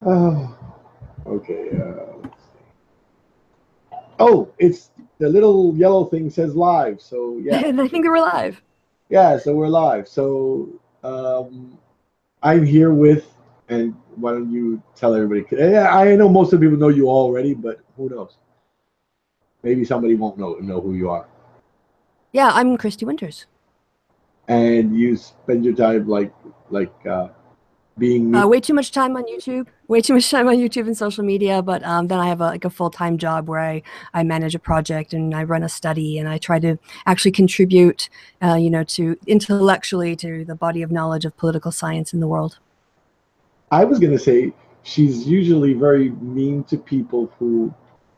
Oh, okay. Let's see. Oh, it's the little yellow thing says live. So yeah, And I think we're live. yeah. So we're live. So um, I'm here with, and why don't you tell everybody? Yeah, I know most of the people know you already, but who knows? Maybe somebody won't know who you are. Yeah, I'm Kristi Winters. And you spend your time like being me. Way too much time on YouTube. Way too much time on YouTube and social media. But then I have like a full-time job where I manage a project and I run a study and I try to actually contribute, to intellectually to the body of knowledge of political science in the world. I was gonna say she's usually very mean to people who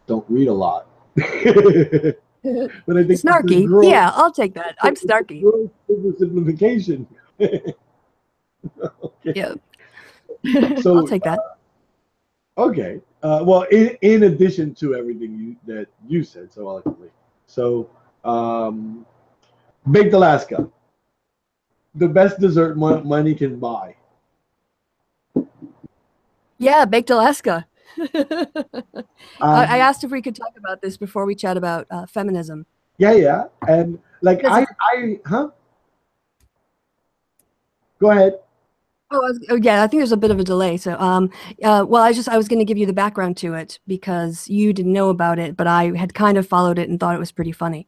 don't read a lot. But I think it's a Snarky. gross, Yeah, I'll take that. I'm it's a snarky. gross oversimplification. Okay. Yeah, I'll So take that. okay. Well, in addition to everything that you said so eloquently, so um, baked Alaska, the best dessert money can buy. Yeah, Baked Alaska. I Um, asked if we could talk about this before we chat about feminism. yeah, yeah, and like Because huh? Go ahead. oh yeah, I think there's a bit of a delay. So, well, I was going to give you the background to it because you didn't know about it, but I had kind of followed it and thought it was pretty funny.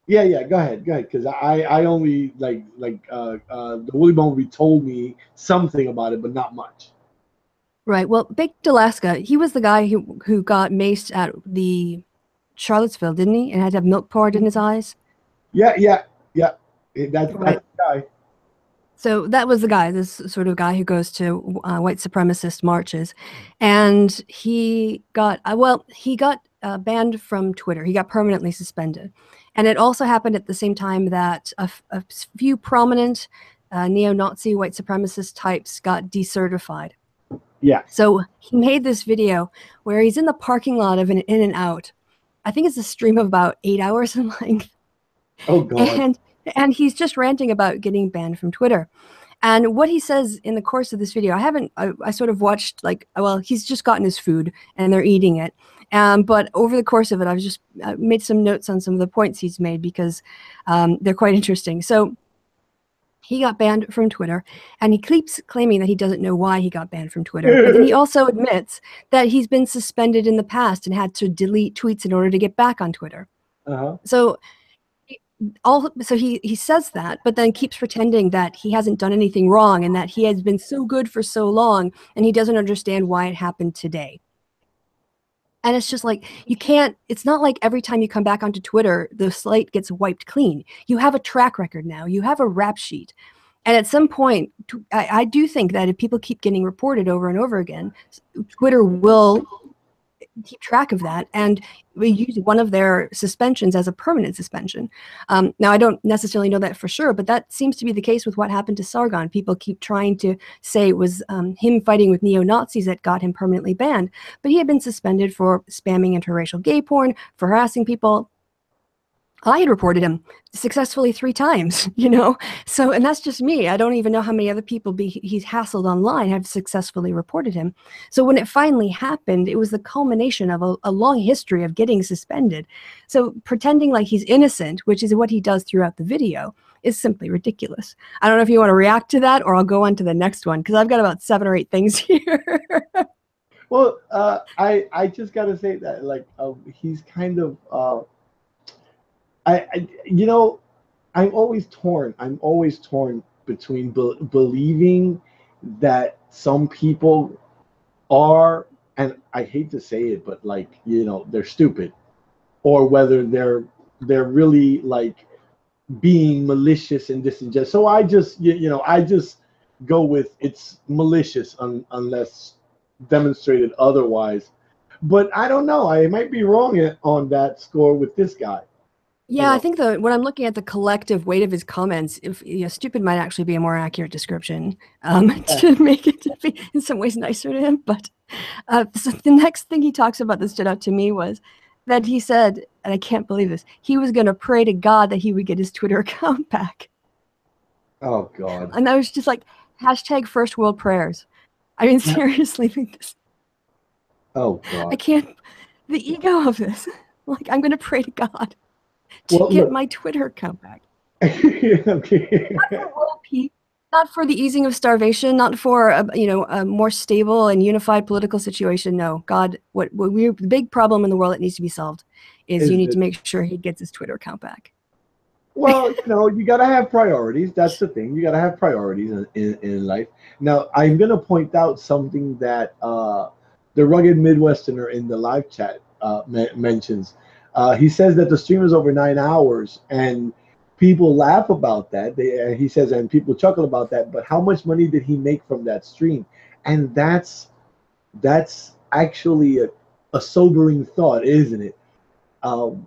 Yeah, yeah, go ahead, because I only the Woolly Bone told me something about it, but not much. Right. Well, Baked Alaska, he was the guy who got maced at the Charlottesville, didn't he? And had to have milk poured in his eyes. Yeah, yeah, yeah. That's Right. the guy. So that was the guy, this sort of guy who goes to white supremacist marches, and he got banned from Twitter. He got permanently suspended, and it also happened at the same time that a few prominent neo-Nazi white supremacist types got decertified. Yeah. So he made this video where he's in the parking lot of an In-N-Out. I think it's a stream of about 8 hours in length, Oh God. and he's just ranting about getting banned from Twitter. And what he says in the course of this video, I sort of watched like, well, he's just gotten his food and they're eating it. But over the course of it, I've just made some notes on some of the points he's made because they're quite interesting. So he got banned from Twitter and he keeps claiming that he doesn't know why he got banned from Twitter. But then he also admits that he's been suspended in the past and had to delete tweets in order to get back on Twitter. Uh-huh. So he says that, but then keeps pretending that he hasn't done anything wrong and that he has been so good for so long and he doesn't understand why it happened today. And it's just like, it's not like every time you come back onto Twitter, the slate gets wiped clean. You have a track record now, you have a rap sheet. And at some point, I do think that if people keep getting reported over and over again, Twitter will keep track of that and we use one of their suspensions as a permanent suspension. Now, I don't necessarily know that for sure, but that seems to be the case with what happened to Sargon. People keep trying to say it was him fighting with neo-Nazis that got him permanently banned, but he had been suspended for spamming interracial gay porn, for harassing people. I had reported him successfully 3 times, So, and that's just me. I don't even know how many other people he's hassled online have successfully reported him. So when it finally happened, it was the culmination of a long history of getting suspended. So pretending like he's innocent, which is what he does throughout the video, is simply ridiculous. I don't know if you want to react to that or I'll go on to the next one because I've got about 7 or 8 things here. Well, I just gotta say that he's kind of I'm always torn. I'm always torn between believing that some people are, and I hate to say it, but they're stupid, or whether they're really like being malicious and disingenuous. So I just go with it's malicious unless demonstrated otherwise. But I don't know. I might be wrong on that score with this guy. Yeah, I think when I'm looking at the collective weight of his comments, if stupid might actually be a more accurate description to make it to be in some ways nicer to him. But so the next thing he talks about that stood out to me was that he said, and I can't believe this, he was going to pray to God that he would get his Twitter account back. Oh God! And I was just like, hashtag first world prayers. I mean, seriously, Oh I God. can't, the ego of this. Like, I'm going to pray to God to Well, get look. my Twitter account back. Okay. For world peace, not for the easing of starvation, not for a more stable and unified political situation. No, God, the big problem in the world that needs to be solved is you Is need to it? make sure he gets his Twitter account back. Well, you gotta have priorities. That's the thing. You gotta have priorities in life. Now, I'm gonna point out something that the rugged Midwesterner in the live chat mentions. He says that the stream is over 9 hours, and people laugh about that. He says, and people chuckle about that. But how much money did he make from that stream? And that's actually a sobering thought, isn't it? Um,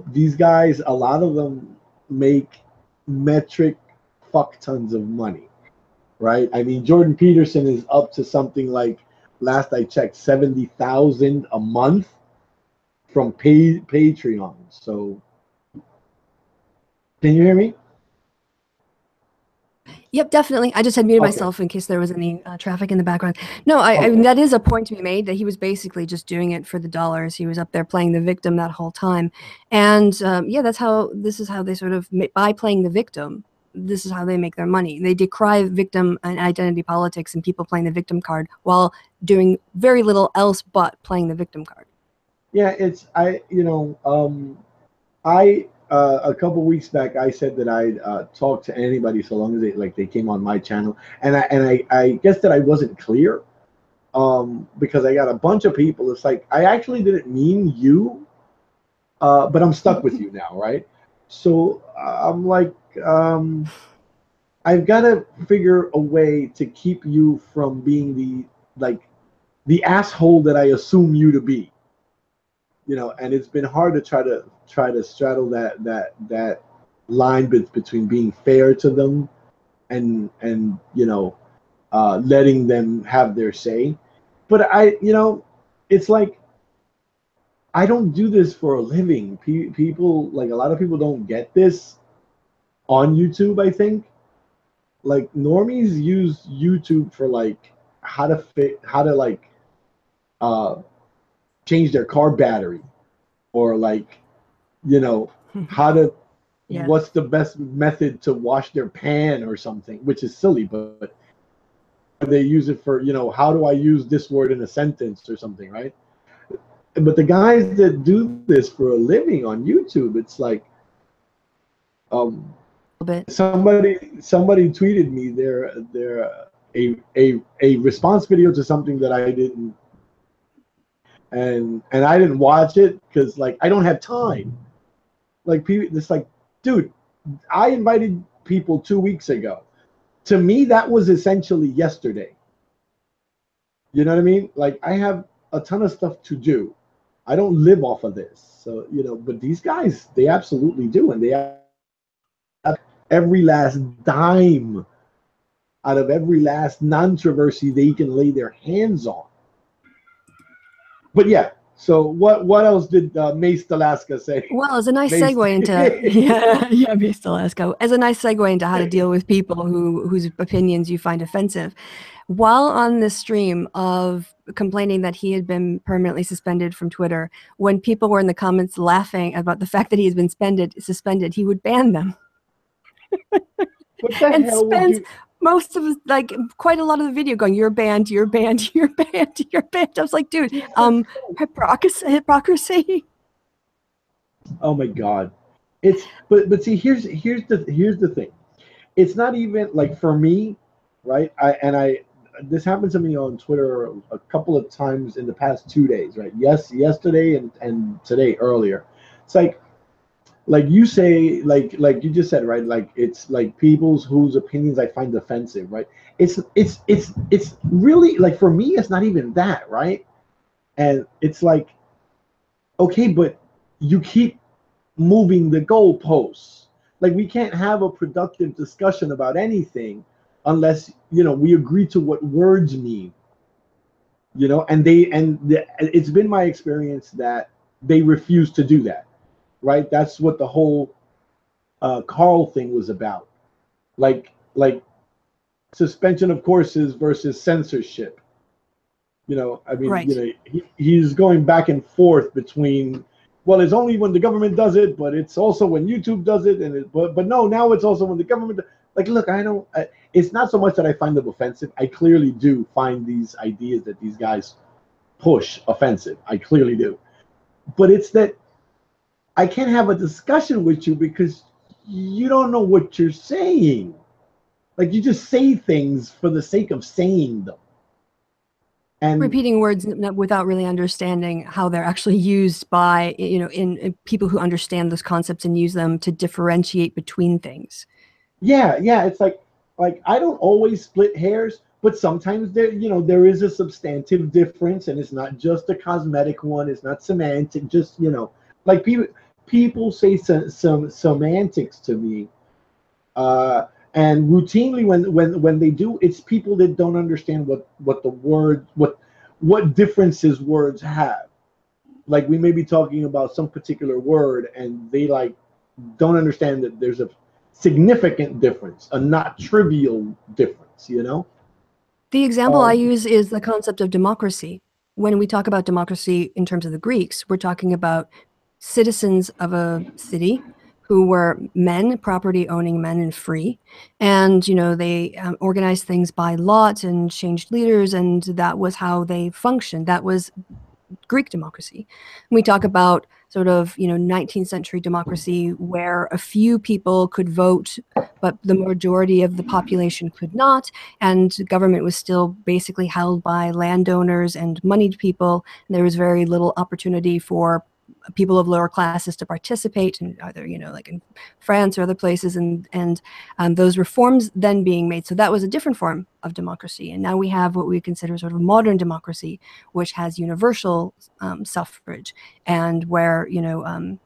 these guys, a lot of them make metric fuck tons of money, right? I mean, Jordan Peterson is up to something like, last I checked, 70,000 a month from Patreon. So, can you hear me? Yep, definitely. I just had muted Okay. myself in case there was any traffic in the background. No, I mean, Okay. that is a point to be made that he was basically just doing it for the dollars. He was up there playing the victim that whole time. And yeah, this is how they sort of, by playing the victim, this is how they make their money. They decry victim and identity politics and people playing the victim card while doing very little else but playing the victim card. Yeah, I a couple weeks back I said that I'd talk to anybody so long as they came on my channel, and I guess that I wasn't clear, because I got a bunch of people. It's like, I actually didn't mean you, but I'm stuck with you now, right? So I'm like, I've got to figure a way to keep you from being the asshole that I assume you to be. And it's been hard to try to straddle that line between being fair to them and letting them have their say. But it's like, I don't do this for a living. People, like, a lot of people don't get this on YouTube. I think, like, normies use YouTube for, like, how to, like, uh change their car battery, or, like, you know how to Yeah. what's the best method to wash their pan or something, which is silly, but they use it for, how do I use this word in a sentence or something, right? But the guys that do this for a living on YouTube, it's like, um A bit. somebody tweeted me a response video to something that I didn't, and I didn't watch it because, like, I don't have time. Like, people, it's like, dude, I invited people 2 weeks ago. To me, that was essentially yesterday. You know what I mean? Like, I have a ton of stuff to do. I don't live off of this. So, but these guys, they absolutely do. And they have every last dime out of every last controversy they can lay their hands on. But yeah, so what else did Mace Alaska say? Well, as a nice Mace. segue into yeah, based Alaska, as a nice segue into how to deal with people whose opinions you find offensive, while on this stream of complaining that he had been permanently suspended from Twitter, when people were in the comments laughing about the fact that he has been suspended, he would ban them What the and hell would spends you? most of like quite a lot of the video going, "You're banned, you're banned, you're banned, you're banned." I was like, dude, hypocrisy. Oh my God, but see, here's the thing. It's not even like, for me, right? I this happened to me on Twitter a couple of times in the past 2 days, right? Yes, yesterday and today earlier. It's like you say, like you just said, right? Like, it's like people's whose opinions I find offensive, right? It's really, like, for me, it's not even that, right? And it's like, okay, but you keep moving the goalposts. Like, we can't have a productive discussion about anything unless, we agree to what words mean. It's been my experience that they refuse to do that. Right? That's what the whole Carl thing was about. Like suspension of courses versus censorship. You know, I mean, you Right. know, he's going back and forth between, well, it's only when the government does it, but it's also when YouTube does it, and but no, now it's also when the government. Like, look, it's not so much that I find them offensive. I clearly do find these ideas that these guys push offensive. I clearly do, but it's that I can't have a discussion with you because you don't know what you're saying. Like, you just say things for the sake of saying them. And Repeating words without really understanding how they're actually used by, you know, in people who understand those concepts and use them to differentiate between things. yeah, it's like I don't always split hairs, but sometimes there is a substantive difference, and it's not just a cosmetic one. It's not semantic. Just like people say some semantics to me, and routinely when they do, it's people that don't understand what the word what differences words have. Like, we may be talking about some particular word, and they like don't understand that there's a significant difference, a not trivial difference, The example I Um, use is the concept of democracy. When we talk about democracy in terms of the Greeks, we're talking about citizens of a city who were men, property owning men and free. And, you know, they organized things by lot and changed leaders, and that was how they functioned. That was Greek democracy. We talk about sort of, you know, 19th century democracy where a few people could vote, but the majority of the population could not, and government was still basically held by landowners and moneyed people. And there was very little opportunity for people of lower classes to participate in either, you know, like in France or other places, and those reforms then being made. So that was a different form of democracy. And now we have what we consider sort of modern democracy, which has universal suffrage, and where, you know,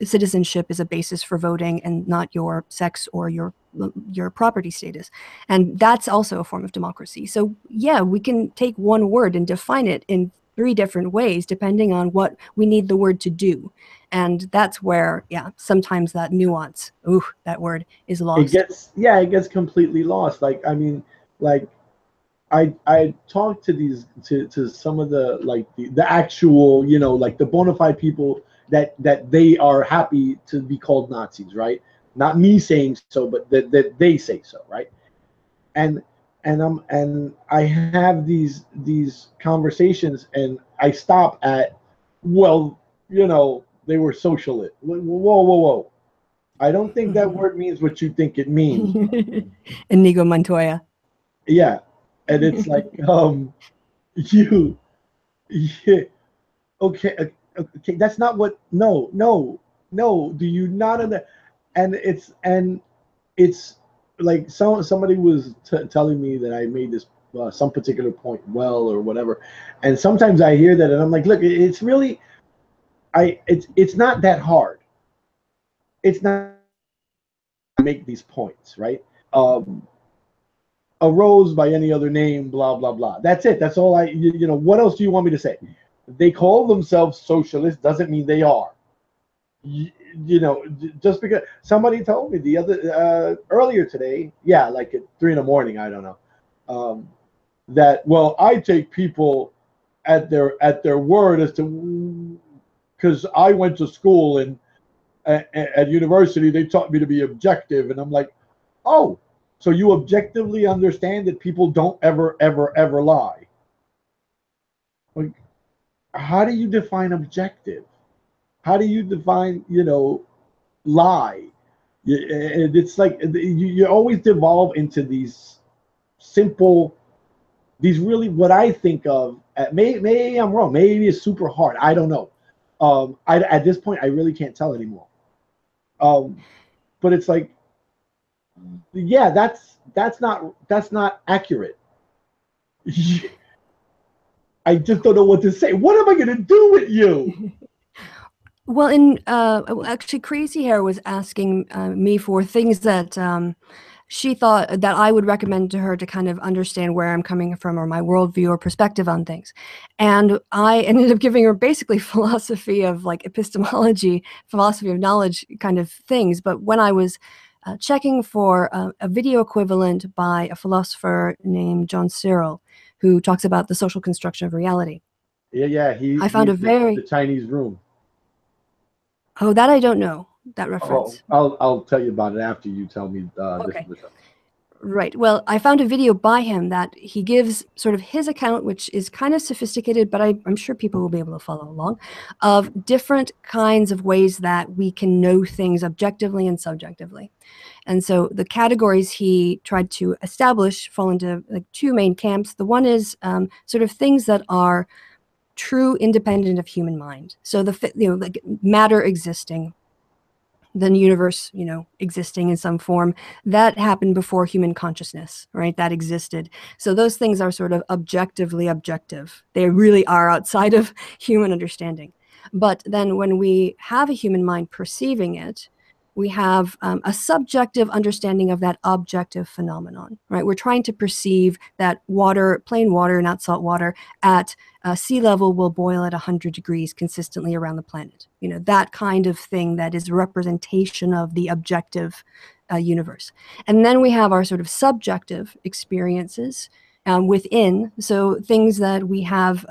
citizenship is a basis for voting and not your sex or your property status. And that's also a form of democracy. So yeah, we can take one word and define it in 3 different ways depending on what we need the word to do. And that's where, yeah, sometimes that nuance, ooh, that word is lost. it gets completely lost. Like, I mean, like, I talked to to some of the, like, the actual, like, the bona fide people that they are happy to be called Nazis, right? Not me saying so, but that they say so, right? And and I have these conversations, and I stop at, well, they were socialist. Whoa, whoa, whoa! I don't think that word means what you think it means, bro. Inigo Montoya. Yeah, and it's like, you, yeah, okay, okay, that's not what. No, no, no. Do you not understand? And it's like, somebody was telling me that I made this some particular point well, or whatever, and sometimes I hear that and I'm like, look, it's really, it's not that hard. It's not to make these points, right? Um, a rose by any other name, blah blah blah. That's it. That's all what else do you want me to say? They call themselves socialists doesn't mean they are. Just because somebody told me the other earlier today, yeah, like at 3 in the morning, I don't know, that, well, I take people at their word, as to, because I went to school, and at university they taught me to be objective, and I'm like, oh, so you objectively understand that people don't ever lie? Like, how do you define objective? How do you define, lie? It's like you always devolve into these simple, these really, what I think of, maybe I'm wrong, maybe it's super hard, I don't know. At this point I really can't tell anymore. But it's like, yeah, that's not accurate. I just don't know what to say. What am I going to do with you? Well, actually, Crazy Hair was asking me for things that she thought that I would recommend to her to kind of understand where I'm coming from, or my worldview or perspective on things. And I ended up giving her basically philosophy of, like, epistemology, philosophy of knowledge kind of things. But when I was checking for a video equivalent by a philosopher named John Searle, who talks about the social construction of reality. Yeah. I found a very the Chinese room. Oh, that I don't know, that Oh, reference. I'll tell you about it after you tell me this Okay. is the. Right. Well, I found a video by him that he gives sort of his account, which is kind of sophisticated, but I'm sure people will be able to follow along, of different kinds of ways that we can know things objectively and subjectively. And so the categories he tried to establish fall into like two main camps. The one is sort of things that are true independent of human mind. So like matter existing, the universe, existing in some form, that happened before human consciousness, right? That existed. So those things are sort of objectively objective. They really are outside of human understanding. But then when we have a human mind perceiving it, we have a subjective understanding of that objective phenomenon, right? We're trying to perceive that water, plain water, not salt water, at sea level will boil at 100 degrees consistently around the planet. That kind of thing that is a representation of the objective universe. And then we have our sort of subjective experiences within, so things that we have,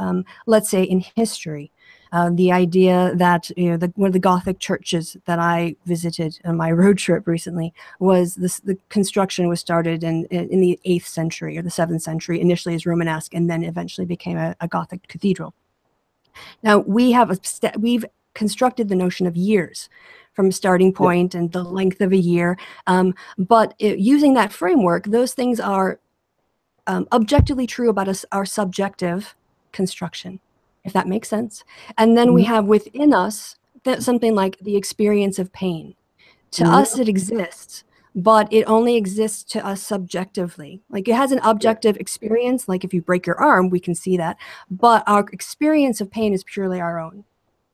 let's say in history. The idea that one of the Gothic churches that I visited on my road trip recently was the construction was started in the 8th century or the 7th century, initially as Romanesque, and then eventually became a Gothic cathedral. Now we've constructed the notion of years from a starting point and the length of a year, but using that framework, those things are objectively true about our subjective construction, if that makes sense. And then we have within us something like the experience of pain. To us, it exists, but it only exists to us subjectively. Like it has an objective experience, like if you break your arm, we can see that, but our experience of pain is purely our own.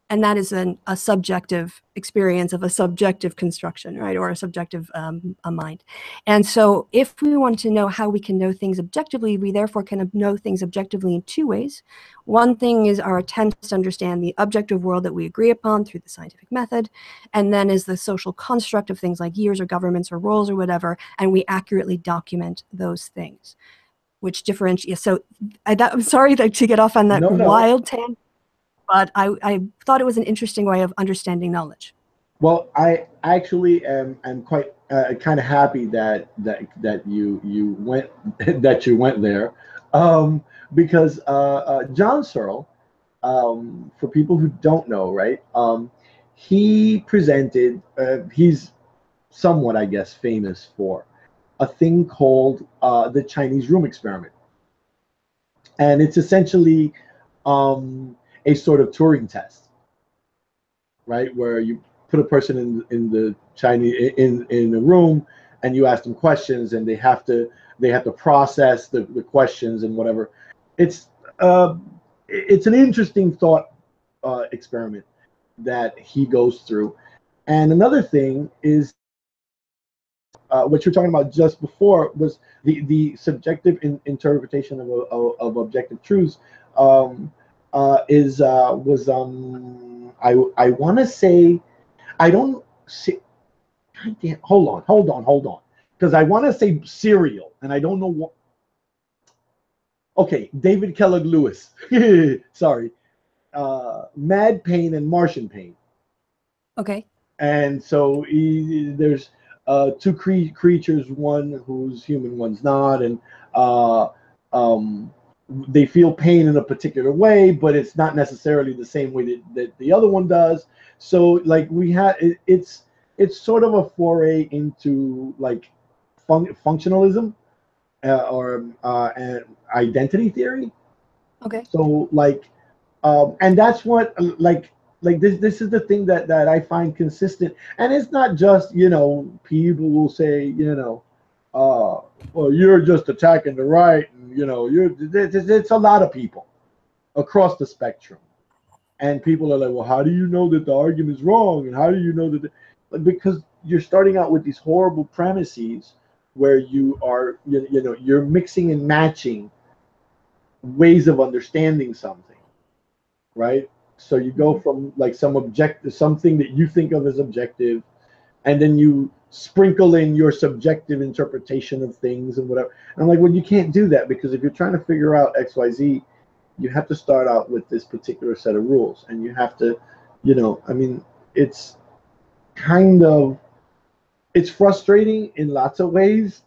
And that is a subjective experience of a subjective construction, right? Or a subjective a mind. And so if we want to know how we can know things objectively, we therefore can know things objectively in two ways. One thing is our attempt to understand the objective world that we agree upon through the scientific method. And then is the social construct of things like years or governments or roles or whatever. And we accurately document those things, which differentiates. So I'm sorry to get off on that wild tangent. But I thought it was an interesting way of understanding knowledge. Well, I actually am quite kind of happy that you went that you went there, because John Searle, for people who don't know, right, he presented. He's somewhat, I guess, famous for a thing called the Chinese room experiment, and it's essentially a sort of Turing test, right? Where you put a person in the Chinese in a room and you ask them questions and they have to process the questions and whatever. It's an interesting thought experiment that he goes through. And another thing is what you're talking about just before was the subjective interpretation of objective truths. I want to say, I don't see. God damn, hold on, because I want to say serial, and I don't know what. Okay, David Kellogg Lewis. Sorry, Mad Pain and Martian Pain. Okay. And so there's two creatures, one who's human, one's not, and they feel pain in a particular way, but it's not necessarily the same way that the other one does. So like it's sort of a foray into like functionalism or and identity theory. Okay. So like, and that's what like this is the thing that I find consistent, and it's not just people will say well, you're just attacking the right, and it's a lot of people across the spectrum, and people are like, well, how do you know that the argument is wrong, and how do you know that because you're starting out with these horrible premises where you are you're mixing and matching ways of understanding something, right? So you go from like something that you think of as objective, and then you sprinkle in your subjective interpretation of things and whatever. And I'm like, well, you can't do that, because if you're trying to figure out XYZ, you have to start out with this particular set of rules, and you have to, you know, I mean, it's kind of, it's frustrating in lots of ways,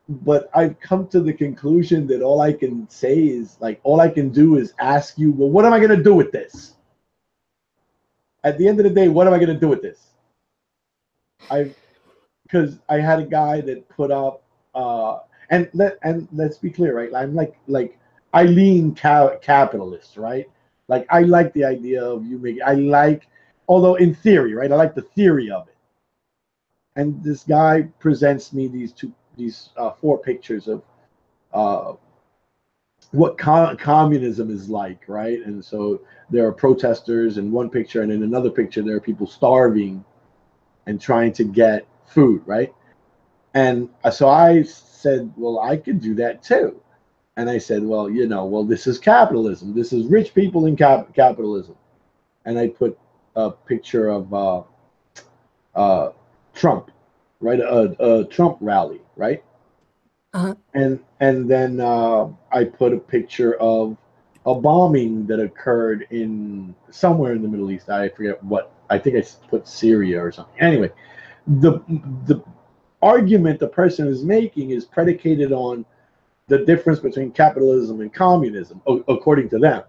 but I've come to the conclusion that all I can say is, like, all I can do is ask you, well, what am I going to do with this? At the end of the day, what am I going to do with this? Because I had a guy that put up, and let's be clear, right? I'm like I lean capitalist, right? Like, I like the idea of you making, I like, although in theory, right? I like the theory of it. And this guy presents me these 4 pictures of what communism is like, right? And so there are protesters in one picture, and in another picture there are people starving and trying to get food, right? And so I said, well, I could do that too. And I said, well, you know, well, this is capitalism. This is rich people in capitalism. And I put a picture of Trump, right? A Trump rally, right? Uh-huh. And then I put a picture of a bombing that occurred in somewhere in the Middle East. I forget what. I think I put Syria or something. Anyway, the argument the person is making is predicated on the difference between capitalism and communism, according to them.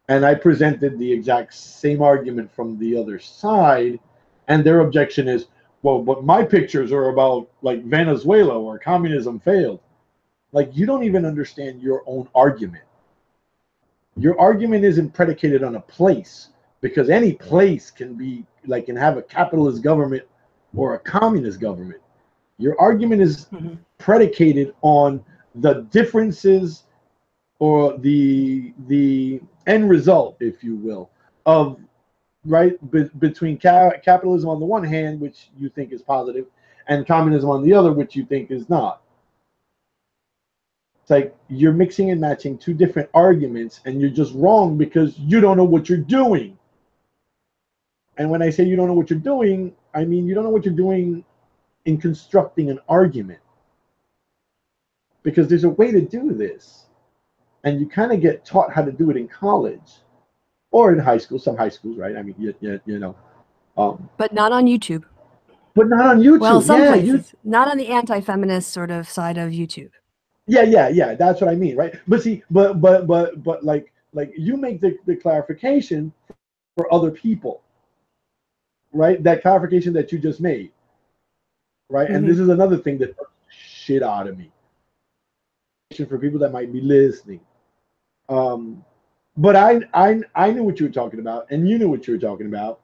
And I presented the exact same argument from the other side, and their objection is, well, but my pictures are about, like, Venezuela, where communism failed. Like, you don't even understand your own argument. Your argument isn't predicated on a place, because any place can be, like, can have a capitalist government or a communist government. Your argument is predicated on the differences, or the end result, if you will, of, right, between capitalism on the one hand, which you think is positive, and communism on the other, which you think is not. It's like you're mixing and matching 2 different arguments, and you're just wrong because you don't know what you're doing. And when I say you don't know what you're doing, I mean you don't know what you're doing in constructing an argument. Because there's a way to do this, and you kind of get taught how to do it in college or in high school. Some high schools, right? I mean, you know, but not on YouTube. But not on YouTube. Well, some places, not on the anti-feminist sort of side of YouTube. Yeah. That's what I mean, right? But see, but like you make the clarification for other people, right? That clarification that you just made, right? And this is another thing that shit out of me. For people that might be listening, but I knew what you were talking about, and you knew what you were talking about,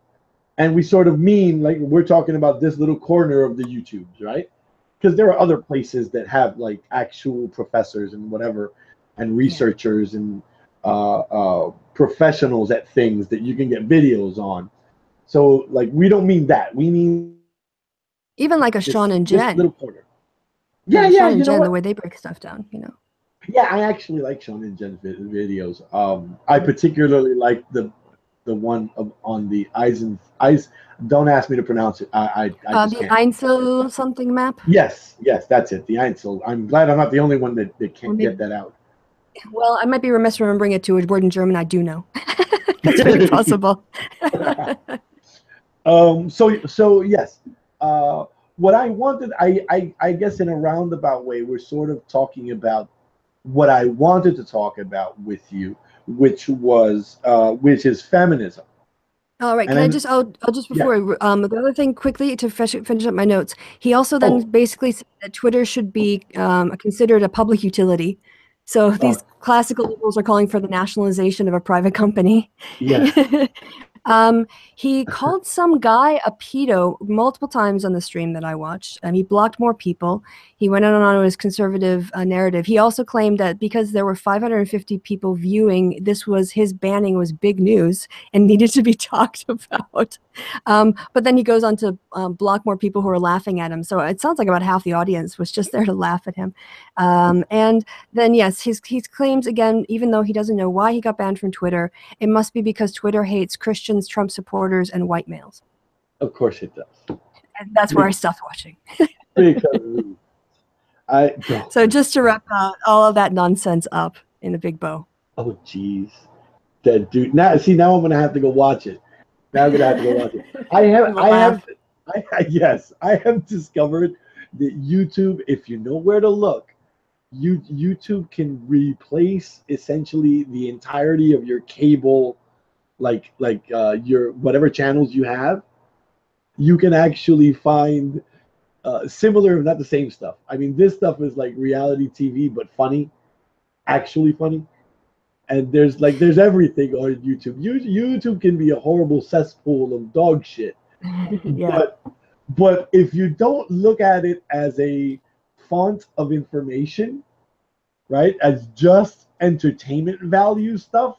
and we sort of mean like we're talking about this little corner of the YouTubes, right? Because there are other places that have like actual professors and whatever, and researchers and professionals at things that you can get videos on. So like we don't mean that. We mean even like a Sean and Jen. This little corner. Yeah, Sean and Jen, the way they break stuff down, you know. Yeah, I actually like Sean and Jen's videos. I particularly like the one on the Eisen. Don't ask me to pronounce it. I just the can't. Einsel something map. Yes, that's it. The Einsel. I'm glad I'm not the only one that can't get that out. Well, I might be remiss remembering it to a word in German I do know. That's very possible. So yes. What I wanted, I guess in a roundabout way, we're sort of talking about what I wanted to talk about with you, which is feminism. All right. Can I'll just before the other thing quickly to finish up my notes. He also then basically said that Twitter should be considered a public utility. So these classical liberals are calling for the nationalization of a private company. Yes. He called some guy a pedo multiple times on the stream that I watched. He blocked more people. He went on his conservative narrative. He also claimed that because there were 550 people viewing, his banning was big news and needed to be talked about. But then he goes on to block more people who are laughing at him. So it sounds like about half the audience was just there to laugh at him. And then, yes, his claims, again, even though he doesn't know why he got banned from Twitter, it must be because Twitter hates Christians, Trump supporters, and white males. Of course it does. And that's where I stopped watching. Because I go. So just to wrap all of that nonsense up in a big bow. Oh jeez, that dude. Now I'm gonna have to go watch it. Now I'm gonna have to go watch it. Yes, I have discovered that YouTube, if you know where to look, YouTube can replace essentially the entirety of your cable, your whatever channels you have. You can actually find similar, if not the same stuff. I mean, this stuff is like reality TV, but funny, actually funny. And there's everything on YouTube. YouTube can be a horrible cesspool of dog shit. Yeah. But if you don't look at it as a font of information, right, as just entertainment value stuff,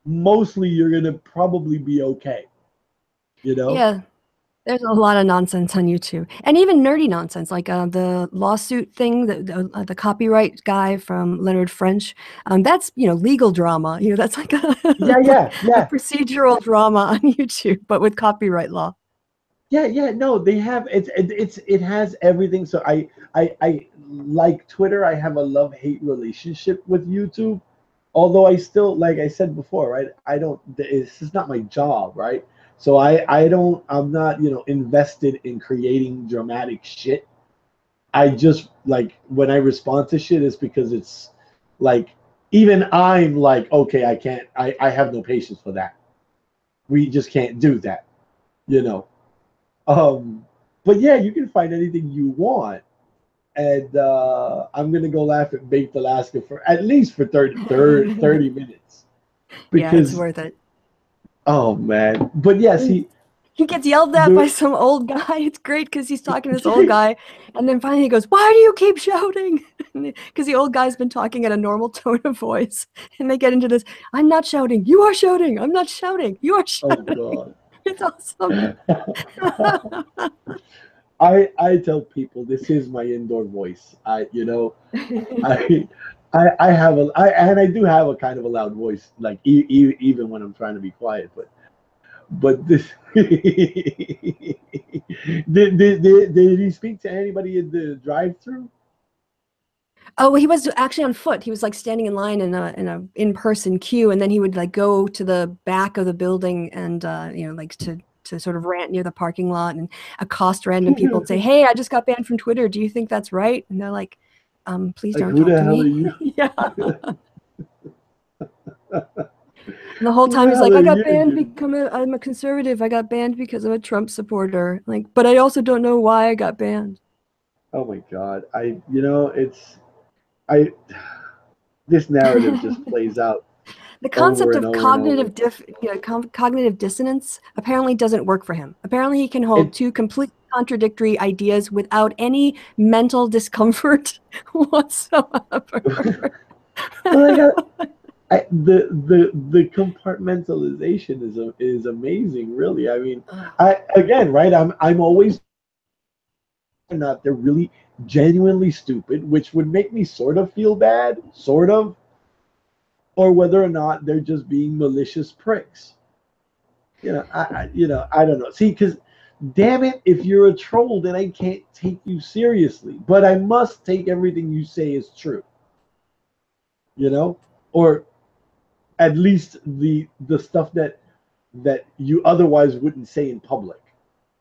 mostly you're gonna probably be okay. You know? Yeah. There's a lot of nonsense on YouTube, and even nerdy nonsense, like the lawsuit thing, the copyright guy from Leonard French. That's legal drama. That's like a Yeah. procedural drama on YouTube, but with copyright law. Yeah. No, they have it has everything. So I like Twitter. I have a love-hate relationship with YouTube. Although I still, like I said before, right? I don't. This is not my job, right? So I'm not, invested in creating dramatic shit. I just like when I respond to shit is because it's like, even I'm like, okay, I have no patience for that. We just can't do that, you know. But yeah, you can find anything you want. And I'm gonna go laugh at Baked Alaska for at least for 30 minutes. Yeah, it's Because worth it. oh man. But yes, He gets yelled at by some old guy. It's great because he's talking to this old guy, and then finally he goes, "Why do you keep shouting?" Because the old guy's been talking at a normal tone of voice, and they get into this. I'm not shouting. You are shouting. I'm not shouting. You are shouting. Oh god. It's awesome. I tell people this is my indoor voice. I I have and I do have a kind of a loud voice, like even when I'm trying to be quiet. But this did he speak to anybody in the drive-through? Oh, he was actually on foot. He was like standing in line in a in-person queue, and then he would like go to the back of the building and like to sort of rant near the parking lot and accost random people and say, "Hey, I just got banned from Twitter. Do you think that's right?" And they're like, "Please Like, don't who talk the to hell are me." you? Yeah. And the whole Who time the he's hell like, are "I got you, banned dude? because I'm a conservative. I got banned because I'm a Trump supporter." Like, but I also don't know why I got banned. Oh my god. I this narrative just plays out The over concept and of over and over. cognitive dissonance apparently doesn't work for him. Apparently, he can hold It two completely contradictory ideas without any mental discomfort whatsoever. well, the compartmentalization is amazing, really. I mean, I again, right? I'm always not. They're really genuinely stupid, which would make me sort of feel bad, sort of, or whether or not they're just being malicious pricks. I don't know. See, because damn it, if you're a troll, then I can't take you seriously. But I must take everything you say as true. Or at least the stuff that you otherwise wouldn't say in public.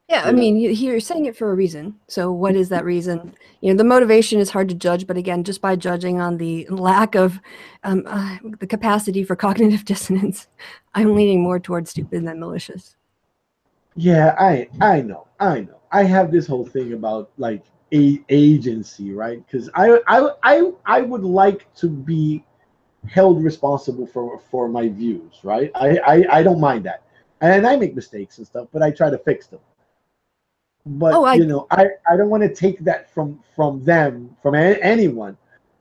Yeah, I mean, you're saying it for a reason. So what is that reason? The motivation is hard to judge, but again, just by judging on the lack of the capacity for cognitive dissonance, I'm leaning more towards stupid than malicious. Yeah, I know. I have this whole thing about like agency, right? Because I would like to be held responsible for my views, right? I don't mind that, and I make mistakes and stuff, but I try to fix them. But Oh, I don't want to take that from them, from anyone,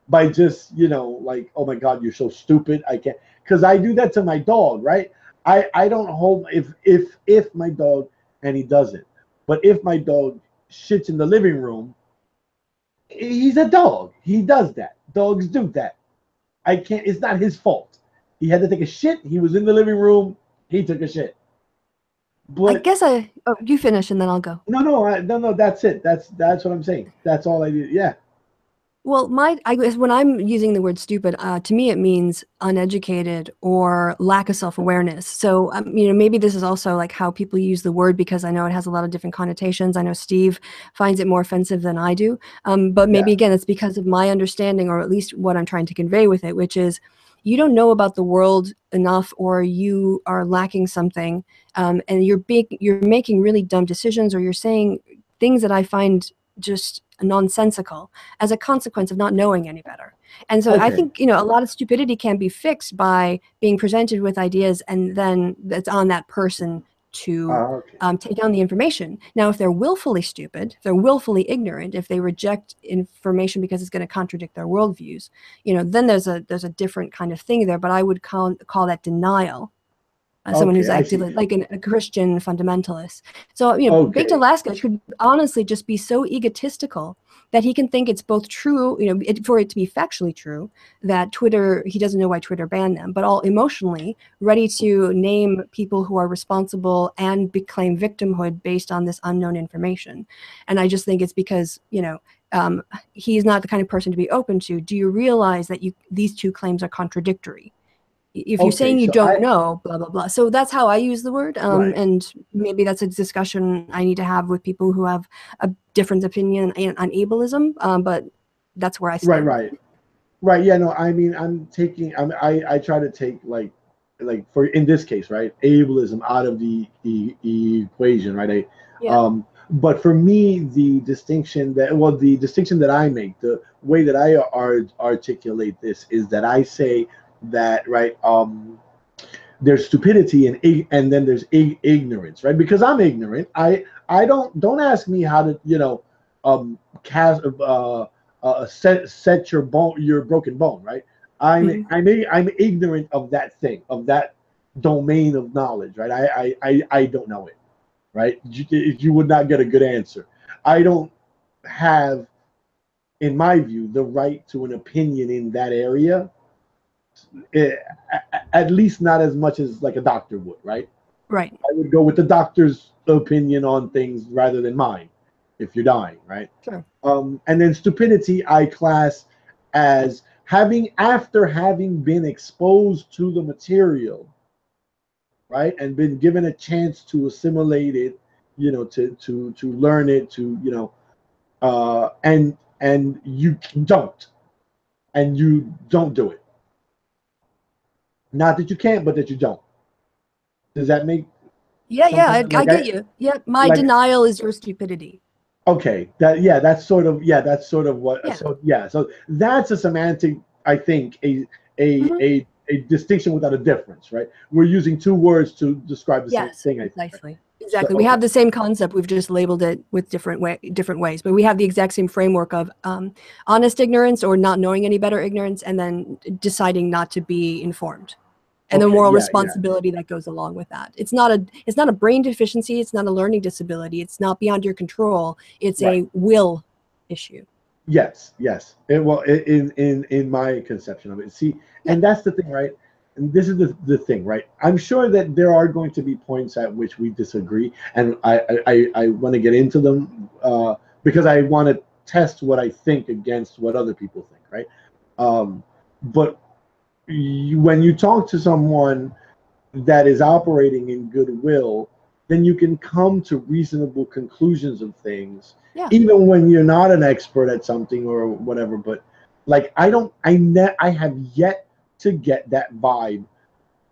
by just like, oh my god, you're so stupid. I can't, because I do that to my dog, right? I don't hold, if my dog, and he doesn't, but if my dog shits in the living room, he's a dog, he does that, dogs do that. I can't, it's not his fault. He had to take a shit, he was in the living room, he took a shit. I But guess oh, you finish and then I'll go. no, that's it. That's what I'm saying. That's all I do. Yeah. Well, I guess when I'm using the word stupid, to me it means uneducated or lack of self-awareness. So, maybe this is also like how people use the word, because I know it has a lot of different connotations. I know Steve finds it more offensive than I do. But maybe Yeah. again, it's because of my understanding, or at least what I'm trying to convey with it, which is you don't know about the world enough, or you are lacking something, and you're making really dumb decisions, or you're saying things that I find just nonsensical as a consequence of not knowing any better. And so I Okay. think, a lot of stupidity can be fixed by being presented with ideas, and then that's on that person to Okay. take down the information. Now, if they're willfully stupid, if they're willfully ignorant, if they reject information because it's going to contradict their worldviews, then there's a different kind of thing there. But I would call that denial. Someone Okay. who's I active see. like a Christian fundamentalist. So, Baked Okay. Alaska could honestly just be so egotistical that he can think it's both true, for it to be factually true, that he doesn't know why Twitter banned them, but all emotionally ready to name people who are responsible and claim victimhood based on this unknown information. And I just think it's because, he's not the kind of person to be open to. Do you realize that these two claims are contradictory? If you're Okay. saying you So don't know, blah, blah, blah. So that's how I use the word. right. And maybe that's a discussion I need to have with people who have a different opinion on ableism. But that's where I Right. stand with it. Right. Right. Yeah. No. I mean, I try to take like for in this case, right, ableism out of the equation, right? Yeah. But for me, the distinction that I make, the way that I articulate this is that I say that, right, there's stupidity and then there's ignorance, right? Because I'm ignorant. I don't ask me how to, cast set your broken bone, right? Mhm. I'm ignorant of that thing, of that domain of knowledge, right? I don't know it, right? You would not get a good answer. I don't have, in my view, the right to an opinion in that area, eh, at least not as much as like a doctor would, right? Right. I would go with the doctor's opinion on things rather than mine if you're dying, right? Sure. And then stupidity I class as after having been exposed to the material, right, and been given a chance to assimilate it, to learn it, and don't, you don't do it. Not that you can't, but that you don't. Does that make Yeah, some yeah, kind of I like get you. Yeah, my like denial is your stupidity. okay, that's sort of what Yeah. so that's a semantic, I think, a Hmm. a a distinction without a difference, right? We're using two words to describe the same Yes, thing, I think, right? precisely. So Exactly. We okay. have the same concept. We've just labeled it with different ways, but we have the exact same framework of honest ignorance, or not knowing any better ignorance, and then deciding not to be informed, and the Okay, moral yeah. responsibility that goes along with that. It's not a brain deficiency. It's not a learning disability. It's not beyond your control. It's Right. a will issue. Yes. In my conception of it. See, Yeah. and that's the thing, right? And this is the thing, right? I'm sure that there are going to be points at which we disagree, and I want to get into them, because I want to test what I think against what other people think, right? But when you talk to someone that is operating in goodwill, then you can come to reasonable conclusions of things, Yeah. even when you're not an expert at something or whatever. But like, I have yet to get that vibe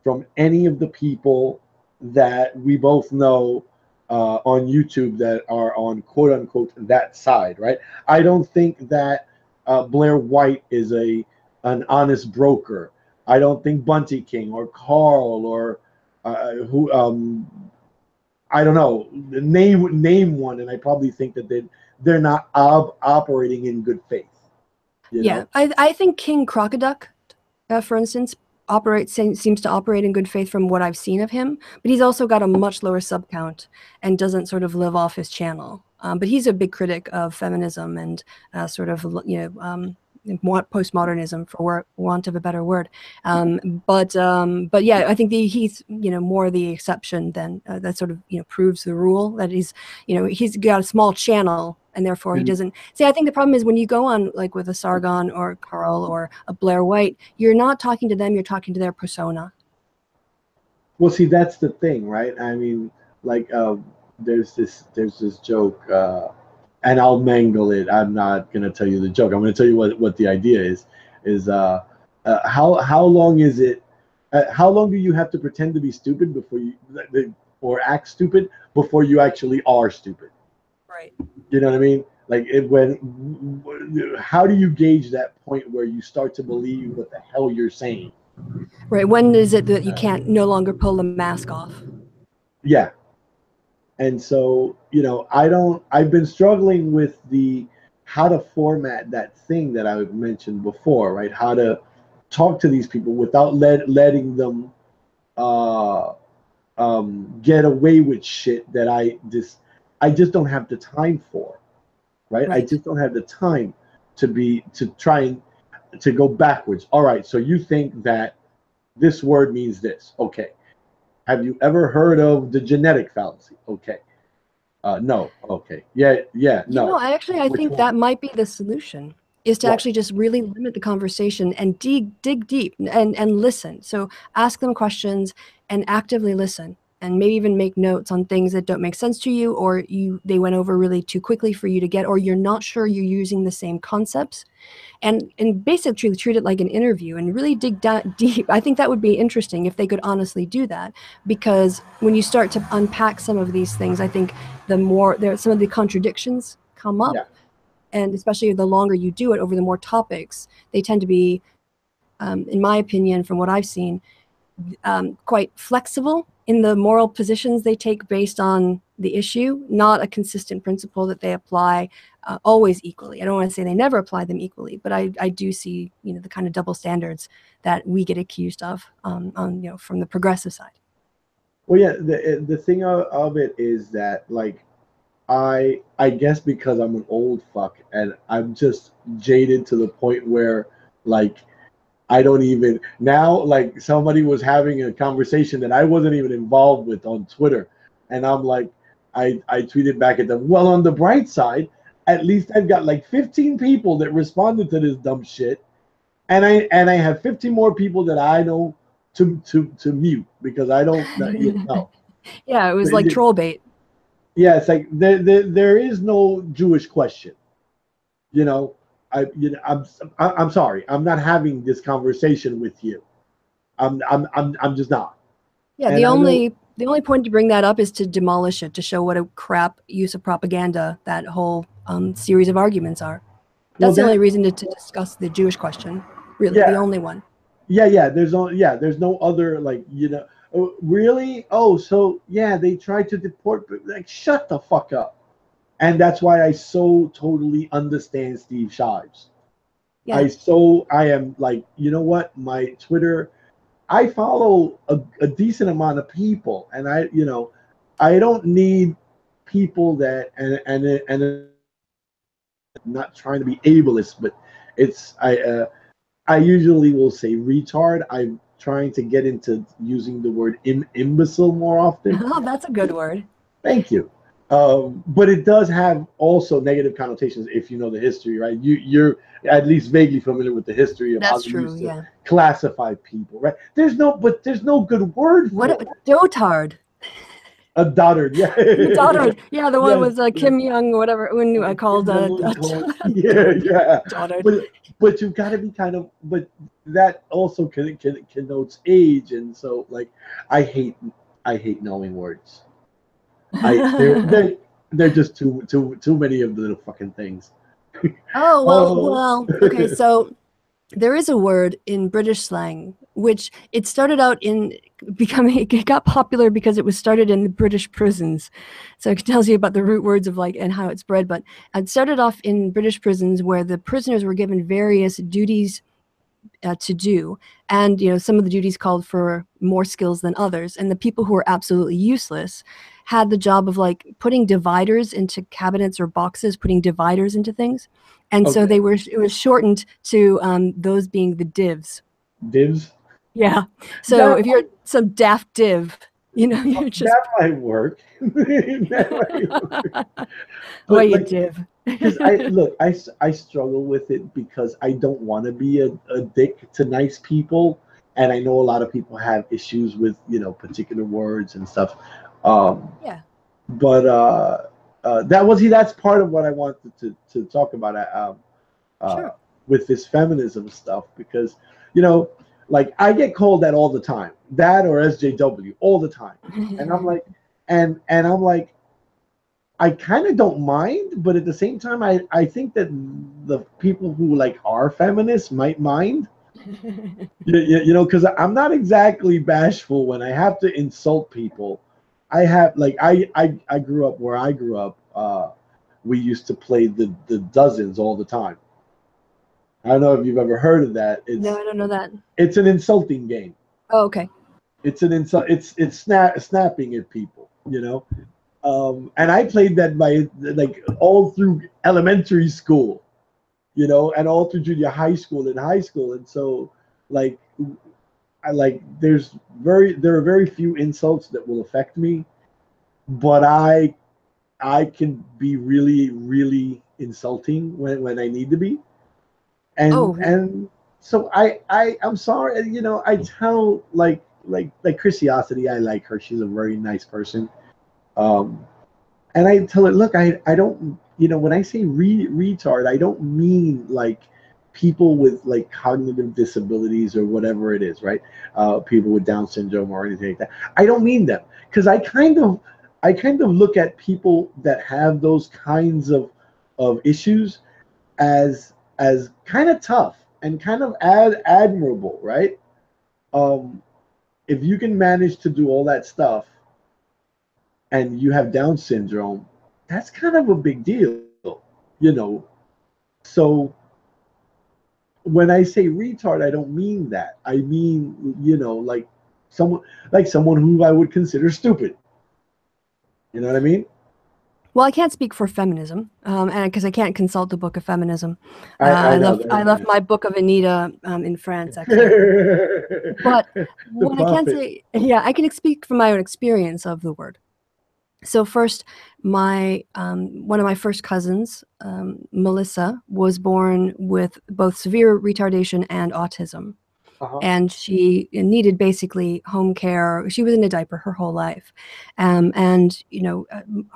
from any of the people that we both know on YouTube that are on quote unquote that side, right? I don't think that Blair White is an honest broker. I don't think Bunty King or Carl or who I don't know, name one, and I probably think that they're not operating in good faith. You Yeah. know, I think King Crocoduck, for instance, seems to operate in good faith from what I've seen of him, but he's also got a much lower sub count and doesn't sort of live off his channel. But he's a big critic of feminism and sort of more postmodernism, for want of a better word. But yeah, I think he's more the exception than that sort of proves the rule, that he's got a small channel, and therefore he doesn't see. I think the problem is when you go on like with a Sargon or Carl or a Blair White, you're not talking to them, you're talking to their persona. Well, see, that's the thing, right? I mean, like, there's this joke, and I'll mangle it. I'm not gonna tell you the joke. I'm gonna tell you what the idea is. How long is it? How long do you have to pretend to be stupid before you, or act stupid before you actually are stupid? Right. You know what I mean? Like, how do you gauge that point where you start to believe what the hell you're saying? Right. When is it that you can't no longer pull the mask off? Yeah. And so, I've been struggling with how to format that thing that I mentioned before, right? How to talk to these people without letting them get away with shit that I just don't have the time for, right? I just don't have the time to try and to go backwards. All right, so you think that this word means this. Okay. Have you ever heard of the genetic fallacy? Okay. No. Okay. Yeah. No. I think that might be the solution, is to actually just really limit the conversation and dig deep and listen. So ask them questions and actively listen, and maybe even make notes on things that don't make sense to you, or they went over really too quickly for you to get, or you're not sure you're using the same concepts. And basically treat it like an interview and really dig deep. I think that would be interesting if they could honestly do that, because when you start to unpack some of these things, I think the more some of the contradictions come up. Yeah. And especially the longer you do it over the more topics, they tend to be, in my opinion, from what I've seen, quite flexible in the moral positions they take based on the issue, not a consistent principle that they apply always equally. I don't want to say they never apply them equally, but I do see the kind of double standards that we get accused of from the progressive side. Well, yeah, the thing of it is that, like, I guess because I'm an old fuck and I'm just jaded to the point where, like, I don't even now, like, somebody was having a conversation that I wasn't even involved with on Twitter, and I'm like, I tweeted back at them, well, on the bright side, at least I've got like 15 people that responded to this dumb shit, and I have 15 more people that I know to mute because I don't know. Yeah, it was like troll bait. Yeah, it's like there is no Jewish question. I'm sorry. I'm not having this conversation with you. I'm just not. Yeah, and the only point to bring that up is to demolish it, to show what a crap use of propaganda that whole series of arguments are. That's the only reason to discuss the Jewish question. Really, the only one. Yeah. There's no other, like, really. Oh, so yeah, they tried to deport. Like, shut the fuck up. And that's why I so totally understand Steve Shives. Yeah. I am like, you know what? My Twitter, I follow a decent amount of people, and I don't need people that and not trying to be ableist, but it's I usually will say retard. I'm trying to get into using the word imbecile more often. Oh, that's a good word. Thank you. But it does have also negative connotations if you know the history, right? You're at least vaguely familiar with the history of how they used to classify people, right? There's no good word for it. Dotard. A dotard, yeah. Dotard, yeah, the one was Kim Young, whatever, when I called yeah. Dotard. But you've got to be kind of, but that also connotes age, and so, like, I hate knowing words. They're just too many of the little fucking things. Well, okay, so there is a word in British slang which it started out in it got popular because it was started in the British prisons. So it tells you about the root words of, like, and how it spread. But it started off in British prisons where the prisoners were given various duties to do, and some of the duties called for more skills than others, and the people who were absolutely useless had the job of like putting dividers into cabinets or boxes, putting dividers into things. And so Okay. it was shortened to those being the divs. Divs. Yeah. So That if you're some daft div, you know, you're just, that might work. That might work. oh, But you like, div. because I struggle with it because I don't want to be a dick to nice people, and I know a lot of people have issues with particular words and stuff. Um, Yeah, but that's part of what I wanted to talk about. Uh, sure. with this feminism stuff because you know like I get called that all the time, that or SJW all the time, and I'm like, and I'm like, I kind of don't mind, but at the same time I think that the people who like are feminists might mind. Because I'm not exactly bashful when I have to insult people. I have like I grew up where I grew up. We used to play the dozens all the time. I don't know if you've ever heard of that. No, I don't know that. It's an insulting game. Oh, okay. It's an insult. It's snapping at people. And I played that by like all through elementary school. And all through junior high school and high school. And so, like, there are very few insults that will affect me, but I can be really really insulting when I need to be. and Oh, and so I'm sorry, I tell like Christiosity, I like her, she's a very nice person. um and I tell her, look, I don't, when I say retard, I don't mean like people with like cognitive disabilities or whatever it is, right? People with Down syndrome or anything like that. I don't mean them, because I kind of look at people that have those kinds of issues as kind of tough and kind of admirable, right? Um, if you can manage to do all that stuff and you have Down syndrome, that's kind of a big deal, you know. So when I say retard, I don't mean that. I mean, someone someone who I would consider stupid. You know what I mean? well, I can't speak for feminism, and because I can't consult the book of feminism. I know I left that. my book of Anita in France, actually. But The what I can prophet. say, yeah, I can speak from my own experience of the word. So first, my one of my first cousins, Melissa, was born with both severe retardation and autism, Uh-huh. and she needed basically home care. She was in a diaper her whole life, and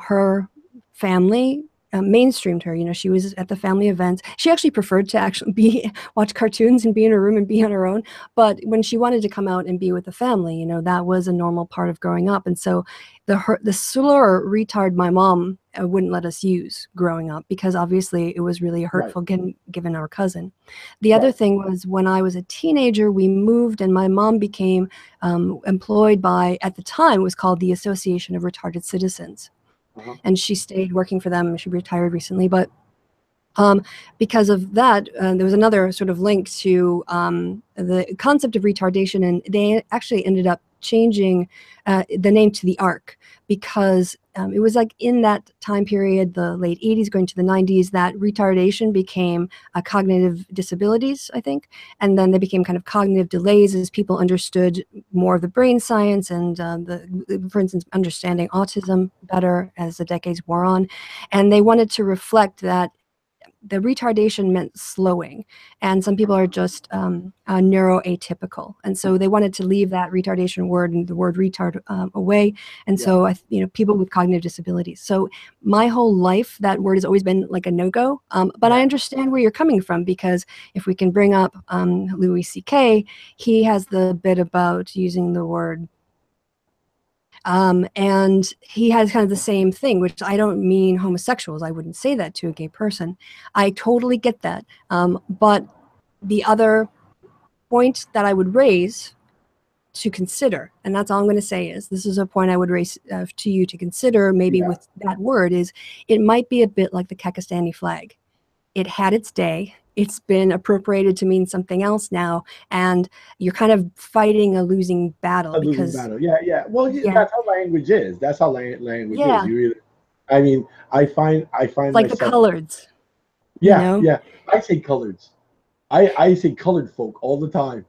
her family mainstreamed her. She was at the family events. She actually preferred to actually be watch cartoons and be in her room and be on her own. But when she wanted to come out and be with the family, that was a normal part of growing up. And so the slur retard my mom wouldn't let us use growing up, because obviously it was really Right. hurtful given our cousin. The other Right. thing was, when I was a teenager, we moved and my mom became employed by, at the time, it was called the Association of Retarded Citizens. Uh-huh. And she stayed working for them. She retired recently, but because of that, there was another sort of link to the concept of retardation, and they actually ended up changing the name to the ARC, because it was like in that time period, the late 80s going to the 90s, that retardation became cognitive disabilities, I think, and then they became kind of cognitive delays as people understood more of the brain science and for instance, understanding autism better as the decades wore on, and they wanted to reflect that the retardation meant slowing, and some people are just neuroatypical, and so they wanted to leave that retardation word and the word retard away, and Yeah. so people with cognitive disabilities. So my whole life, that word has always been like a no-go, but I Yeah. understand where you're coming from, because if we can bring up Louis C.K., he has the bit about using the word. And he has kind of the same thing, which I don't mean homosexuals. I wouldn't say that to a gay person. I totally get that. But the other point that I would raise to consider, and that's all I'm going to say, is this is a point I would raise to you to consider, maybe Yeah. with that word, is it might be a bit like the Kakistani flag. It had its day. it's been appropriated to mean something else now, and you're kind of fighting a losing battle A losing because battle. Yeah, yeah. Well, yeah, that's how language is. That's how language is. yeah, You either, I mean, I it's find like the myself. coloreds, you Yeah, know. yeah. I say coloreds. I say colored folk all the time.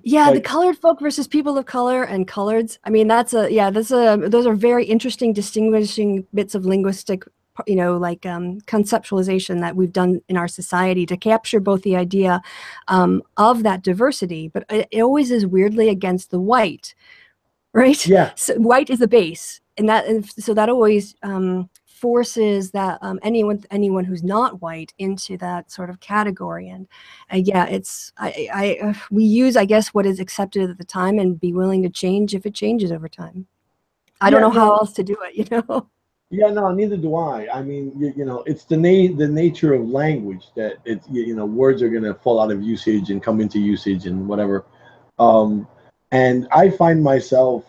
Yeah, the Like, colored folk versus people of color and coloreds. I mean, those are very interesting distinguishing bits of linguistic, like conceptualization that we've done in our society to capture both the idea of that diversity, but it always is weirdly against the white, right? yeah, So white is the base, and so that always forces that anyone who's not white into that sort of category. And yeah, it's we use, I guess, what is accepted at the time and be willing to change if it changes over time. I don't yeah. know how No, else to do it. yeah, no. Neither do I. I mean, it's the nature of language that it's words are gonna fall out of usage and come into usage and whatever. Um, and I find myself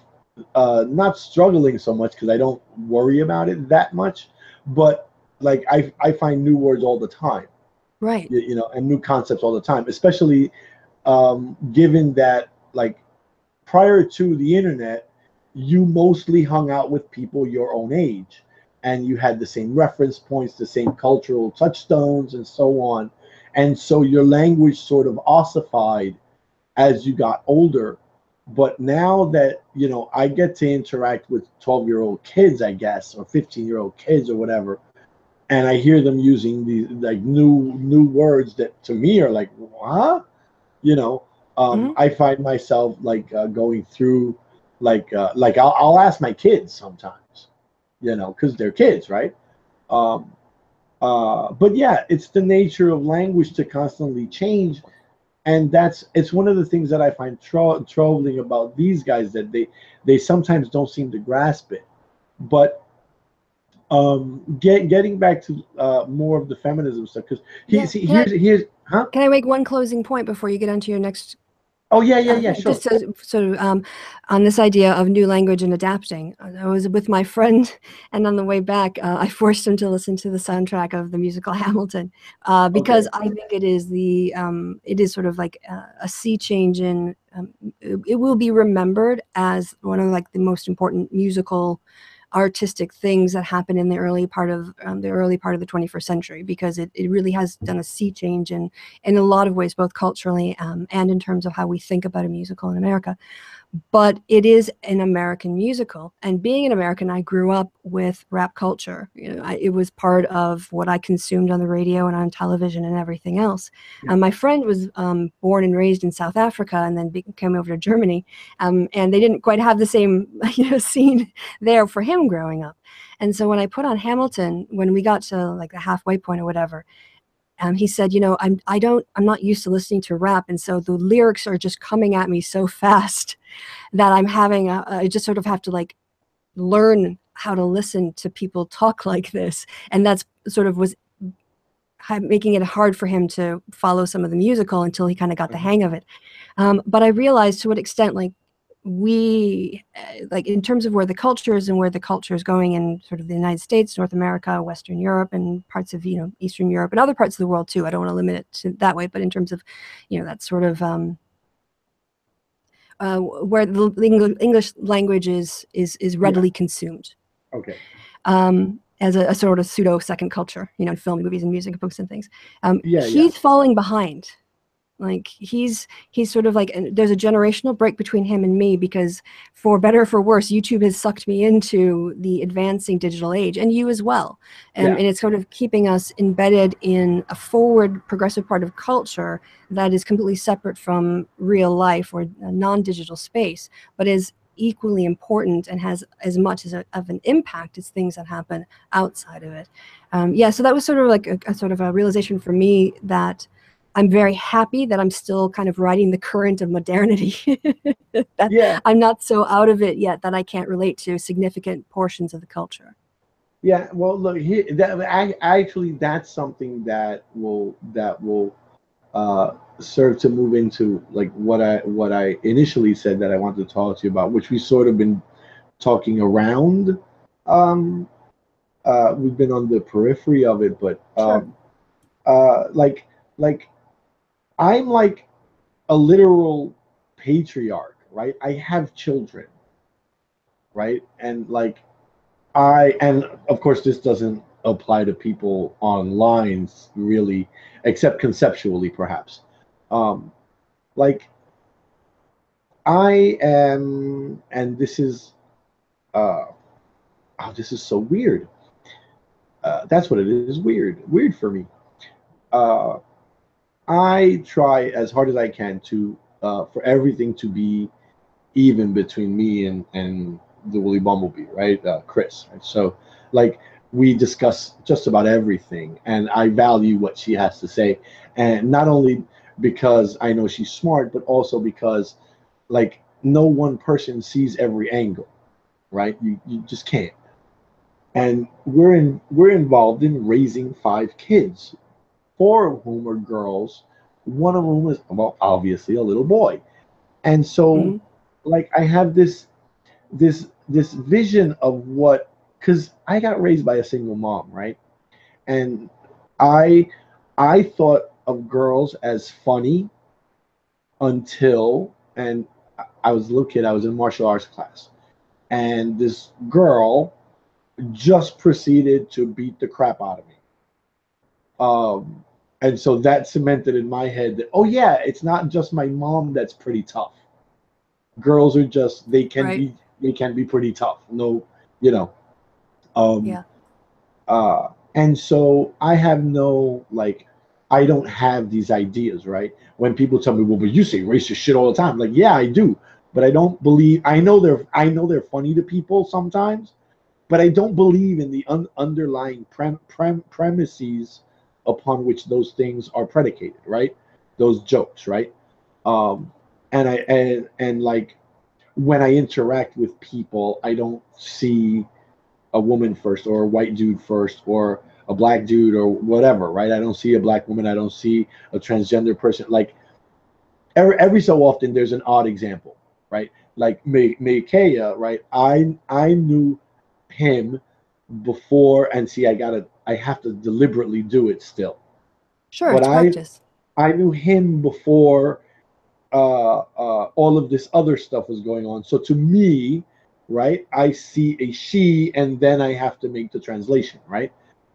not struggling so much because I don't worry about it that much, but like I find new words all the time, Right. and new concepts all the time, especially given that like prior to the internet, you mostly hung out with people your own age, and you had the same reference points, the same cultural touchstones, and so on. And so your language sort of ossified as you got older. But now that, I get to interact with 12-year-old kids, I guess, or 15-year-old kids or whatever, and I hear them using these like new words that to me are like, what? You know, Hmm. I find myself like going through like I'll ask my kids sometimes, because they're kids, right? Um, but yeah, it's the nature of language to constantly change, and it's one of the things that I find troubling about these guys, that they sometimes don't seem to grasp it. But getting back to more of the feminism stuff, because Yeah. here's huh. Can I make one closing point before you get onto your next Oh, yeah, yeah, yeah, sure. just to sort of on this idea of new language and adapting. I was with my friend, and on the way back, I forced him to listen to the soundtrack of the musical Hamilton, because Okay. I think it is sort of like a sea change in. It will be remembered as one of like the most important musical artistic things that happened in the early part of the 21st century, because it really has done a sea change in a lot of ways, both culturally and in terms of how we think about a musical in America. But it is an American musical, and being an American, I grew up with rap culture. It was part of what I consumed on the radio and on television and everything else. Yeah. My friend was born and raised in South Africa, and then came over to Germany, and they didn't quite have the same scene there for him growing up. And so when I put on Hamilton, when we got to like the halfway point or whatever, he said, I'm not used to listening to rap, and so the lyrics are just coming at me so fast that I just sort of have to like learn how to listen to people talk like this, and that's sort of was making it hard for him to follow some of the musical until he kind of got the hang of it. But I realized to what extent, like like in terms of where the culture is and where the culture is going in sort of the United States, North America, Western Europe, and parts of Eastern Europe and other parts of the world too. I don't want to limit it to that way, but in terms of that sort of where the English language is Yeah. readily consumed Okay. as a sort of pseudo second culture, in film, movies, and music, books, and things. Yeah, yeah. He's falling behind. Like he's sort of like, there's a generational break between him and me, because for better or for worse, YouTube has sucked me into the advancing digital age, and you as well. Yeah. And it's sort of keeping us embedded in a forward progressive part of culture that is completely separate from real life or non-digital space, but is equally important and has as much of an impact as things that happen outside of it. Yeah, so that was sort of like a sort of a realization for me that I'm very happy that I'm still kind of riding the current of modernity, that Yeah. I'm not so out of it yet that I can't relate to significant portions of the culture. Yeah. Well, look here. Actually, that's something that will serve to move into like what I initially said that I wanted to talk to you about, which we sort of been talking around. Um, we've been on the periphery of it, but Sure. like like I'm like a literal patriarch, right? I have children, right? And like and of course this doesn't apply to people online really, except conceptually perhaps. Um, like I am, and this is uh, oh, this is so weird. That's what it is. Weird for me. Uh, I try as hard as I can to for everything to be even between me and the Woolly Bumblebee, right? Chris. Right? So, like, we discuss just about everything, and I value what she has to say, and not only because I know she's smart, but also because, like, no one person sees every angle, right? You just can't. And we're involved in raising 5 kids, 4 of whom are girls, one of whom is, well, obviously a little boy. And so, Hmm. like, I have this vision of what, because I got raised by a single mom, right? And I I thought of girls as funny until, and I was a little kid, I was in martial arts class, and this girl just proceeded to beat the crap out of me. Um, and so that cemented in my head that, oh yeah, it's not just my mom that's pretty tough. Girls are just, Right. they can be pretty tough. No, you know. Um, Yeah. and so I have no, like, I don't have these ideas, right? When people tell me, well, but you say racist shit all the time, like, yeah, I do, but I don't believe. I know they're funny to people sometimes, but I don't believe in the underlying premises upon which those things are predicated, right? Those jokes, right? Um, and like when I interact with people, I don't see a woman first or a white dude first or a black dude or whatever, right? I don't see a black woman. I don't see a transgender person. Like every so often, there's an odd example, right? Like Micaiah, right? I knew him before, and see, I have to deliberately do it still, Sure. but It's practice. I knew him before all of this other stuff was going on. So to me, right, I see a she, and then I have to make the translation, right?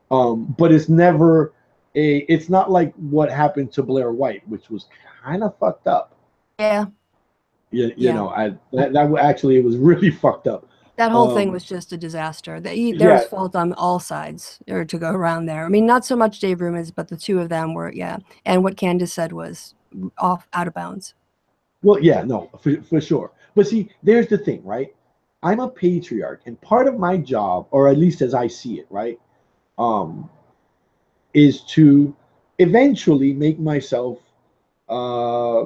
But it's never a. It's not like what happened to Blair White, which was kind of fucked up. Yeah. You Yeah. know, that actually it was really fucked up. That whole thing Um, was just a disaster. There was yeah, fault on all sides or to go around there. I mean, not so much Dave Rumors, but the two of them were, yeah. And what Candace said was off out of bounds. well, yeah, no, for sure. But see, there's the thing, right? I'm a patriarch, and part of my job, or at least as I see it, right, um, is to eventually make myself uh,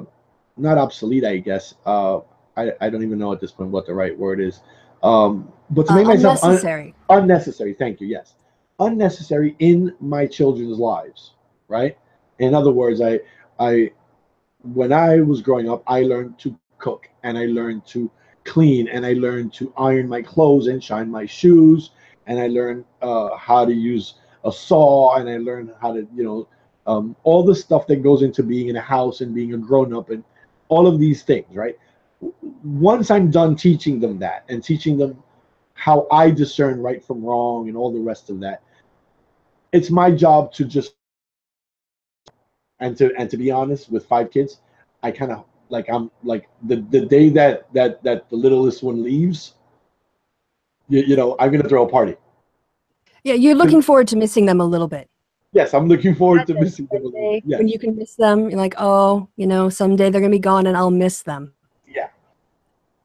not obsolete, I guess. I don't even know at this point what the right word is. But to make myself Unnecessary. unnecessary. Thank you. Yes, unnecessary in my children's lives. Right. In other words, I when I was growing up, I learned to cook and I learned to clean and I learned to iron my clothes and shine my shoes and I learned how to use a saw and I learned how to, all the stuff that goes into being in a house and being a grown up and all of these things, right? Once I'm done teaching them that and teaching them how I discern right from wrong and all the rest of that, it's my job to just and to be honest, with 5 kids, I kind of like I'm like the day that the littlest one leaves, I'm gonna throw a party. Yeah, you're 'Cause, looking forward to missing them a little bit. yes, I'm looking forward That's to it. missing them a little bit. Someday, when Yes, you can miss them, you're like, oh, someday they're gonna be gone and I'll miss them. yeah.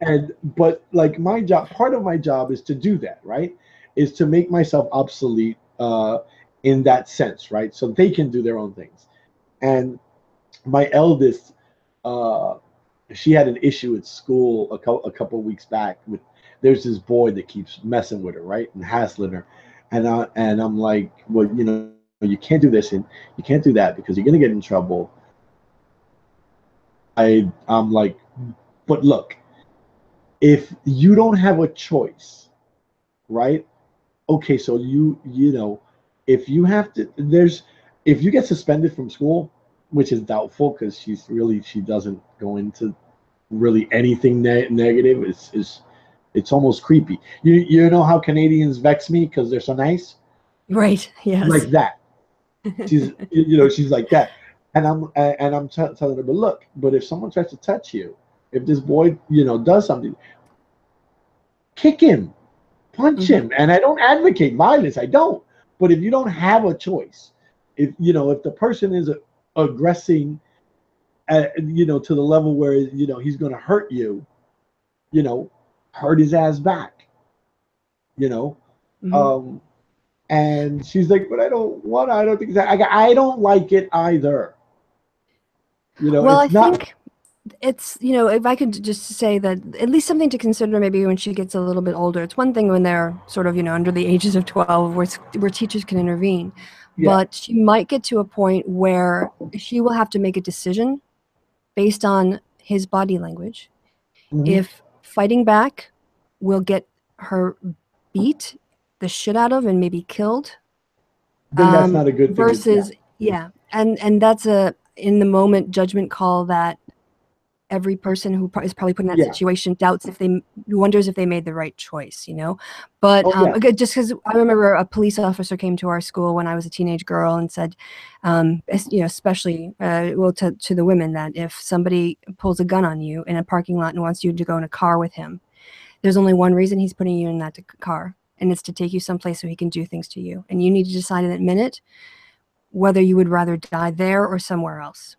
And but like my job, part of my job is to do that, right? Is to make myself obsolete in that sense, right? So they can do their own things. And my eldest, uh, she had an issue at school a couple weeks back with there's this boy that keeps messing with her, right, and hassling her, and I'm like, well, you can't do this and you can't do that because you're gonna get in trouble. I'm like, but look, if you don't have a choice, right? Okay, so if you have to, if you get suspended from school, which is doubtful because she doesn't go into really anything negative. It's almost creepy. You know how Canadians vex me because they're so nice, Right. Yes. like that. She's like that, and I'm telling her, but look, but if someone tries to touch you, if this boy does something, kick him, punch Hmm. him. And I don't advocate violence. I don't. But if you don't have a choice, if the person is aggressing, to the level where he's going to hurt you, you know, hurt his ass back. You know, Hmm. um, and she's like, but I don't want. I don't think that. I don't like it either. Well, I It's not. think it's, if I could just say that at least something to consider maybe when she gets a little bit older. It's one thing when they're sort of, under the ages of 12 where teachers can intervene, Yeah. but she might get to a point where she will have to make a decision based on his body language. Hmm. If fighting back will get her beat the shit out of and maybe killed, Then that's not a good thing to. Yeah. versus, yeah, and that's a in the moment judgment call that every person who is probably put in that Yeah. situation doubts if they wonders if they made the right choice. But Oh yeah. again, just because I remember a police officer came to our school when I was a teenage girl and said, especially to the women, that if somebody pulls a gun on you in a parking lot and wants you to go in a car with him, there's only one reason he's putting you in that car, and it's to take you someplace so he can do things to you, and you need to decide in that minute whether you would rather die there or somewhere else.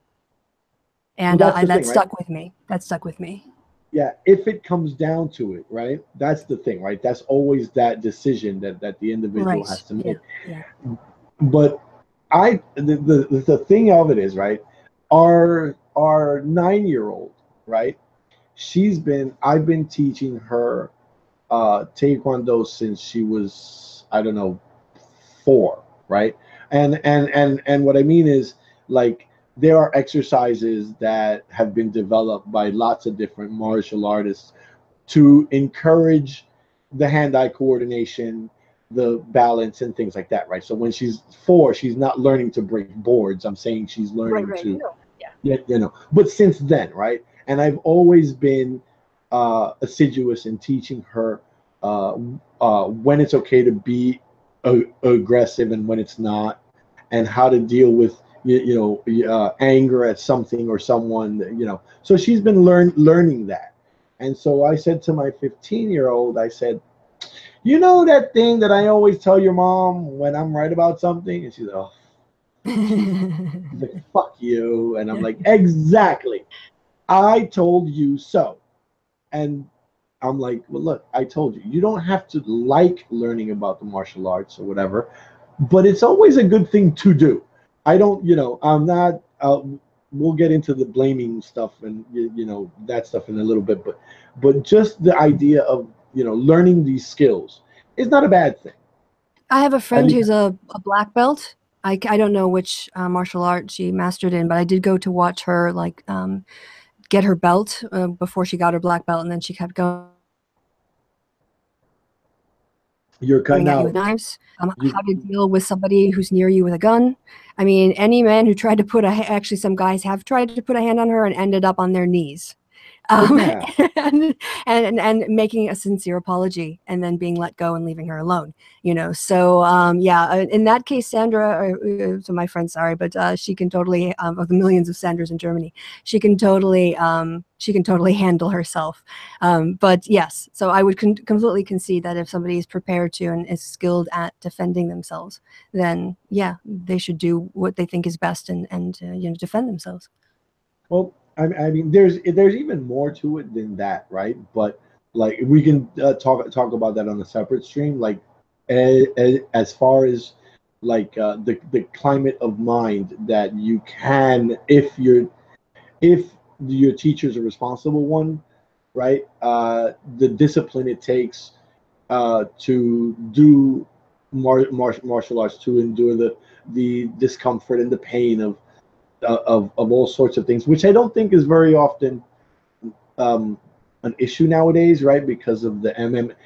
Well, And that's the that thing, right? stuck with me. That stuck with me. Yeah, if it comes down to it, right? That's the thing, right? That's always that decision that the individual has Right. to Yeah. make. Yeah. But the thing of it is, right? Our 9-year old, right? I've been teaching her taekwondo since she was, I don't know, 4, right? And what I mean is, like, there are exercises that have been developed by lots of different martial artists to encourage the hand-eye coordination, the balance, and things like that, right? So when she's 4, she's not learning to break boards. I'm saying she's Right. learning Right. to, No. Yeah. But since then, right? And I've always been assiduous in teaching her when it's okay to be aggressive and when it's not, and how to deal with anger at something or someone. So she's been learning that. And so I said to my 15-year-old, I said, that thing that I always tell your mom when I'm right about something? And she's like, oh, she's like, fuck you. And I'm like, exactly. I told you so. And I'm like, well, look, I told you, you don't have to like learning about the martial arts or whatever, but it's always a good thing to do. I don't, I'm not, we'll get into the blaming stuff and, that stuff in a little bit, but just the idea of, learning these skills is not a bad thing. I have a I friend mean, who's a black belt. I don't know which martial art she mastered in, but I did go to watch her get her belt before she got her black belt, and then she kept going you're cutting at you with out. knives. You, How to deal with somebody who's near you with a gun. I mean, any man who tried to actually some guys have tried to put a hand on her and ended up on their knees. um, yeah. and, and making a sincere apology and then being let go and leaving her alone. So yeah, in that case, Sandra, so my friend, sorry, but she can totally, of the millions of Sandras in Germany, she can totally handle herself. But yes, so I would completely concede that if somebody is prepared to and is skilled at defending themselves, then yeah, they should do what they think is best and defend themselves. Well, I mean, there's even more to it than that, right? But like we can talk about that on a separate stream. Like as far as like the climate of mind that you can, if your teacher's a responsible one, right? The discipline it takes to do martial arts, to endure the discomfort and the pain of all sorts of things, which I don't think is very often um, an issue nowadays, right? Because of the MMA.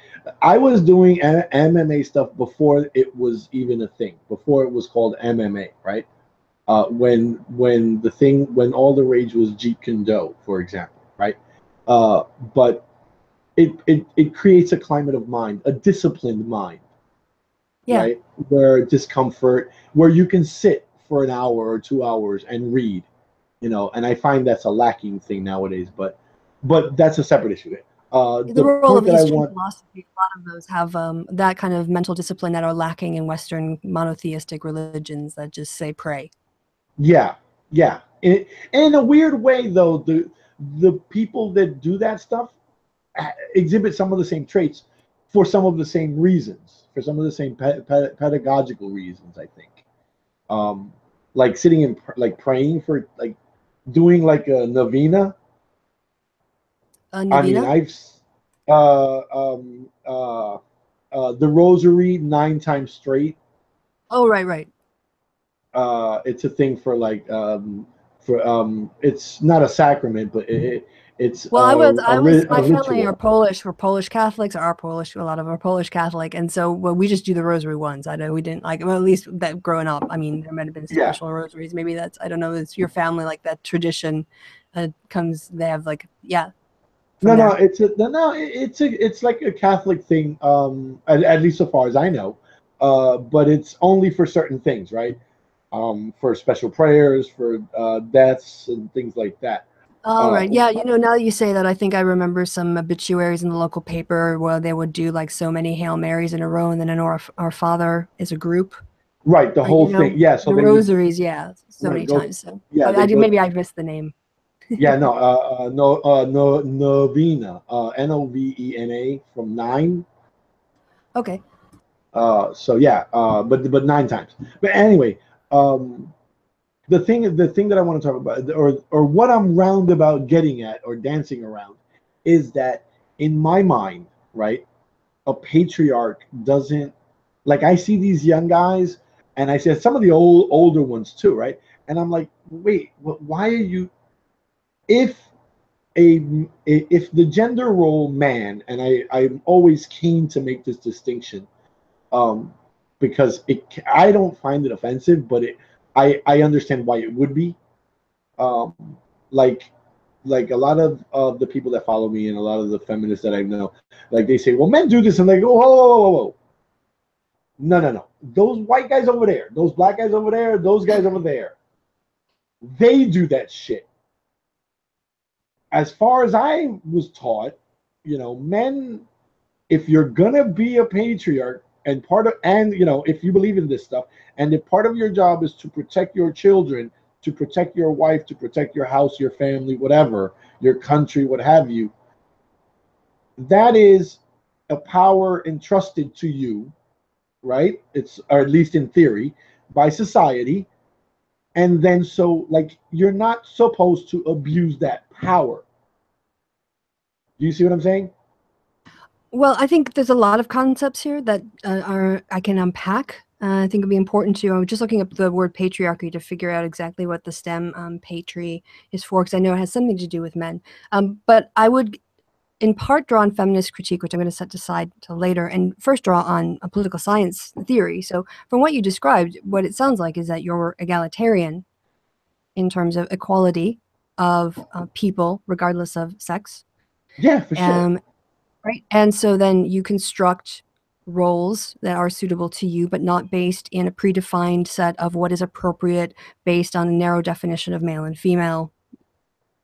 I was doing MMA stuff before it was even a thing, before it was called MMA, right? when all the rage was Jeet Kune Do, for example, right? But it creates a climate of mind, a disciplined mind, Yeah. right? Where discomfort, where you can sit for an hour or 2 hours and read, and I find that's a lacking thing nowadays. But that's a separate issue. The The role point of that I history and want, philosophy, a lot of those have that kind of mental discipline that are lacking in Western monotheistic religions that just say pray. yeah, yeah. And in a weird way, though, the people that do that stuff exhibit some of the same traits for some of the same reasons, for some of the same pedagogical reasons, I think. Um, like sitting and like praying for like doing like a novena. I mean, Navina? I've uh, um, uh, the rosary 9 times straight. Oh, right, right. It's a thing for it's not a sacrament, but it's Well, my a family are ritual. Polish. We're Polish Catholics, are Polish. A lot of them are Polish Catholic, and so well, we just do the rosary ones. I know we didn't like, well, at least that growing up. I mean, there might have been Yeah. special rosaries. Maybe that's, I don't know. It's your family, like that tradition comes. They have like, yeah, from No, no, there. it's like a Catholic thing, at least so far as I know. But it's only for certain things, right? For special prayers, for deaths and things like that. All Uh, right. Yeah, now that you say that, I think I remember some obituaries in the local paper where they would do like so many Hail Marys in a row, and then an Our Father is a group. right, the whole thing. Yeah, so The they would rosaries, yeah, so right many go. times. So, Yeah, but they go. maybe I missed the name. Yeah, no, no, no, novena, Novena from 9. Okay. So yeah, but 9 times. But anyway, um, the thing that I want to talk about, or what I'm roundabout getting at or dancing around, is that in my mind, right, a patriarch doesn't, like, I see these young guys, and I see some of the older ones too, right, and I'm like, wait, why are you, if a if the gender role man, and I'm always keen to make this distinction, um, because I don't find it offensive, but I understand why it would be. Um, like like a lot of the people that follow me and a lot of the feminists that I know, like they say, well, men do this, and they go, whoa, whoa, whoa, whoa, no, no, no. Those white guys over there, those black guys over there, those guys over there, they do that shit. As far as I was taught, men, if you're gonna be a patriarch, and if you believe in this stuff, and if part of your job is to protect your children, to protect your wife, to protect your house, your family, whatever, your country, what have you, that is a power entrusted to you, right? It's, or at least in theory, by society. And then, so, like, you're not supposed to abuse that power. Do you see what I'm saying? Well, I think there's a lot of concepts here that are I can unpack. I think it'd be important to. I was just looking up the word patriarchy to figure out exactly what the stem patri is for, because I know it has something to do with men. But I would, in part, draw on feminist critique, which I'm going to set aside till later, and first draw on a political science theory. So, from what you described, what it sounds like is that you're egalitarian in terms of equality of people, regardless of sex. Yeah, for sure. Um, Right. And so then you construct roles that are suitable to you, but not based in a predefined set of what is appropriate based on a narrow definition of male and female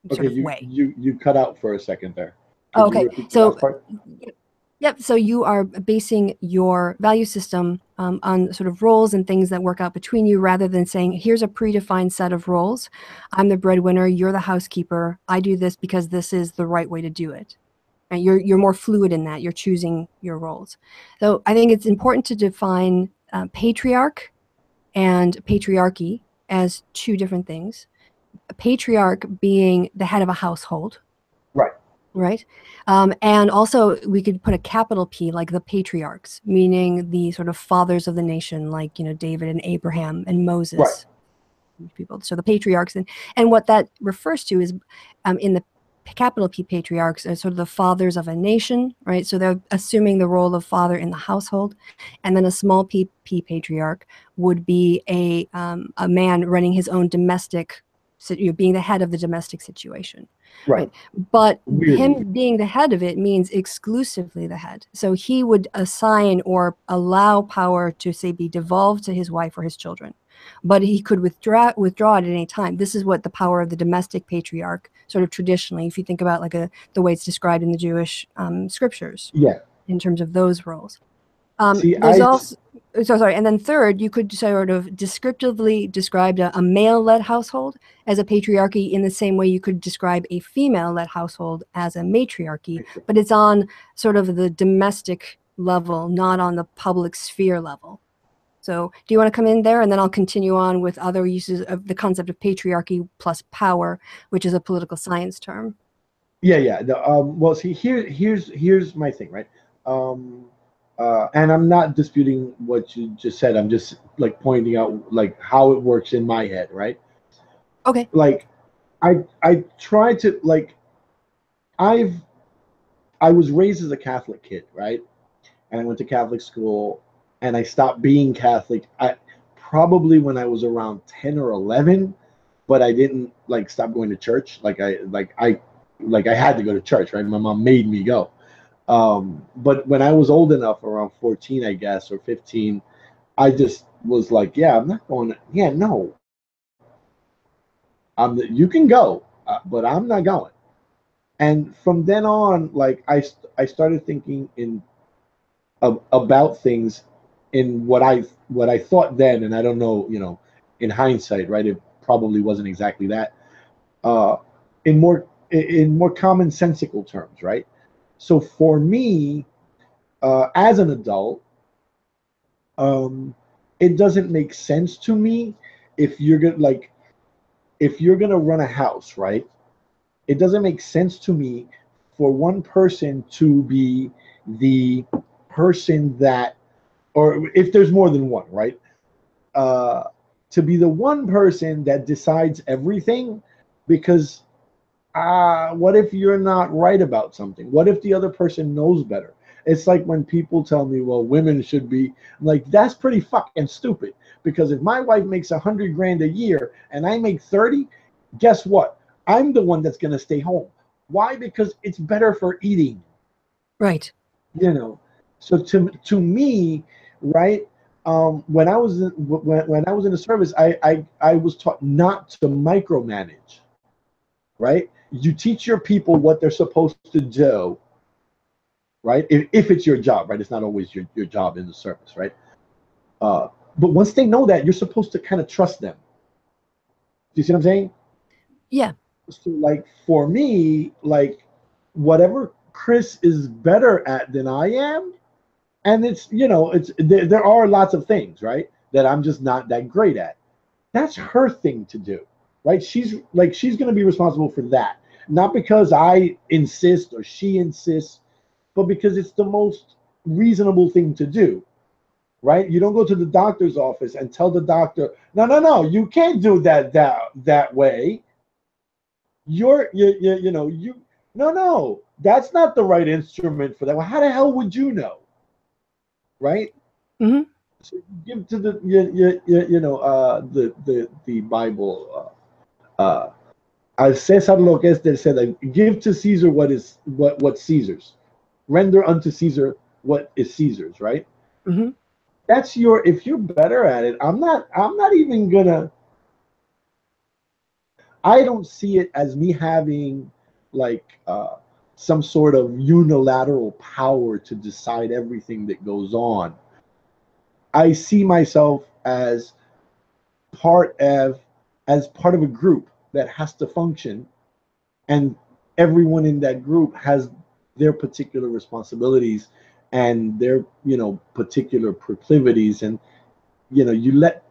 sort Okay, of you way. you you cut out for a second there. Oh, Could you okay. repeat the So, last part? yep. So you are basing your value system on sort of roles and things that work out between you rather than saying, here's a predefined set of roles. I'm the breadwinner. You're the housekeeper. I do this because this is the right way to do it. Right? You're more fluid in that. You're choosing your roles. So I think it's important to define patriarch and patriarchy as two different things. A patriarch being the head of a household, Right. right? And also we could put a capital P, like the patriarchs, meaning the sort of fathers of the nation, like David and Abraham and Right. Moses. People. So the patriarchs, and what that refers to is in the capital P patriarchs are sort of the fathers of a nation, right? So they're assuming the role of father in the household. And then a small p patriarch would be a man running his own domestic, so, being the head of the domestic situation. Right. But him being the head of it means exclusively the head. So he would assign or allow power to, say, be devolved to his wife or his children. But he could withdraw it at any time. This is what the power of the domestic patriarch, sort of traditionally, if you think about like the way it's described in the Jewish scriptures, in terms of those roles. There's also, sorry, and then third, you could sort of descriptively describe a male-led household as a patriarchy in the same way you could describe a female-led household as a matriarchy, but it's on sort of the domestic level, not on the public sphere level. So do you want to come in there, and then I'll continue on with other uses of the concept of patriarchy plus power, which is a political science term. Yeah. Well, see, here's my thing, right? And I'm not disputing what you just said. I'm just like pointing out like how it works in my head, right? Okay. Like, I try to like, I was raised as a Catholic kid, right? And I went to Catholic school, and I stopped being Catholic. Probably when I was around 10 or 11, but I didn't like stop going to church. I had to go to church, right? My mom made me go. But when I was old enough, around 14, I guess, or 15, I just was like, yeah, I'm not going. Yeah, no. You can go, but I'm not going. And from then on, like I started thinking about things in what I thought then, and I don't know, in hindsight, right? It probably wasn't exactly that. In more commonsensical terms, right? So for me, as an adult, it doesn't make sense to me if you're gonna run a house, right? It doesn't make sense to me for one person to be the person that, or if there's more than one, right? To be the one person that decides everything, because what if you're not right about something? What if the other person knows better? It's like when people tell me, well, women should be, I'm like, that's pretty fucking stupid. Because if my wife makes 100 grand a year and I make 30, guess what? I'm the one that's going to stay home. Why? Because it's better for eating. Right. So to me, right, when I was when I was in the service, I was taught not to micromanage, right? You teach your people what they're supposed to do, right? If it's your job, right? It's not always your job in the service, right? But once they know that, you're supposed to kind of trust them. Do you see what I'm saying? Yeah. So like for me, like whatever Chris is better at than I am, and there are lots of things, right, that I'm just not that great at. That's her thing to do, right? She's going to be responsible for that, not because I insist or she insists, but because it's the most reasonable thing to do, right? You don't go to the doctor's office and tell the doctor, no, you can't do that way. No, that's not the right instrument for that. Well, how the hell would you know, right? Mm-hmm. So give to the the Bible. Al César lo que es del César. Give to Caesar what's Caesar's. Render unto Caesar what is Caesar's. Right. Mm-hmm. That's if you're better at it. I'm not even gonna. I don't see it as me having like some sort of unilateral power to decide everything that goes on. I see myself as part of a group that has to function, and everyone in that group has their particular responsibilities and their particular proclivities, and you let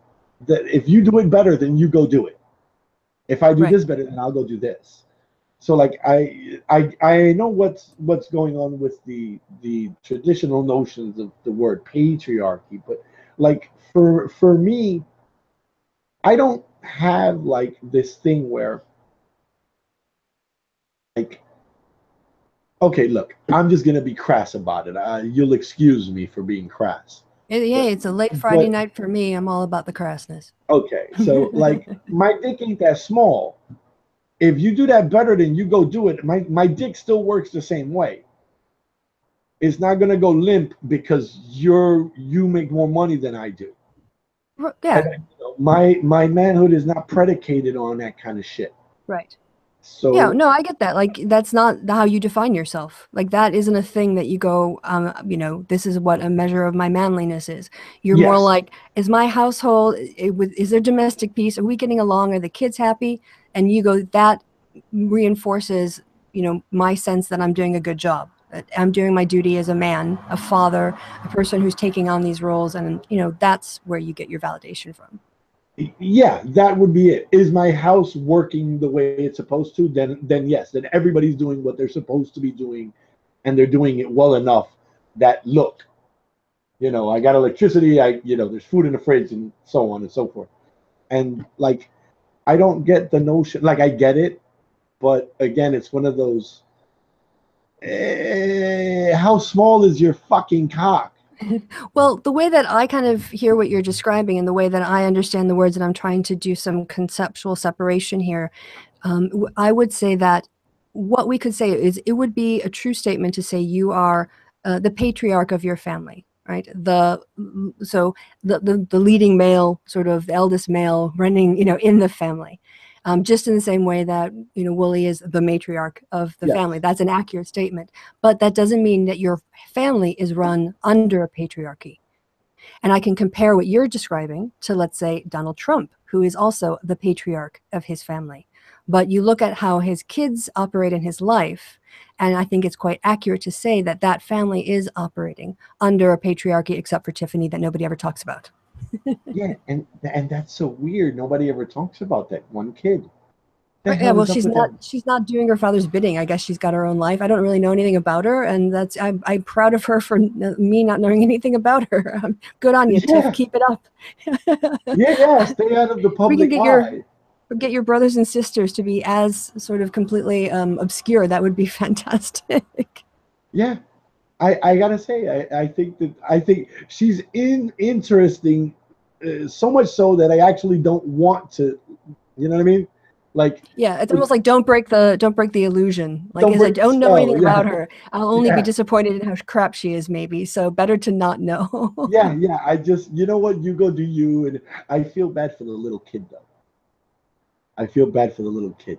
that, if you do it better, then you go do it. If I do this better, then I'll go do this. So like I know what's going on with the traditional notions of the word patriarchy, but like for me, I don't have like this thing where like Okay, look, I'm just gonna be crass about it. You'll excuse me for being crass. Yeah, But, it's a late Friday but night for me. I'm all about the crassness. okay, so like my dick ain't that small. If you do that better than you go do it, my dick still works the same way. It's not gonna go limp because you make more money than I do. And Yeah, my manhood is not predicated on that kind of shit. right. Yeah, So no, I get that. Like, that's not how you define yourself. Like, that isn't a thing that you go, this is what a measure of my manliness is. You're more yes, like, is my household, is there domestic peace? Are we getting along? Are the kids happy? And you go, that reinforces, my sense that I'm doing a good job. That I'm doing my duty as a man, a father, a person who's taking on these roles. And, that's where you get your validation from. yeah, that would be it. Is my house working the way it's supposed to? Then yes, then everybody's doing what they're supposed to be doing, and they're doing it well enough that look, I got electricity, there's food in the fridge and so on and so forth. And like I don't get the notion, like I get it, but again, it's one of those how small is your fucking cock? Well, the way that I kind of hear what you're describing and the way that I understand the words, and I'm trying to do some conceptual separation here, I would say that what we could say is it would be a true statement to say you are the patriarch of your family, right? The leading male, sort of the eldest male running, in the family. Just in the same way that Wooly is the matriarch of the Yes. family. That's an accurate statement, but that doesn't mean that your family is run under a patriarchy. And I can compare what you're describing to, let's say, Donald Trump, who is also the patriarch of his family. But you look at how his kids operate in his life, and I think it's quite accurate to say that that family is operating under a patriarchy, except for Tiffany, that nobody ever talks about. Yeah, and that's so weird. Nobody ever talks about that one kid. The Right, yeah, hell well, is up she's with not them? she's not doing her father's bidding. I guess she's got her own life. I don't really know anything about her, and I'm proud of her for me not knowing anything about her. Good on you, Tiff. Yeah, Keep it up. yeah. Stay out of the We can public eye. get your brothers and sisters to be as sort of completely obscure. That would be fantastic. Yeah, I gotta say, I think she's interesting, so much so that I actually don't want to. You know what I mean? Like, Yeah, it's it, almost like don't break the illusion. Like, don't as I break the don't know spell. anything Yeah, about her, I'll only be yeah, disappointed in how crap she is, maybe. So better to not know. yeah, yeah. I just, you know what? You go do you, and I feel bad for the little kid though. I feel bad for the little kid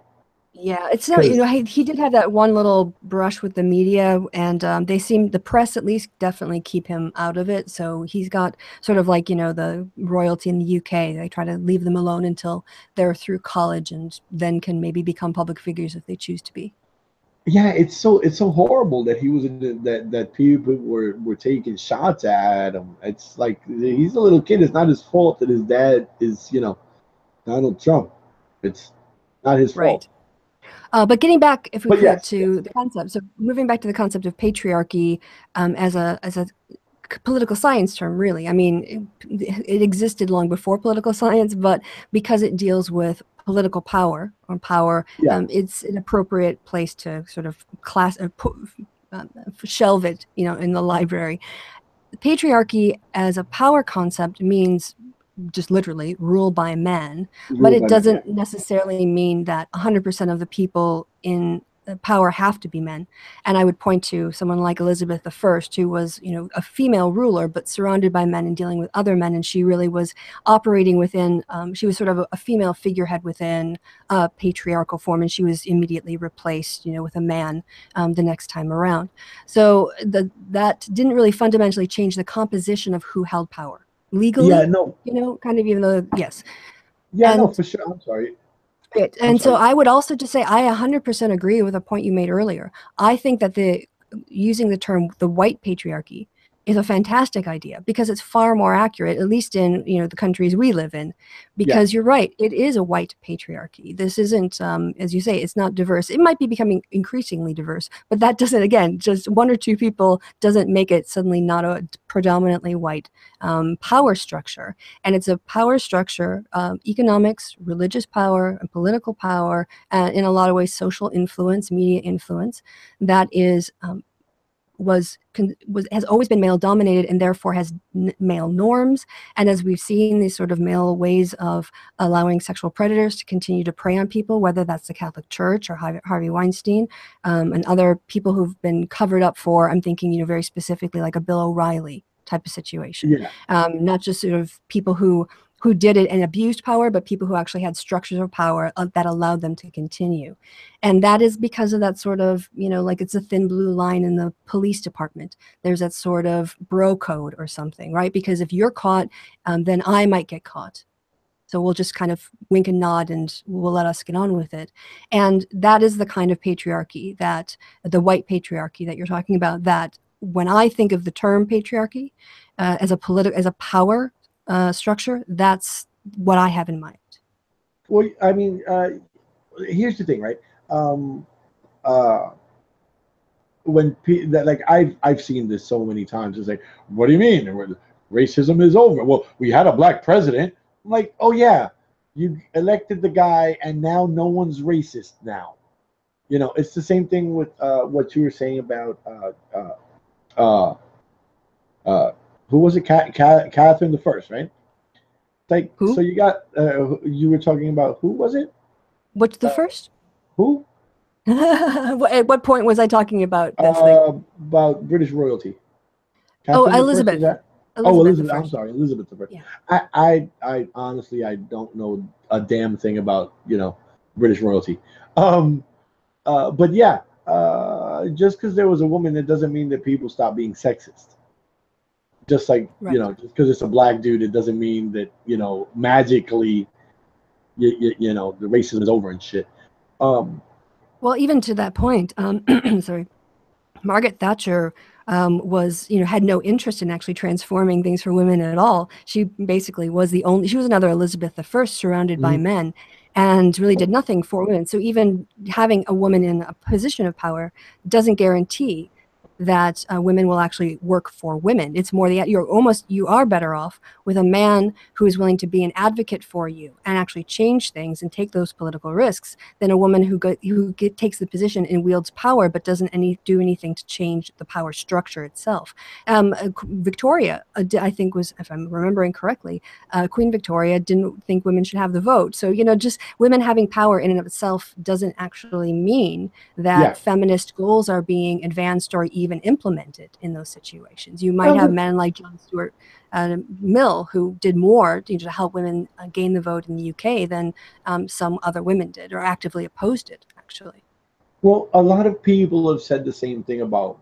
Yeah, it's no, because he did have that one little brush with the media, and the press at least definitely keep him out of it. So he's got sort of like, the royalty in the UK. They try to leave them alone until they're through college and then can maybe become public figures if they choose to be. yeah, it's so horrible that he was that people were taking shots at him. It's like he's a little kid. It's not his fault that his dad is Donald Trump. It's not his fault. Right. But getting back, if we But could, yes, to yes, the concept. So moving back to the concept of patriarchy as a political science term, really. I mean, it existed long before political science, but because it deals with political power or power, yeah, it's an appropriate place to sort of shelve it, in the library. Patriarchy as a power concept means just literally rule by men, but ruled it by man. Yeah, doesn't necessarily mean that 100% of the people in power have to be men. And I would point to someone like Elizabeth I, who was, a female ruler, but surrounded by men and dealing with other men. And she really was operating within, she was sort of a female figurehead within a patriarchal form. And she was immediately replaced, with a man the next time around. So that didn't really fundamentally change the composition of who held power yeah, legally, no, kind of, even though, yes. yeah, no, And for sure. I'm sorry. it, I'm and so sorry. I would also just say I 100% agree with a point you made earlier. I think that the using the term the white patriarchy is a fantastic idea because it's far more accurate, at least in the countries we live in. Because you're right, it is a white patriarchy. This isn't, as you say, it's not diverse. It might be becoming increasingly diverse, but that doesn't, again, just one or two people doesn't make it suddenly not a predominantly white power structure. And it's a power structure, economics, religious power, and political power, and in a lot of ways social influence, media influence, that is has always been male dominated, and therefore has male norms. And as we've seen, these sort of male ways of allowing sexual predators to continue to prey on people, whether that's the Catholic Church or Harvey Weinstein, and other people who've been covered up for, I'm thinking, very specifically like a Bill O'Reilly type of situation. Not just sort of people who did it and abused power, but people who actually had structures of power that allowed them to continue. And that is because of that sort of, like it's a thin blue line in the police department. There's that sort of bro code or something, right? Because if you're caught, then I might get caught. So we'll just kind of wink and nod and we'll let us get on with it. And that is the kind of patriarchy that, the white patriarchy that you're talking about, that when I think of the term patriarchy as a power structure, that's what I have in mind. Well, I mean, here's the thing, right? When like I've seen this so many times. It's like, what do you mean? Racism is over. Well, we had a black president. I'm like, oh yeah, you elected the guy, and now no one's racist now. It's the same thing with what you were saying about who was it? Catherine the First, right? Like, who? So you got you were talking about, who was it? What's the first? Who? At what point was I talking about this thing? About British royalty. Catherine Elizabeth. Elizabeth. I'm sorry, Elizabeth the First. Yeah. I honestly, I don't know a damn thing about British royalty. But yeah, just because there was a woman, that doesn't mean that people stop being sexist. Just like, right. Just because it's a black dude, it doesn't mean that magically the racism is over and shit. Well, even to that point, sorry, Margaret Thatcher was, had no interest in actually transforming things for women at all. She basically was she was another Elizabeth I surrounded by men, and really did nothing for women. So even having a woman in a position of power doesn't guarantee that women will actually work for women. It's more you are better off with a man who is willing to be an advocate for you and actually change things and take those political risks than a woman who takes the position and wields power but doesn't do anything to change the power structure itself. Victoria, I think was, if I'm remembering correctly, Queen Victoria didn't think women should have the vote. So, just women having power in and of itself doesn't actually mean that feminist goals are being advanced or even implemented in those situations. You might have men like John Stuart Mill, who did more to help women gain the vote in the UK than some other women did, or actively opposed it, actually. Well, a lot of people have said the same thing about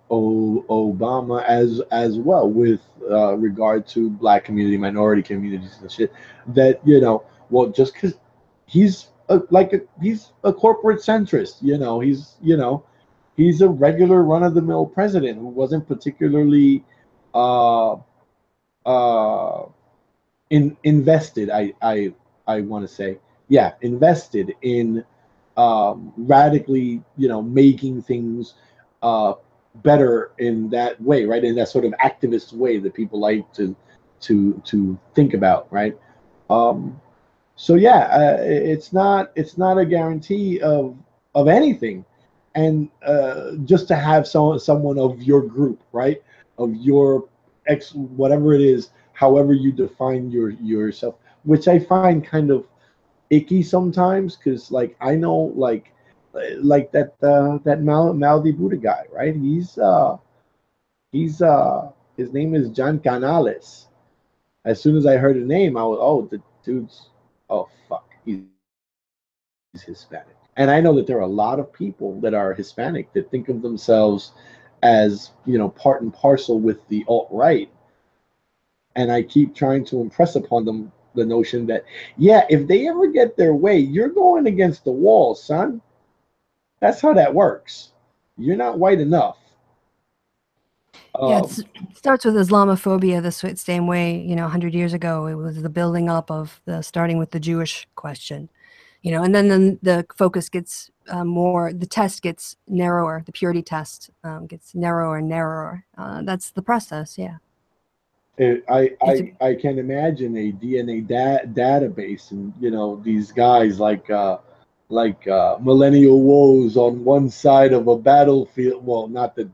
Obama as well, with regard to black community, minority communities and shit. That well, just because he's he's a corporate centrist, he's a regular run-of-the-mill president who wasn't particularly invested. I want to say, invested in radically, making things better in that way, right? In that sort of activist way that people like to think about, right? So yeah, it's not a guarantee of anything. And just to have someone of your group, right, of your whatever it is, however you define yourself, which I find kind of icky sometimes, because like I know like that Mouthy Buddha guy, right? He's his name is John Canales. As soon as I heard the name, I was, the dude's, oh fuck, he's Hispanic. And I know that there are a lot of people that are Hispanic that think of themselves as, part and parcel with the alt-right. And I keep trying to impress upon them the notion that, if they ever get their way, you're going against the wall, son. That's how that works. You're not white enough. Yeah, Um, it starts with Islamophobia the same way, 100 years ago, it was the building up of starting with the Jewish question, and then the focus gets more, the test gets narrower, the purity test gets narrower and narrower. That's the process, yeah. It's a, I can imagine a DNA database, and these guys like millennial woes on one side of a battlefield. Well, not that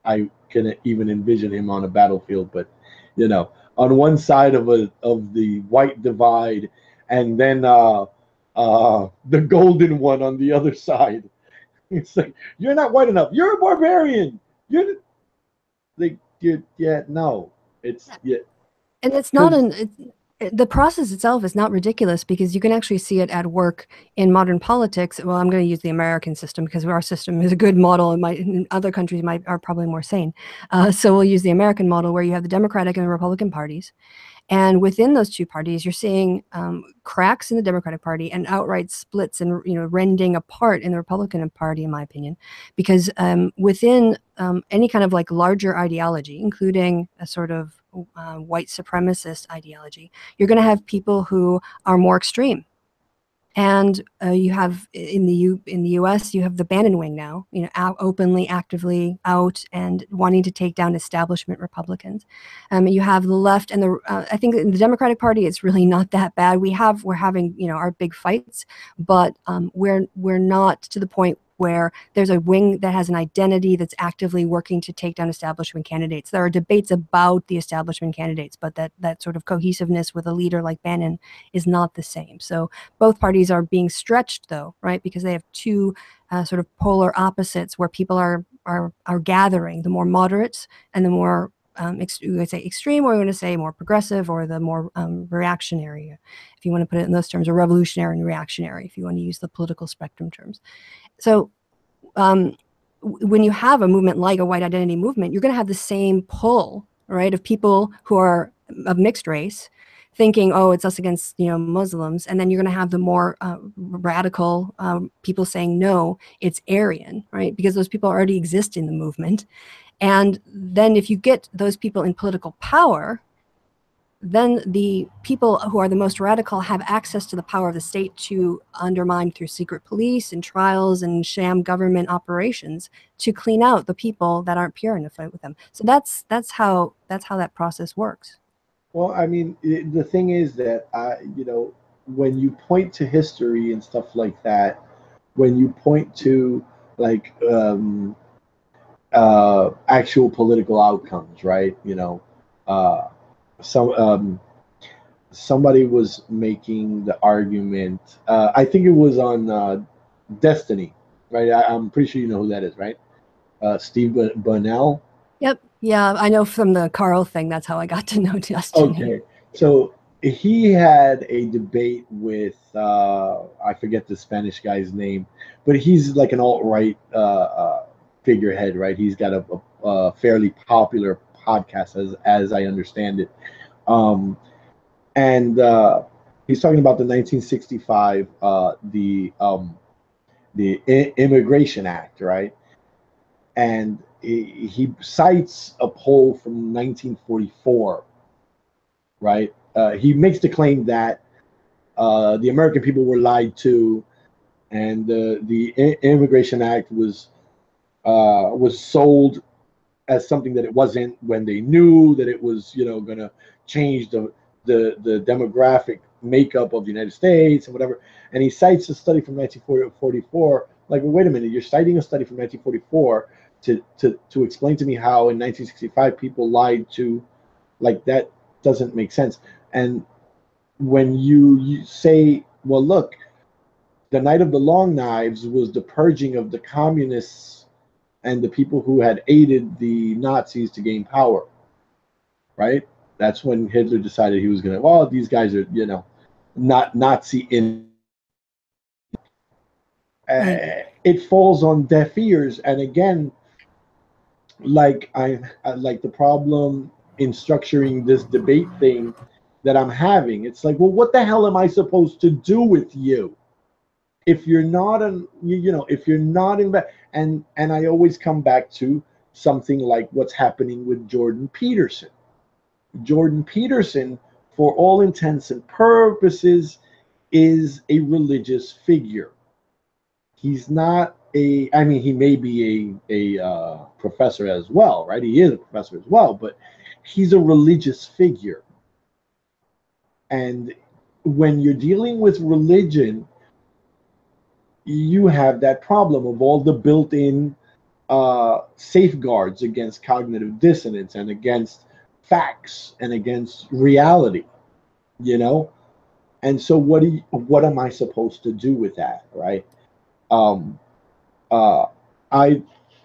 I can even envision him on a battlefield, but on one side of the white divide, and then the golden one on the other side. It's like, you're not white enough. You're a barbarian. You're like, yeah, no, it's yeah, and it's not because the process itself is not ridiculous because you can actually see it at work in modern politics. Well, I'm going to use the American system because our system is a good model, and in other countries are probably more sane. So we'll use the American model where you have the Democratic and the Republican parties. And within those two parties, you're seeing cracks in the Democratic Party and outright splits and rending apart in the Republican Party, in my opinion, because within any kind of like larger ideology, including a sort of white supremacist ideology, you're going to have people who are more extreme. And you have in the U.S. you have the Bannon wing now, out openly, actively out and wanting to take down establishment Republicans. You have the left and I think in the Democratic Party it's really not that bad. We're having our big fights, but we're not to the point where there's a wing that has an identity that's actively working to take down establishment candidates. There are debates about the establishment candidates, but that sort of cohesiveness with a leader like Bannon is not the same. So both parties are being stretched, though, right? Because they have two sort of polar opposites where people are gathering, the more moderates and the more we would say extreme, or we want to say more progressive, or the more reactionary, if you want to put it in those terms, or revolutionary and reactionary, if you want to use the political spectrum terms. So when you have a movement like a white identity movement, you're going to have the same pull, right, of people who are of mixed race thinking, oh, it's us against Muslims, and then you're going to have the more radical people saying, no, it's Aryan, right, because those people already exist in the movement. And then if you get those people in political power, then the people who are the most radical have access to the power of the state to undermine through secret police and trials and sham government operations to clean out the people that aren't pure in the fight with them. So that's how that process works. well, I mean, the thing is that when you point to history and stuff like that, when you point to like actual political outcomes, right? Uh, some somebody was making the argument. I think it was on Destiny, right? I'm pretty sure you know who that is, right? Steve Burnell. Yep. Yeah, I know from the Carl thing. That's how I got to know Destiny. Okay, so he had a debate with I forget the Spanish guy's name, but he's like an alt-right figurehead, right? He's got a fairly popular podcast, as I understand it. Um, and he's talking about the 1965 the Immigration Act, right? And he cites a poll from 1944, right? He makes the claim that the American people were lied to, and the Immigration Act was sold as something that it wasn't, when they knew that it was going to change the demographic makeup of the United States and whatever. And he cites a study from 1944. Like, well, wait a minute, you're citing a study from 1944 to explain to me how in 1965 people lied to, like, that doesn't make sense. And when you say, well, look, the Night of the Long Knives was the purging of the communists and the people who had aided the Nazis to gain power, right? That's when Hitler decided he was going to, well, these guys are, not Nazi in. Right. It falls on deaf ears. And again, like I like the problem in structuring this debate thing that I'm having. It's like, well, what the hell am I supposed to do with you if you're not if you're not in, and I always come back to something like what's happening with Jordan Peterson. Jordan Peterson, for all intents and purposes, is a religious figure. He's not a, I mean, he may be a professor as well, right? He is a professor as well, but he's a religious figure. And when you're dealing with religion, you have that problem of all the built-in safeguards against cognitive dissonance and against facts and against reality, you know? And so what am I supposed to do with that, right? I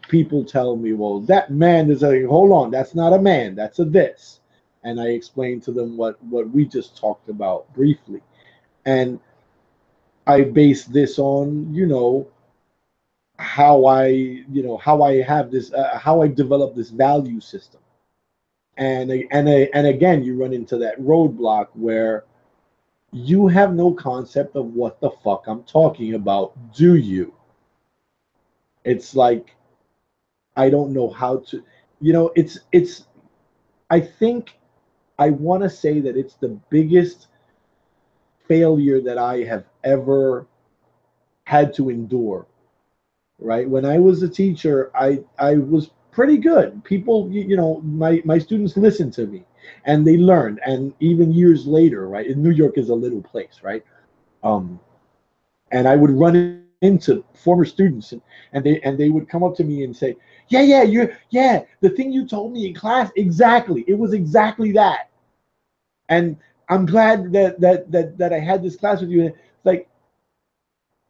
people tell me, well, that man is a, hold on, that's not a man, that's a this. And I explain to them what we just talked about briefly. And I base this on, you know, how I have this, how I develop this value system. And again, you run into that roadblock where you have no concept of what the fuck I'm talking about, do you? It's like, I don't know how to, you know, it's, I think I want to say that it's the biggest failure that I have ever had to endure, right? When I was a teacher, I was pretty good. People, you know, my students listened to me and they learned. And even years later, right? And New York is a little place, right? And I would run into former students and they would come up to me and say, yeah, the thing you told me in class, exactly. It was exactly that. And I'm glad that I had this class with you. And it's like,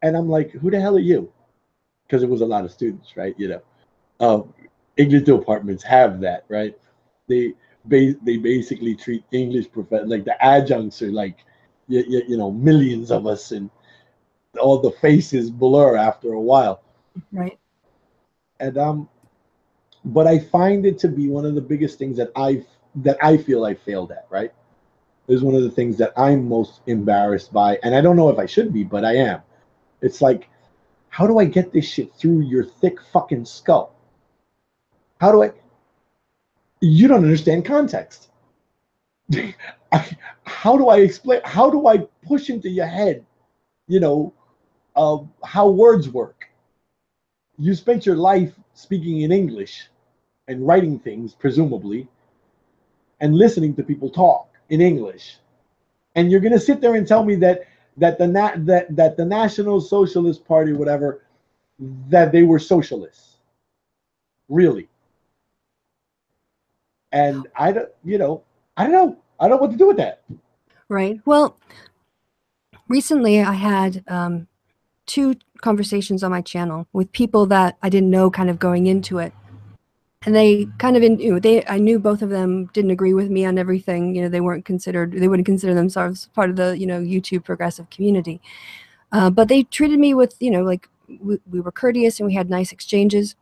and I'm like, who the hell are you? Because it was a lot of students, right? You know, English departments have that, right? They basically treat English professors like the adjuncts are like, you know, millions of us, and all the faces blur after a while. Right. And but I find it to be one of the biggest things that I feel I failed at, right? Is one of the things that I'm most embarrassed by, and I don't know if I should be, but I am. It's like, how do I get this shit through your thick fucking skull? How do I? You don't understand context. How do I explain? How do I push into your head, you know, of how words work? You spent your life speaking in English and writing things, presumably, and listening to people talk in English. And you're going to sit there and tell me that the National Socialist Party, whatever, that they were socialists. Really? And I don't, you know, I don't know. I don't know what to do with that. Right. Well, recently I had 2 conversations on my channel with people that I didn't know kind of going into it. And they kind of, I knew both of them didn't agree with me on everything. You know, they wouldn't consider themselves part of the, you know, YouTube progressive community. But they treated me with, you know, like we were courteous and we had nice exchanges.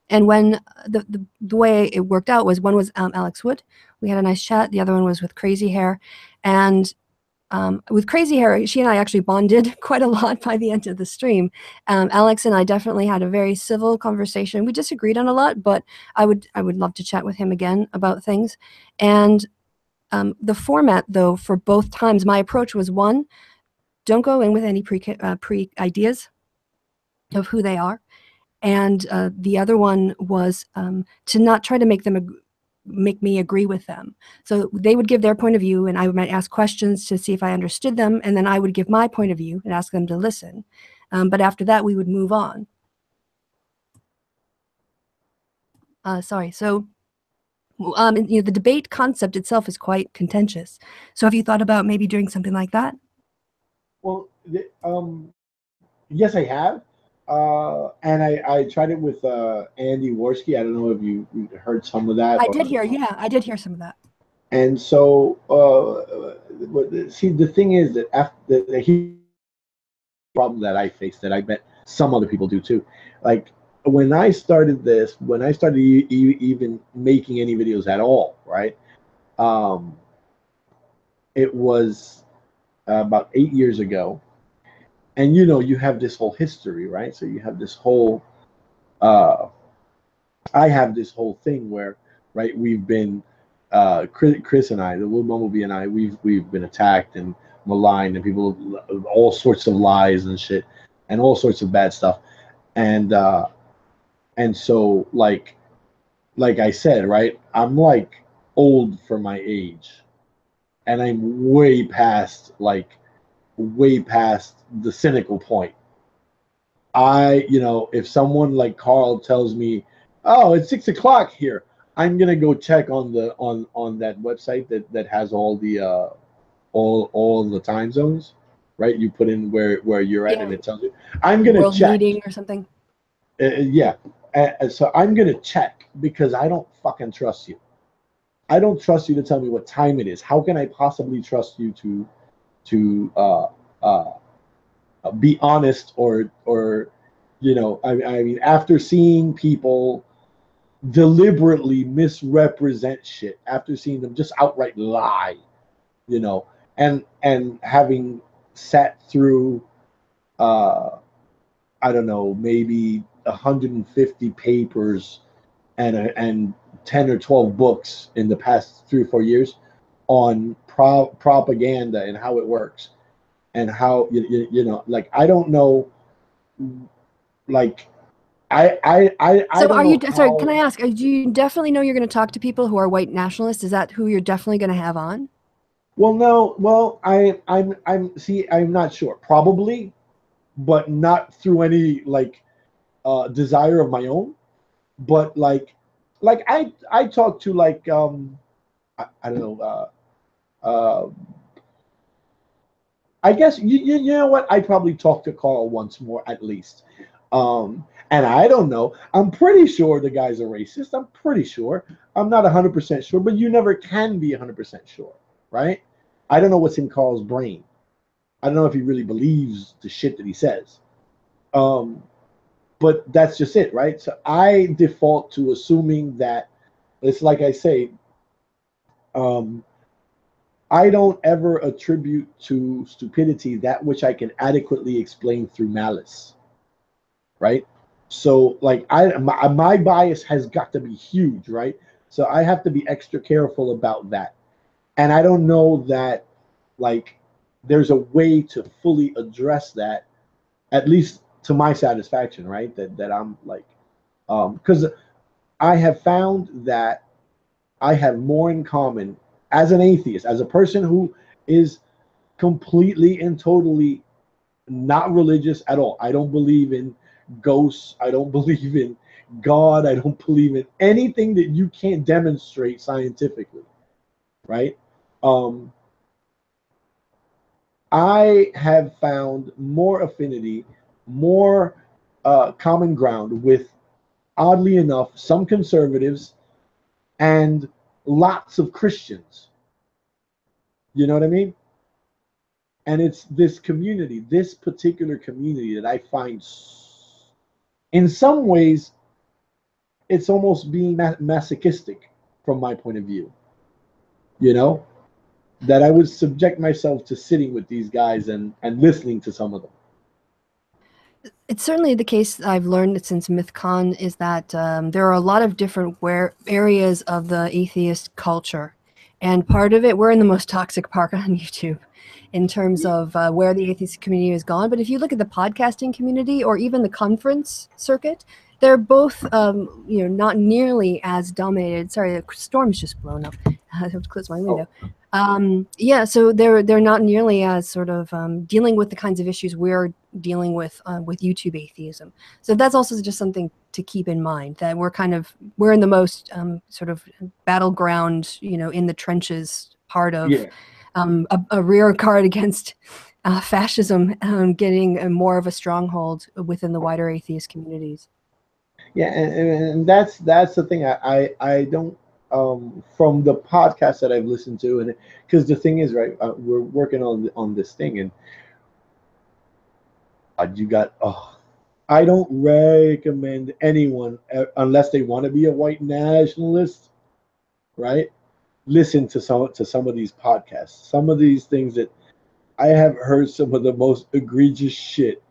And when the way it worked out was, one was Alex Wood. We had a nice chat. The other one was with Crazy Hair. And with Crazy Hair, she and I actually bonded quite a lot by the end of the stream. Alex and I definitely had a very civil conversation. We disagreed on a lot, but I would love to chat with him again about things. And the format, though, for both times, my approach was, one, don't go in with any pre ideas of who they are. And the other one was to not try to make me agree with them. So they would give their point of view, and I might ask questions to see if I understood them, and then I would give my point of view and ask them to listen. But after that, we would move on. Sorry. So, you know, the debate concept itself is quite contentious. So have you thought about maybe doing something like that? Well, yes, I have. And I tried it with Andy Worski. I don't know if you heard some of that. I did hear some of that. And so, see, the thing is that after the problem that I face, that I bet some other people do too. Like, when I started this, when I started even making any videos at all, right? It was about 8 years ago. And you know, you have this whole history, right? So you have this whole I I have this whole thing where, right, we've been, Chris and I, the Wood Bumblebee and I, we've been attacked and maligned, and people, all sorts of lies and shit, and all sorts of bad stuff, and so like I said, right, I'm like old for my age, and I'm way past the cynical point. If someone like Carl tells me, "Oh, it's 6 o'clock here," I'm gonna go check on the on that website that has all the all the time zones, right? You put in where you're at, Yeah, and it tells you. I'm gonna world check. meeting or something. Yeah, so I'm gonna check because I don't fucking trust you. I don't trust you to tell me what time it is. How can I possibly trust you to uh, be honest or I mean, after seeing people deliberately misrepresent shit, after seeing them just outright lie, you know, and having sat through I don't know, maybe 150 papers and 10 or 12 books in the past 3 or 4 years on propaganda and how it works, and how like I don't know, like I So don't are know you, sorry, can how. I ask, do you definitely know you're going to talk to people who are white nationalists? Is that who you're definitely going to have on? Well, no, well, I'm see, I'm not sure, probably, but not through any like desire of my own, but like I talk to like I don't know, uh I guess you know what, I probably talked to Carl once more at least. And I don't know. I'm pretty sure the guy's a racist. I'm pretty sure. I'm not 100% sure, but you never can be 100% sure, right? I don't know what's in Carl's brain. I don't know if he really believes the shit that he says. Um, but that's just it, right? So I default to assuming that it's like I say, um, I don't ever attribute to stupidity that which I can adequately explain through malice, right? So like my bias has got to be huge, right? So I have to be extra careful about that. And I don't know that like there's a way to fully address that, at least to my satisfaction, right? That I'm like because I have found that I have more in common as an atheist, as a person who is completely and totally not religious at all. I don't believe in ghosts. I don't believe in God. I don't believe in anything that you can't demonstrate scientifically, right? Um, I have found more affinity, more common ground with, oddly enough, some conservatives and lots of Christians. You know what I mean? And it's this community, this particular community, that I find, in some ways, it's almost being masochistic from my point of view. You know, that I would subject myself to sitting with these guys and listening to some of them. It's certainly the case I've learned since MythCon is that there are a lot of different areas of the atheist culture. And part of it, we're in the most toxic part on YouTube in terms of where the atheist community has gone. But if you look at the podcasting community or even the conference circuit, they're both not nearly as dominated. Sorry, the storm's just blown up. I have to close my window. Yeah, so they're not nearly as sort of dealing with the kinds of issues we're dealing with YouTube atheism. So that's also just something to keep in mind, that we're in the most sort of battleground, in the trenches part of Yeah. a rear guard against fascism getting more of a stronghold within the wider atheist communities. Yeah, and that's the thing. I don't from the podcast that I've listened to, and because the thing is, right, we're working on this thing, and you got I don't recommend anyone unless they want to be a white nationalist, right? Listen to some of these podcasts, some of these things that I have heard some of the most egregious shit,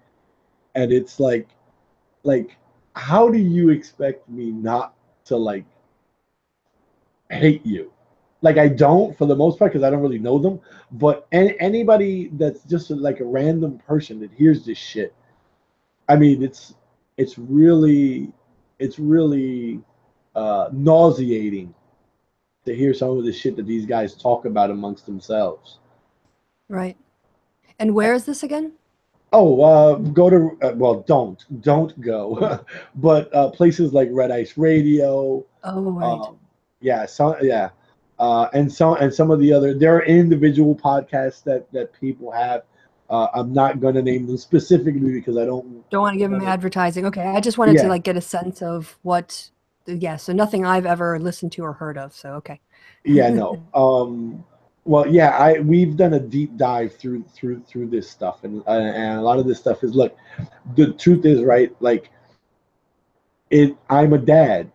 and it's like how do you expect me not to like hate you. Like I don't for the most part because I don't really know them. But anybody that's just like a random person that hears this shit, I mean, it's really it's really nauseating to hear some of the shit that these guys talk about amongst themselves. Right. And where is this again? Oh, go to well, don't go, but places like Red Ice Radio, Oh, right. yeah, yeah, and some of the other there are individual podcasts that people have. I'm not going to name them specifically because I don't want to give them want to. advertising. Okay, I just wanted to Yeah, like get a sense of what. Yeah, so nothing I've ever listened to or heard of. So okay. yeah, no. Well, yeah, we've done a deep dive through this stuff, and a lot of this stuff is look. The truth is, right? Like it. I'm a dad,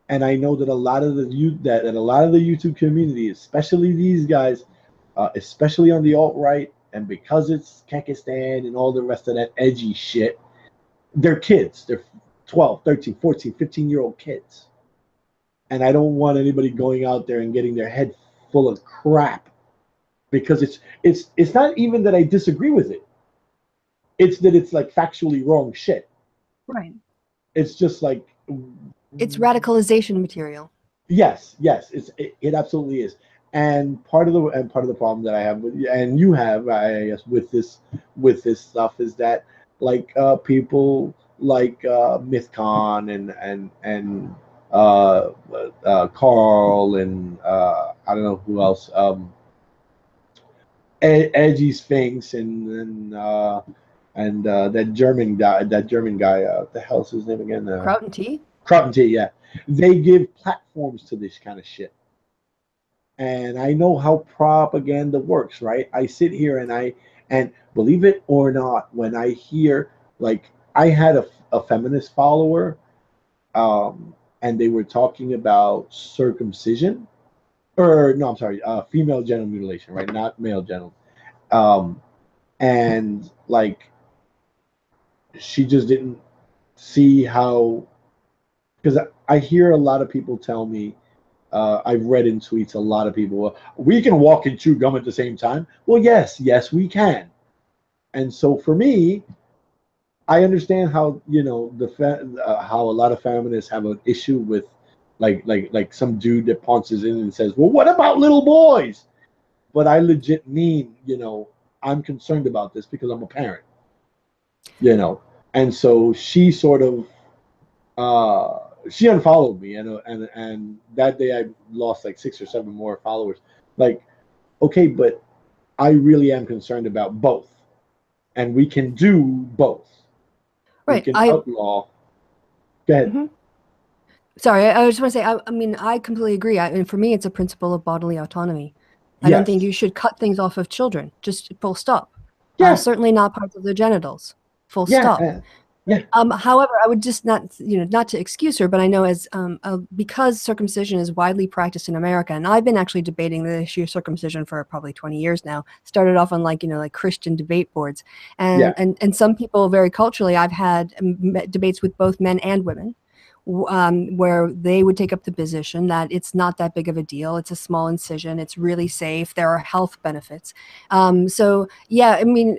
and I know that a lot of the that a lot of the YouTube community, especially these guys, especially on the alt right, and because it's Kekistan and all the rest of that edgy shit, they're kids. They're 12, 13, 14, 15-year-old kids. And I don't want anybody going out there and getting their head full of crap because it's not even that I disagree with it. It's that it's like factually wrong shit. Right. It's just like it's radicalization material. Yes, it absolutely is. And part of the problem that I have with and you have, I guess, with this stuff is that like people like Mythcon and Carl and I don't know who else, Edgy Sphinx and that German guy, what the hell's his name again? Kraut and Tea. Kraut and Tea, yeah. They give platforms to this kind of shit. And I know how propaganda works, right? I sit here and believe it or not, when I hear like I had a feminist follower, and they were talking about circumcision, or no, I'm sorry, female genital mutilation, right? Not male genital. Um, and like she just didn't see how, because I hear a lot of people tell me, I've read in tweets a lot of people, well, we can walk and chew gum at the same time. Well, yes, we can. And so for me, I understand how how a lot of feminists have an issue with like some dude that punches in and says, well, what about little boys? But I legit mean, I'm concerned about this because I'm a parent, and so she sort of she unfollowed me, and that day I lost like 6 or 7 more followers. Like, okay, but I really am concerned about both, and we can do both. Right. We can outlaw. Go ahead. Mm-hmm. Sorry, I just want to say, I mean, I completely agree. And for me, it's a principle of bodily autonomy. I don't think you should cut things off of children, just full stop. Yeah. Certainly not parts of their genitals, full Yeah. stop. Yeah. However, I would just not to excuse her, but I know as because circumcision is widely practiced in America, and I've been actually debating the issue of circumcision for probably 20 years now. Started off on like Christian debate boards, and some people very culturally, I've had debates with both men and women, where they would take up the position that it's not that big of a deal. It's a small incision. It's really safe. There are health benefits. So yeah, I mean,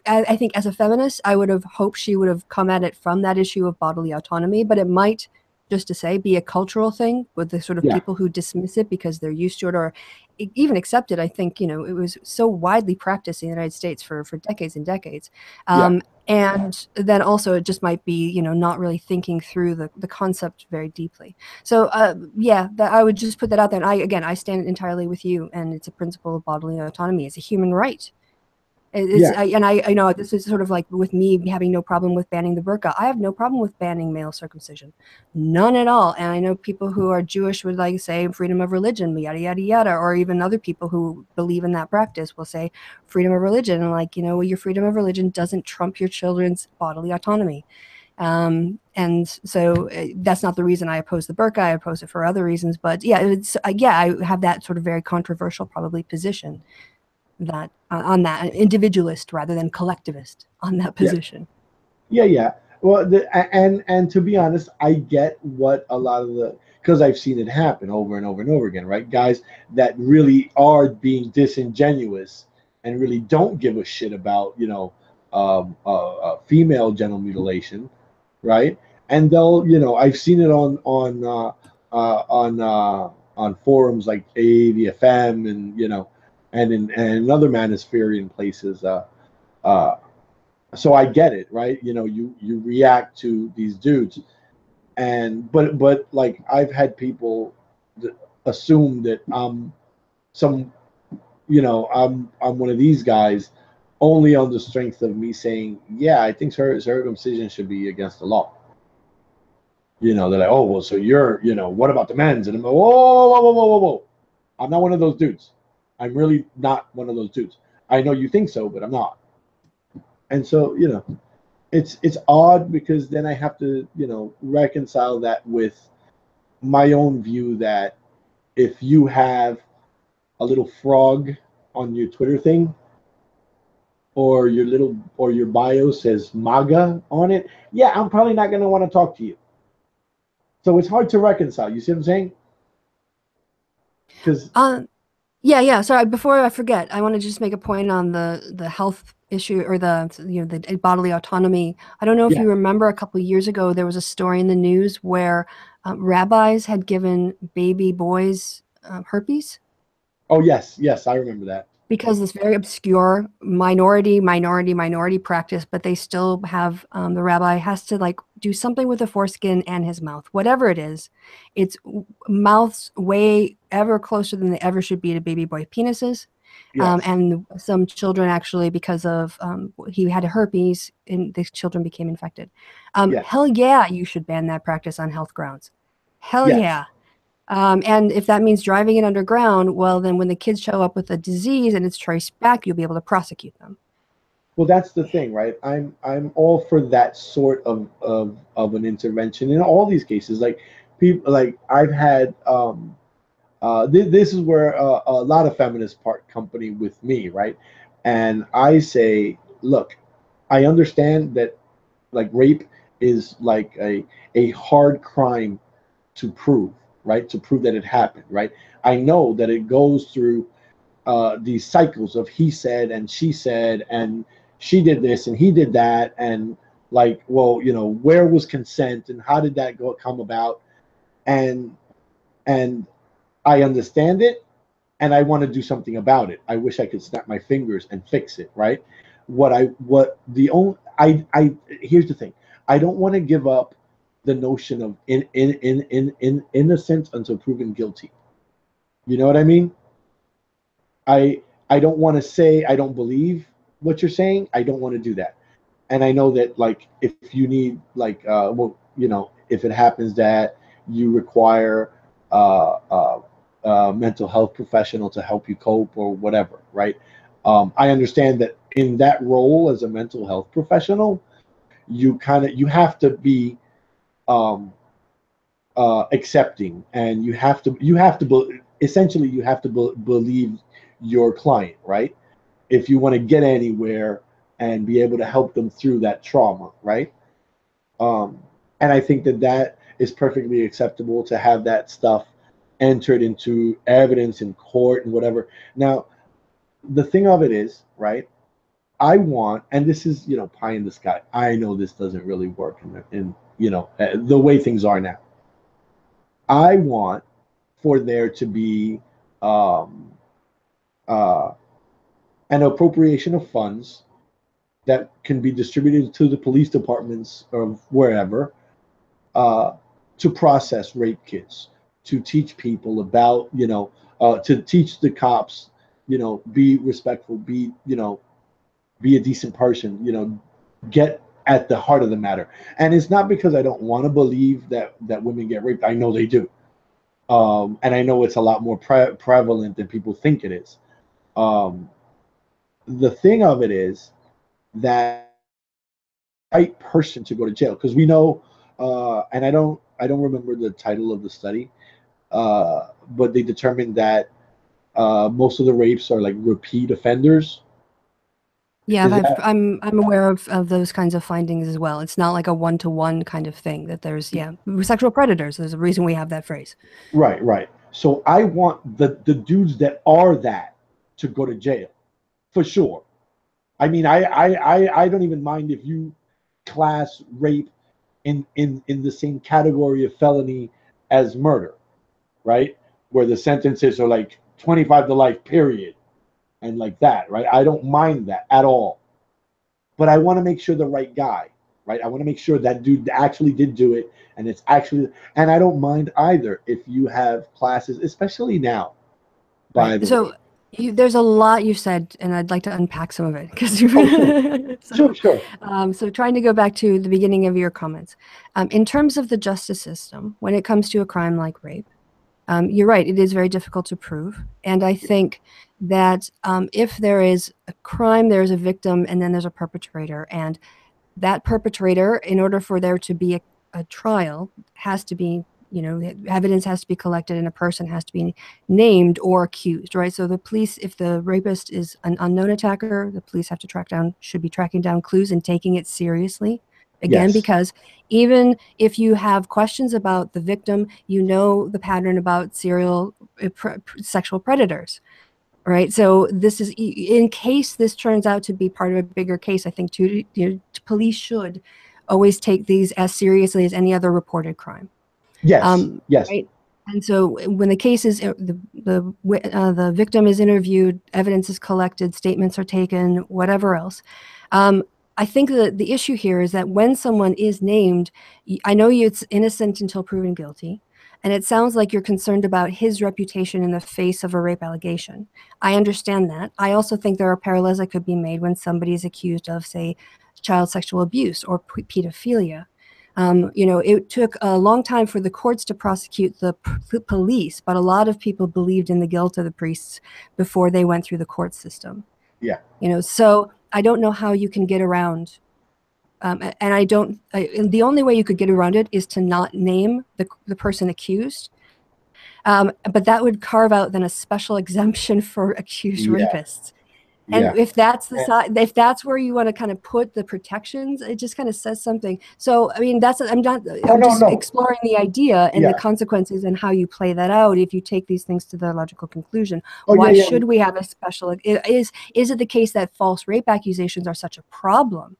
I think as a feminist, I would have hoped she would have come at it from that issue of bodily autonomy, but it might, just to say, be a cultural thing with the sort of people who dismiss it because they're used to it or even accept it. I think, it was so widely practiced in the United States for decades and decades. And then also it just might be, not really thinking through the concept very deeply. So I would just put that out there. And I stand entirely with you, and it's a principle of bodily autonomy. It's a human right. I know this is sort of like with me having no problem with banning the burqa. I have no problem with banning male circumcision, none at all. And I know people who are Jewish would like say freedom of religion, yada yada yada, or even other people who believe in that practice will say freedom of religion, and your freedom of religion doesn't trump your children's bodily autonomy. And so that's not the reason I oppose the burqa. I oppose it for other reasons, but I have that sort of very controversial probably position. That on that individualist rather than collectivist on that position. Yeah. Well, and to be honest, I get what a lot of the, because I've seen it happen over and over and over again, right? Guys that really are being disingenuous and really don't give a shit about, female genital mutilation, right? And they'll, I've seen it on forums like AVFM, and and other manospherian places. Uh, so I get it, right? You react to these dudes, and but like I've had people assume that some, I'm one of these guys only on the strength of me saying, yeah, I think circumcision should be against the law. They're like, oh, well, so you're, what about the men's? And I'm like, whoa, whoa, whoa, whoa, whoa, whoa. I'm not one of those dudes. I'm really not one of those dudes. I know you think so, but I'm not. And so, it's odd, because then I have to, reconcile that with my own view that if you have a little frog on your Twitter thing, or your bio says MAGA on it, yeah, I'm probably not going to want to talk to you. So it's hard to reconcile. You see what I'm saying? Because Yeah. Sorry, before I forget, I want to just make a point on the health issue, or the bodily autonomy. I don't know if yeah. you remember, a couple of years ago there was a story in the news where rabbis had given baby boys herpes. Oh yes, yes, I remember that. Because this very obscure minority practice, but they still have, the rabbi has to like do something with the foreskin and his mouth, whatever it is. It's mouths way ever closer than they ever should be to baby boy penises. Yes. And some children actually, because of he had herpes, and the children became infected. Yes. Hell yeah, you should ban that practice on health grounds. Hell Yes. yeah. And if that means driving it underground, well, then when the kids show up with a disease and it's traced back, you'll be able to prosecute them. Well, that's the thing, right? I'm all for that sort of an intervention in all these cases. Like people, like I've had this is where a lot of feminists part company with me, right? And I say, look, I understand that like rape is like a hard crime to prove, right? To prove that it happened, right? I know that it goes through these cycles of he said and she said, and she did this and he did that, and like, well, where was consent and how did that come about? And and I understand it, and I want to do something about it. I wish I could snap my fingers and fix it, right? What the only I here's the thing. I don't want to give up the notion of in innocence until proven guilty. You know what I mean? I don't want to say I don't believe what you're saying. I don't want to do that. And I know that like if you need like if it happens that you require mental health professional to help you cope or whatever, right? I understand that in that role as a mental health professional, you have to be um, accepting, and essentially you have to believe your client, right? If you want to get anywhere and be able to help them through that trauma, right? Um, and I think that that is perfectly acceptable to have that stuff entered into evidence in court and whatever. Now, the thing of it is, right? I want, and this is pie in the sky. I know this doesn't really work in the way things are now. I want for there to be um, uh, an appropriation of funds that can be distributed to the police departments of wherever, uh, to process rape kits, to teach people about, to teach the cops, be respectful, be a decent person, get at the heart of the matter. And it's not because I don't want to believe that women get raped. I know they do. And I know it's a lot more prevalent than people think it is. Um, the thing of it is that right person to go to jail, because we know, and I don't remember the title of the study, but they determined that most of the rapes are like repeat offenders. Yeah, Is that I'm aware of those kinds of findings as well. It's not like a one-to-one kind of thing that there's, yeah, sexual predators. There's a reason we have that phrase. right? Right. So I want the dudes that are that to go to jail for sure. I mean, I don't even mind if you class rape in the same category of felony as murder, right? Where the sentences are like 25 to life, period, and like that, right? I don't mind that at all. But I want to make sure the right guy, right? I want to make sure that dude actually did do it, and it's actually, and I don't mind either if you have classes, especially now, by Right. the So way. there's a lot you said, and I'd like to unpack some of it because Oh, sure, so, sure. so trying to go back to the beginning of your comments, in terms of the justice system, when it comes to a crime like rape, you're right. It is very difficult to prove, and I think that if there is a crime, there's a victim, and then there's a perpetrator, and that perpetrator, in order for there to be a trial, has to be, evidence has to be collected and a person has to be named or accused, right? So the police, if the rapist is an unknown attacker, the police have to should be tracking down clues and taking it seriously. Again, Yes, because even if you have questions about the victim, you know the pattern about serial sexual predators. Right. So this is in case this turns out to be part of a bigger case. I think police should always take these as seriously as any other reported crime. yes, yes, Right. And so when the case is the victim is interviewed, evidence is collected, statements are taken, whatever else. I think that the issue here is that when someone is named, I know it's innocent until proven guilty. And it sounds like you're concerned about his reputation in the face of a rape allegation. I understand that. I also think there are parallels that could be made when somebody is accused of, say, child sexual abuse or pedophilia. It took a long time for the courts to prosecute the police, but a lot of people believed in the guilt of the priests before they went through the court system. yeah, So I don't know how you can get around. And the only way you could get around it is to not name the person accused. But that would carve out then a special exemption for accused yeah, rapists. And yeah. if that's the side, if that's where you want to kind of put the protections, it just kind of says something. So, I mean, Oh I'm no, just no. exploring the idea and the Yeah. consequences and how you play that out. If you take these things to their logical conclusion, Oh yeah, why yeah. should we have a special? Is it the case that false rape accusations are such a problem?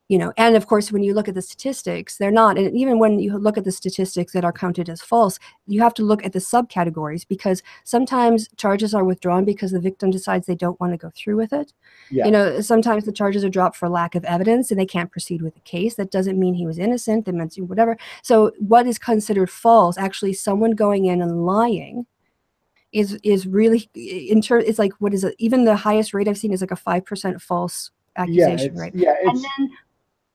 And of course, when you look at the statistics, they're not. And even when you look at the statistics that are counted as false, you have to look at the subcategories because sometimes charges are withdrawn because the victim decides they don't want to go through with it. Yeah. Sometimes the charges are dropped for lack of evidence and they can't proceed with the case. That doesn't mean he was innocent. They meant whatever. So what is considered false? Actually, someone going in and lying is really it's like, what is it? Even the highest rate I've seen is like a 5% false Yeah, accusation, it's right? yeah, And it's then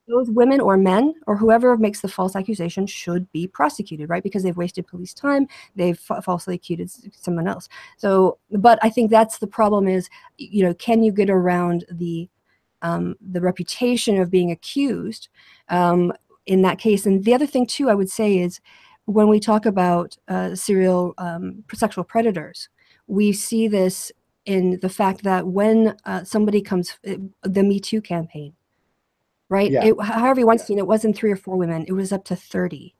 those women or men or whoever makes the false accusation should be prosecuted, right? Because they've wasted police time, they've falsely accused someone else. So, but I think that's the problem is, can you get around the reputation of being accused in that case? And the other thing too, I would say is when we talk about serial sexual predators, we see this in the fact that when somebody comes, the Me Too campaign, right? yeah, However you want to, it wasn't 3 or 4 women. It was up to 30.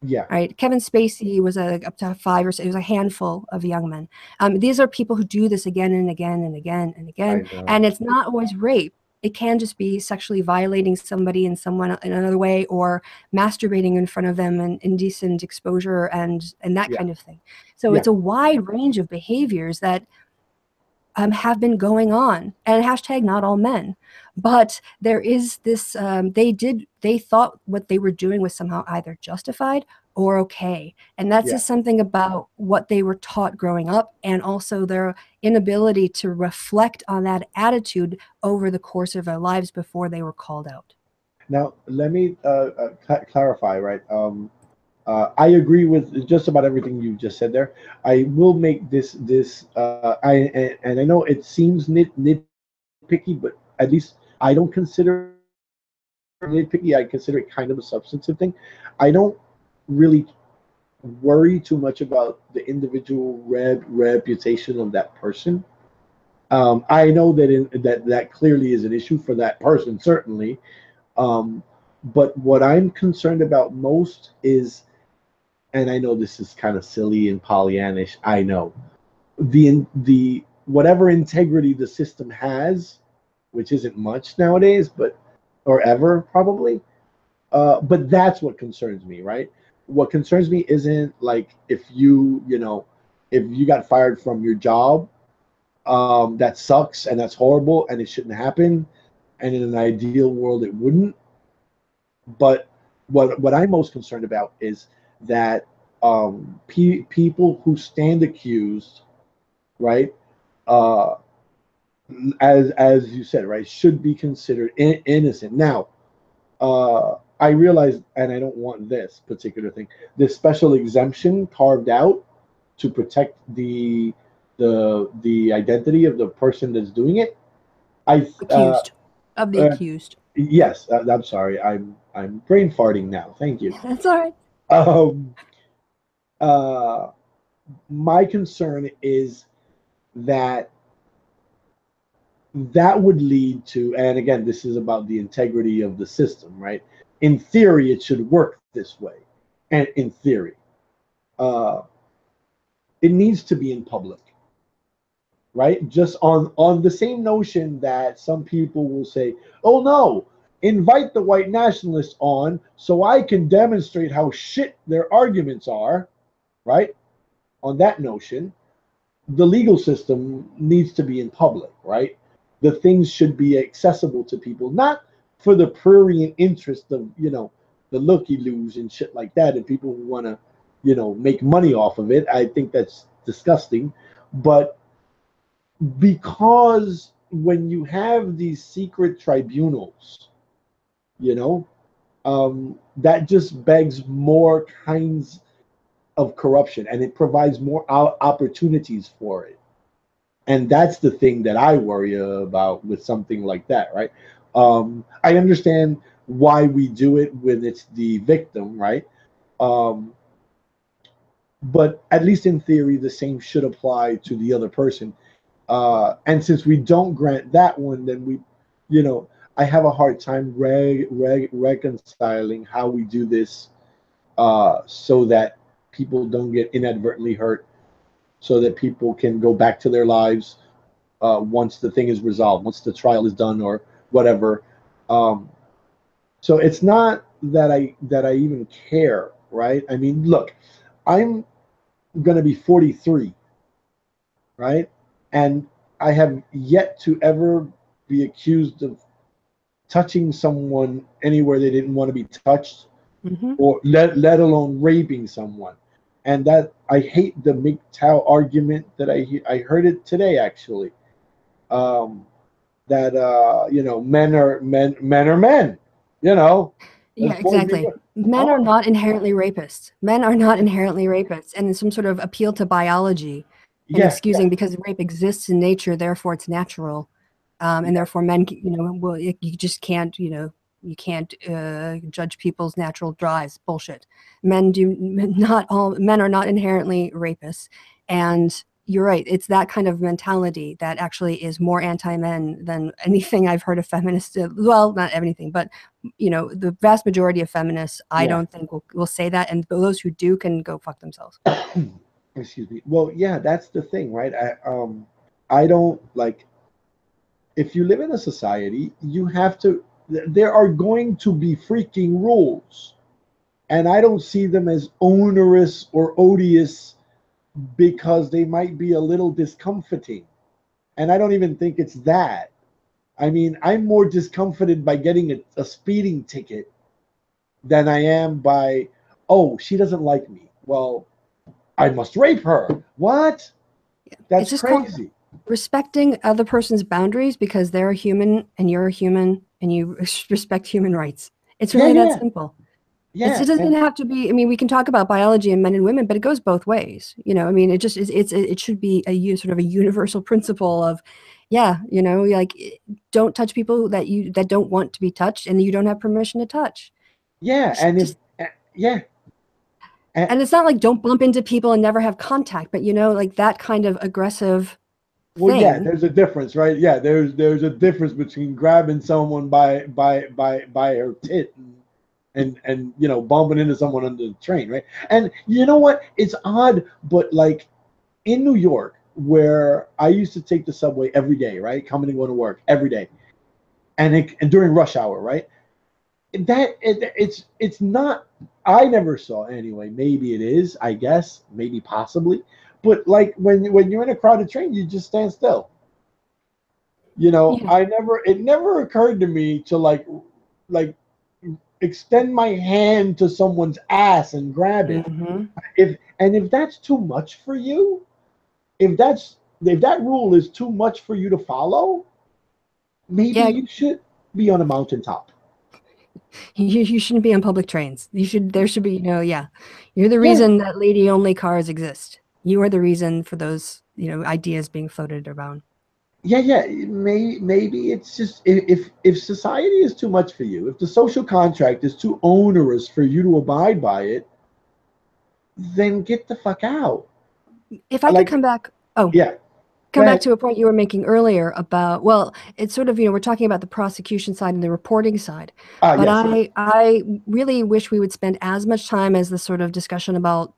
yeah. Right. Kevin Spacey was up to 5 or so. It was a handful of young men. These are people who do this again and again and again and again. I know. And it's not always rape. It can just be sexually violating somebody in another way or masturbating in front of them and indecent exposure and that Yeah, kind of thing. So yeah. it's a wide range of behaviors that have been going on, and hashtag not all men, but there is this they thought what they were doing was somehow either justified or okay, and that Yeah. says something about what they were taught growing up and also their inability to reflect on that attitude over the course of their lives before they were called out. Now, let me clarify, right? I agree with just about everything you just said there. I will make this. And I know it seems nitpicky, but at least I don't consider it nitpicky. I consider it kind of a substantive thing. I don't really worry too much about the individual reputation of that person. I know that clearly is an issue for that person, certainly. Um, but what I'm concerned about most is, and I know this is kind of silly and Pollyannish, I know, the whatever integrity the system has, which isn't much nowadays, but or ever probably. But that's what concerns me, right? What concerns me isn't like if if you got fired from your job, that sucks and that's horrible and it shouldn't happen. And in an ideal world, it wouldn't. But what I'm most concerned about is that people who stand accused, right, uh, as you said, right, should be considered innocent. Now, I realize, and I don't want this particular thing, this special exemption carved out to protect the identity of the person that's doing it. I Accused of the uh, accused. yes, I'm sorry, I'm brain farting now. Thank you. That's all right. Um, uh, my concern is that that would lead to, and again, this is about the integrity of the system, right? In theory, it should work this way, and in theory, uh, it needs to be in public, right? Just on the same notion that some people will say, "Oh no, invite the white nationalists on so I can demonstrate how shit their arguments are," right? On that notion, the legal system needs to be in public, right? The things should be accessible to people, not for the prurient interest of, the looky loos and shit like that, and people who want to, make money off of it. I think that's disgusting. But because when you have these secret tribunals, you know, that just begs more kinds of corruption and it provides more opportunities for it. And that's the thing that I worry about with something like that, right? I understand why we do it when it's the victim, right? Um, but at least in theory, the same should apply to the other person. And since we don't grant that one, then you know, I have a hard time reconciling how we do this so that people don't get inadvertently hurt, so that people can go back to their lives once the thing is resolved, once the trial is done or whatever. Um, so it's not that I even care, right? I mean, look, I'm gonna be 43, right? And I have yet to ever be accused of touching someone anywhere they didn't want to be touched, Mm-hmm. or let alone raping someone. And that I hate the MGTOW argument that I heard it today actually. Um, that men are men, you know, Yeah, as boys exactly. do. Men are Oh, not inherently rapists. Men are not inherently rapists. And some sort of appeal to biology and yeah, excusing because rape exists in nature, therefore it's natural. And yeah, therefore men, well, you just can't, you can't judge people's natural drives. Bullshit. Not all men are not inherently rapists. And you're right. It's that kind of mentality that actually is more anti-men than anything I've heard of feminists. Well, not anything, but the vast majority of feminists, I yeah. don't think will say that, and those who do can go fuck themselves. Excuse me. Well, yeah, that's the thing, right? I don't like, if you live in a society, you have to. There are going to be freaking rules, and I don't see them as onerous or odious because they might be a little discomforting. And I don't even think it's that. I mean, I'm more discomforted by getting a speeding ticket than I am by, oh, she doesn't like me. Well, I must rape her. What? It's That's just called crazy. respecting other person's boundaries because they're a human and you're a human and you respect human rights. It's Yeah, really that yeah, simple. It yeah. doesn't And have to be. I mean, we can talk about biology and men and women, but it goes both ways. I mean, it just is. It should be sort of a universal principle of, yeah, like don't touch people that don't want to be touched, and you don't have permission to touch. yeah, It's and if just, yeah, and, and it's not like don't bump into people and never have contact, but like that kind of aggressive, Well, yeah, thing. there's a difference, right? Yeah, there's a difference between grabbing someone by her tit and you know, bumping into someone under the train, right? And you know what? It's odd, but like in New York, where I used to take the subway every day, right, coming and going to work every day, and during rush hour, right? It's not. I never saw anyway. Maybe it is. I guess maybe possibly. But like when you're in a crowded train, you just stand still. You know, Yeah. I never. It never occurred to me to like extend my hand to someone's ass and grab it. Hmm. If that's too much for you, if that rule is too much for you to follow, maybe Yeah, you should be on a mountaintop. you shouldn't be on public trains. There should be, yeah. You're the Yeah, reason that lady only cars exist. You are the reason for those, ideas being floated around. yeah. Maybe it's just if society is too much for you, if the social contract is too onerous for you to abide by it, then get the fuck out. If I could Like, come back, oh, yeah, go come back ahead. to a point you were making earlier about, well, it's sort of, we're talking about the prosecution side and the reporting side, Ah, but yes, I really wish we would spend as much time as the sort of discussion about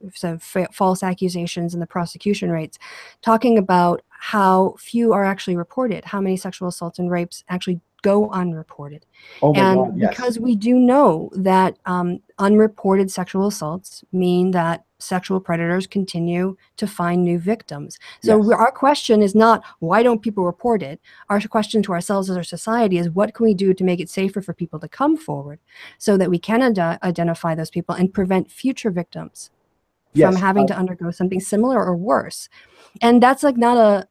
false accusations and the prosecution rates, talking about how few are actually reported, how many sexual assaults and rapes actually go unreported. oh my God, And yes, because we do know that unreported sexual assaults mean that sexual predators continue to find new victims. So yes, our question is not, why don't people report it? Our question to ourselves as our society is, what can we do to make it safer for people to come forward so that we can identify those people and prevent future victims from yes. having to undergo something similar or worse? And that's like not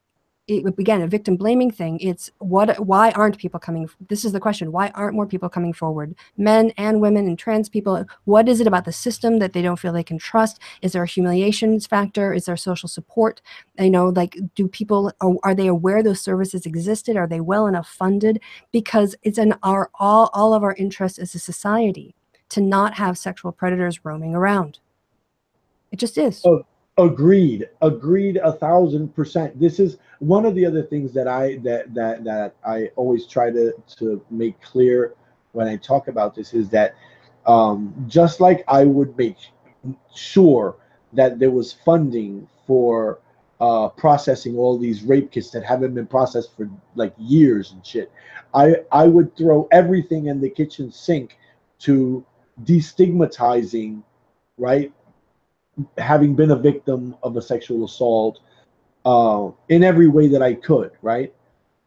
again, a victim blaming thing. It's why aren't people coming? This is the question. Why aren't more people coming forward? Men and women and trans people. What is it about the system that they don't feel they can trust? Is there a humiliation factor? Is there social support? Like, do people, are they aware those services existed? Are they well enough funded? Because it's in all of our interests as a society to not have sexual predators roaming around. It just is. Oh, agreed 1,000%. This is one of the other things that I always try to make clear when I talk about this is that just like I would make sure that there was funding for processing all these rape kits that haven't been processed for like years and shit, I would throw everything in the kitchen sink to destigmatizing, right, having been a victim of a sexual assault in every way that I could, right?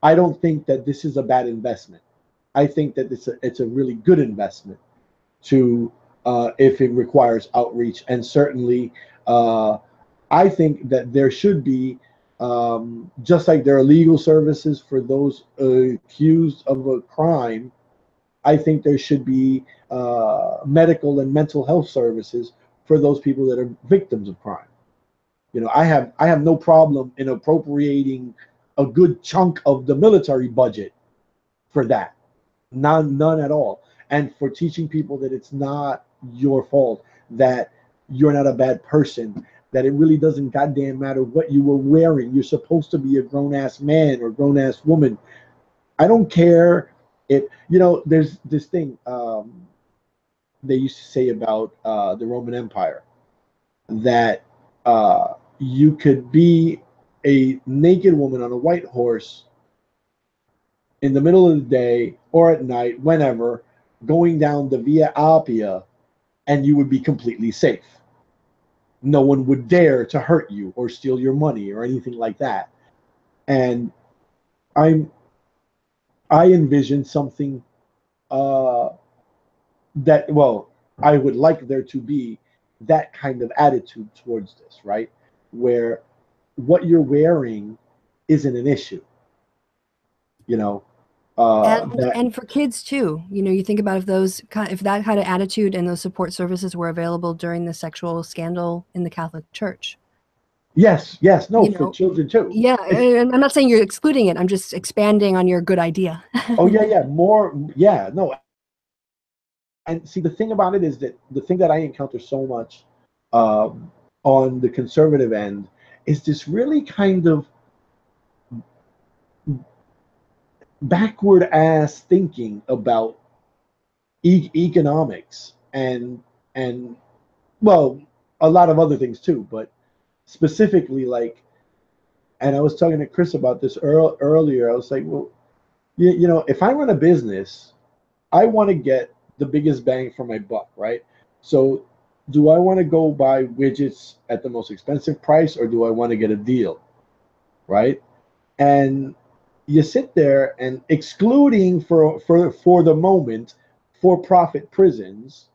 I don't think that this is a bad investment. I think that it's a really good investment to if it requires outreach, and certainly I think that there should be just like there are legal services for those accused of a crime. I think there should be medical and mental health services for those people that are victims of crime. You know, I have no problem in appropriating a good chunk of the military budget for that. None at all. And for teaching people that it's not your fault, that you're not a bad person, that it really doesn't goddamn matter what you were wearing. You're supposed to be a grown ass man or grown ass woman. I don't care if there's this thing they used to say about the Roman Empire that you could be a naked woman on a white horse in the middle of the day or at night, whenever, going down the Via Appia, and you would be completely safe. No one would dare to hurt you or steal your money or anything like that. And I'm I envision something uh, that well, I would like there to be that kind of attitude towards this, right? Where what you're wearing isn't an issue, you know. That And for kids too, you think about if that kind of attitude and those support services were available during the sexual scandal in the Catholic Church. yes, no, You for know, children too. yeah, and I'm not saying you're excluding it. I'm just expanding on your good idea. Oh yeah, more, yeah, no. And see, the thing about it is that the thing that I encounter so much um, on the conservative end is this really kind of backward ass thinking about economics and well, a lot of other things too, but specifically like, and I was talking to Chris about this earlier. I was like, well, you know, if I run a business, I want to get the biggest bang for my buck, right? So, do I want to go buy widgets at the most expensive price, or do I want to get a deal, right? And you sit there and excluding for the moment for-profit prisons,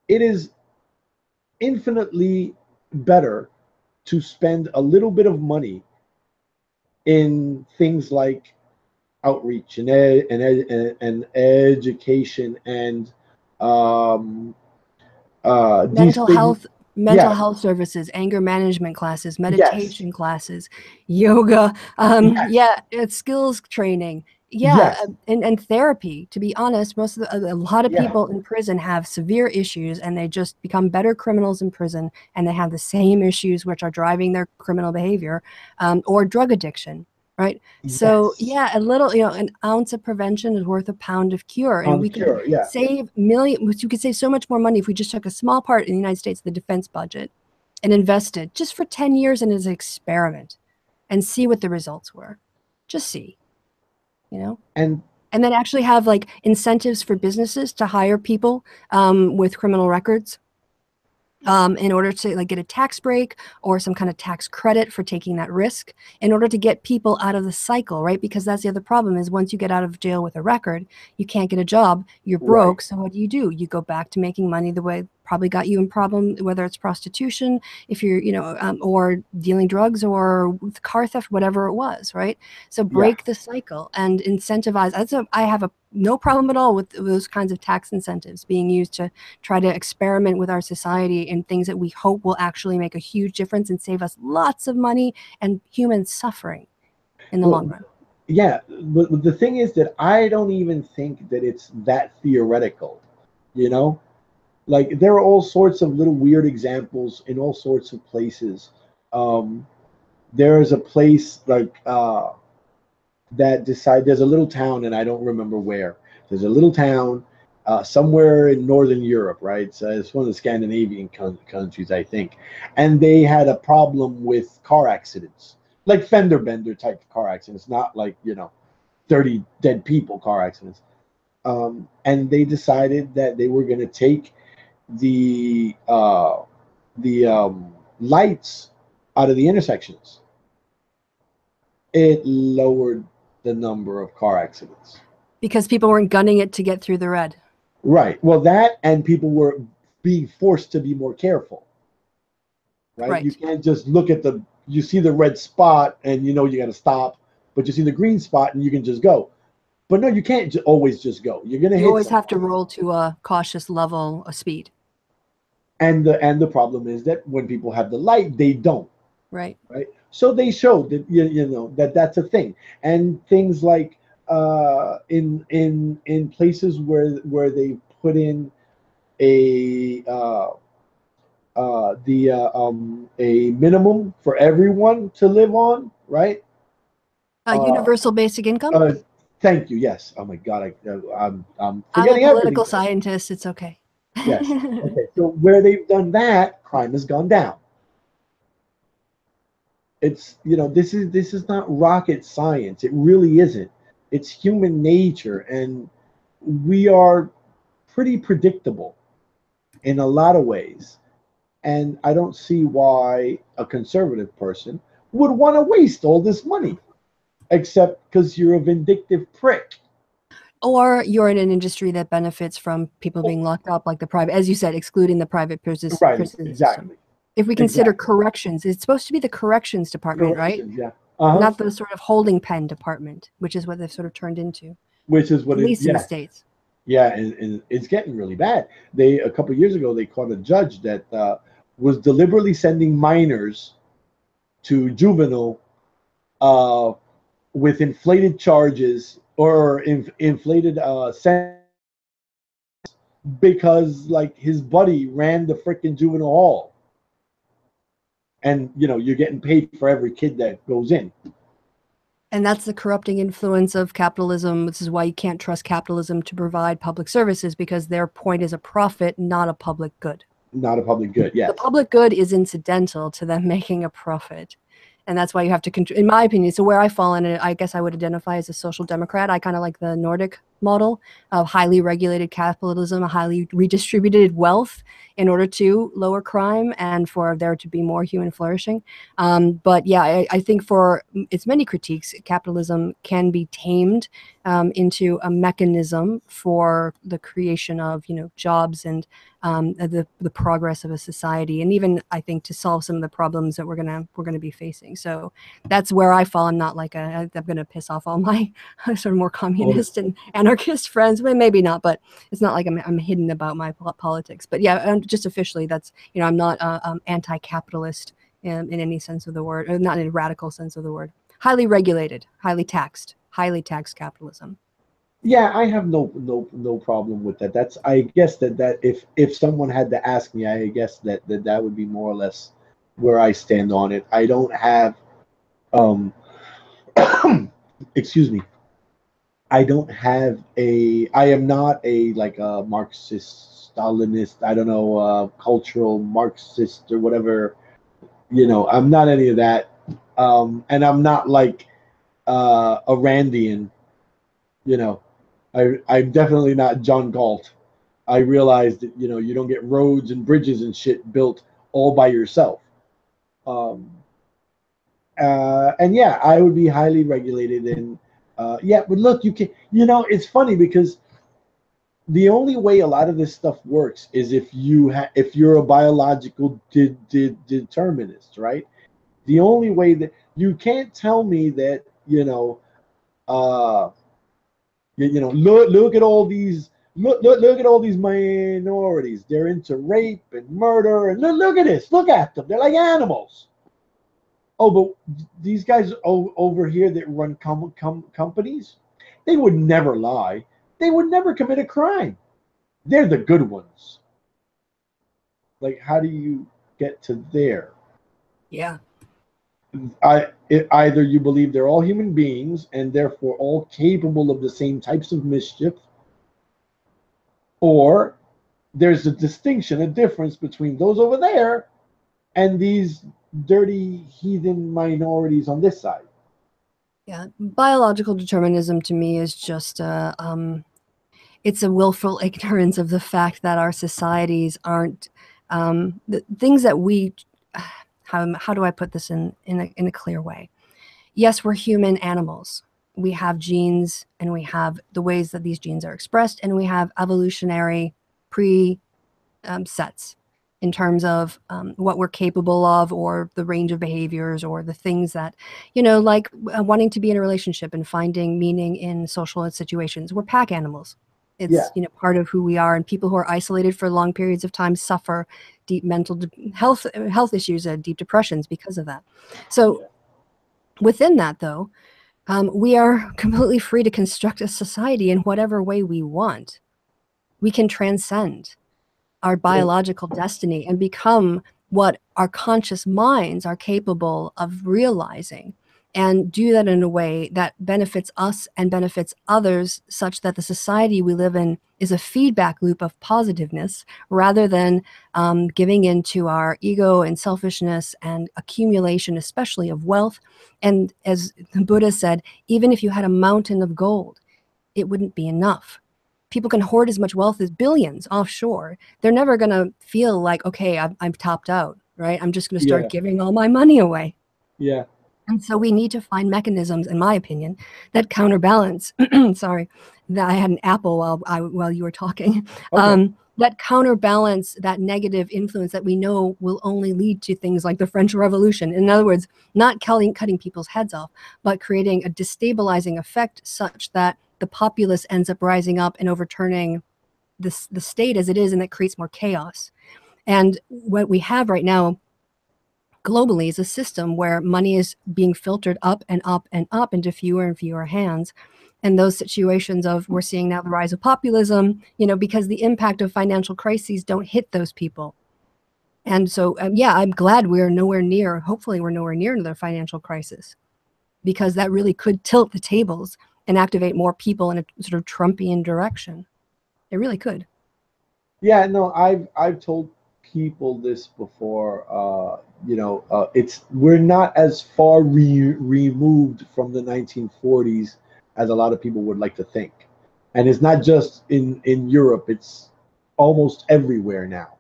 it is infinitely better to spend a little bit of money in things like outreach and education and um, these mental things. health mental Yeah. health services, anger management classes, Yes. meditation classes, yoga, Yes. yeah, it's skills training, yeah, Yes. and therapy. To be honest, most of a lot of Yeah. people in prison have severe issues, and they just become better criminals in prison, and they have the same issues which are driving their criminal behavior, or drug addiction. Right. So Yes. yeah, a little, an ounce of prevention is worth a pound of cure. And On the we could cure. Yeah. save millions, you could save so much more money if we just took a small part in the United States of the defense budget and invested just for 10 years in as an experiment and see what the results were. Just see, you know? And And then actually have like incentives for businesses to hire people with criminal records in order to like get a tax break or some kind of tax credit for taking that risk in order to get people out of the cycle, right? Because that's the other problem is once you get out of jail with a record, you can't get a job, you're right. broke. So what do? You go back to making money the way probably got you in problem, whether it's prostitution, if you're, or dealing drugs or car theft, whatever it was, right? So Yeah. break the cycle and incentivize. I have a no problem at all with those kinds of tax incentives being used to try to experiment with our society in things that we hope will actually make a huge difference and save us lots of money and human suffering in the long Well, run. yeah. But the thing is that I don't even think that it's that theoretical. You know, like there are all sorts of little weird examples in all sorts of places. Um, there is a place like there's a little town and I don't remember where. There's a little town somewhere in northern Europe, right? So it's one of the Scandinavian countries, I think, and they had a problem with car accidents, like fender bender type car accidents, not like 30 dead people car accidents. And they decided that they were going to take the lights out of the intersections. It lowered the number of car accidents. Because people weren't gunning it to get through the red. Right. Well, that and people were being forced to be more careful. Right. You Right. can't just look at you see the red spot and you got to stop, but you see the green spot and you can just go. But no, you can't always just go. You're going to You hit always have to someone. roll to a cautious level of speed. And the problem is that when people have the light, they don't. Right. Right. So they showed that that that's a thing, and things like in places where they put in a a minimum for everyone to live on, right? Uh, Universal basic income. uh, Thank you. Yes. Oh my God. I'm I'm a forgetting everything. political scientist. It's okay. Yes. Okay. So where they've done that, crime has gone down. It's this is not rocket science. It really isn't. It's human nature, and we are pretty predictable in a lot of ways. And I don't see why a conservative person would want to waste all this money, except because you're a vindictive prick. Or you're in an industry that benefits from people being locked up, like the private, as you said, excluding the private Right, prison system. exactly. If we consider Exactly. corrections, it's supposed to be the corrections department, right? Corrections, yeah. Uh-huh. Not the sort of holding pen department, which is what they've sort of turned into, Which is what at it, least in the yeah. States. Yeah, and it's getting really bad. A couple of years ago, they caught a judge that was deliberately sending minors to juvenile uh, with inflated charges or inflated sentences because like his buddy ran the freaking juvenile hall, and you're getting paid for every kid that goes in. And that's the corrupting influence of capitalism. This is why you can't trust capitalism to provide public services, because their point is a profit, not a public good. Not a public good, yes. The public good is incidental to them making a profit. And that's why you have to control, in my opinion. So where I fall in it, I guess I would identify as a social democrat. I kind of like the Nordic model of highly regulated capitalism, a highly redistributed wealth in order to lower crime and for there to be more human flourishing. But yeah, I think for its many critiques, capitalism can be tamed into a mechanism for the creation of, you know, jobs and the progress of a society, and even I think to solve some of the problems that we're gonna be facing. So that's where I fall. I'm not like I'm gonna piss off all my sort of more communist and anarchist friends. Well, maybe not, but it's not like I'm hidden about my politics. But yeah, just officially, that's, you know, I'm not anti-capitalist in any sense of the word, or not in a radical sense of the word. Highly regulated, highly taxed capitalism. Yeah, I have no problem with that. That's, I guess that if someone had to ask me, I guess that would be more or less where I stand on it. I don't have um excuse me. I don't have a, I am not a like a Marxist Stalinist, I don't know, cultural Marxist or whatever, you know, I'm not any of that. And I'm not like a Randian, you know. I'm definitely not John Galt. I realized that, you know, you don't get roads and bridges and shit built all by yourself. Um, and yeah, I would be highly regulated. And yeah, but look, you can, you know, it's funny because the only way a lot of this stuff works is if if you're a biological determinist, right? The only way that you can't tell me that, you know, uh, you know, look at all these, look at all these minorities. They're into rape and murder, and look at this. Look at them. They're like animals. Oh, but these guys over here that run companies, they would never lie. They would never commit a crime. They're the good ones. Like, how do you get to there? Yeah. Either you believe they're all human beings and therefore all capable of the same types of mischief, or there's a distinction, a difference between those over there and these dirty heathen minorities on this side. Yeah, biological determinism to me is just it's a willful ignorance of the fact that our societies aren't the things that we. How do I put this in a clear way? Yes, we're human animals. We have genes, and we have the ways that these genes are expressed, and we have evolutionary sets in terms of what we're capable of, or the range of behaviors, or the things that, you know, like wanting to be in a relationship and finding meaning in social situations. We're pack animals. It's, Yeah. you know, part of who we are, and people who are isolated for long periods of time suffer deep mental health issues and deep depressions because of that. So within that, though, we are completely free to construct a society in whatever way we want. We can transcend our biological destiny and become what our conscious minds are capable of realizing, and do that in a way that benefits us and benefits others, such that the society we live in is a feedback loop of positiveness, rather than giving into our ego and selfishness and accumulation, especially of wealth. And as the Buddha said, even if you had a mountain of gold, it wouldn't be enough. People can hoard as much wealth as billions offshore. They're never going to feel like, okay, I'm topped out, right? I'm just going to start giving all my money away. Yeah. And so we need to find mechanisms, in my opinion, that counterbalance. Sorry, that I had an apple while you were talking. Okay. That counterbalance that negative influence that we know will only lead to things like the French Revolution. In other words, not cutting people's heads off, but creating a destabilizing effect such that the populace ends up rising up and overturning the state as it is, and that creates more chaos. And what we have right now globally is a system where money is being filtered up and up and up into fewer and fewer hands. And those situations of, we're seeing now the rise of populism, you know, because the impact of financial crises don't hit those people. And so, yeah, I'm glad we're nowhere near, hopefully we're nowhere near another financial crisis. because that really could tilt the tables and activate more people in a sort of Trumpian direction. It really could. Yeah, no, I've told people this before. We're not as far removed from the 1940s as a lot of people would like to think, and it's not just in Europe. It's almost everywhere now,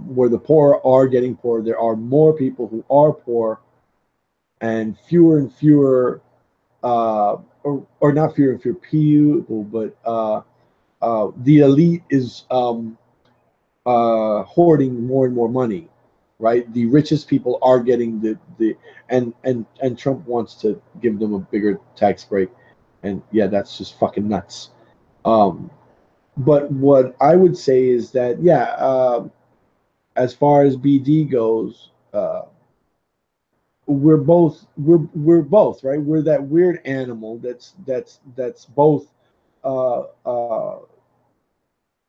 where the poor are getting poorer. There are more people who are poor, and fewer, or not fewer and fewer people, but the elite is hoarding more and more money, right? The richest people are getting and Trump wants to give them a bigger tax break, and yeah, that's just fucking nuts. Um, but what I would say is that yeah, as far as BD goes, we're both right. We're that weird animal that's both uh, uh,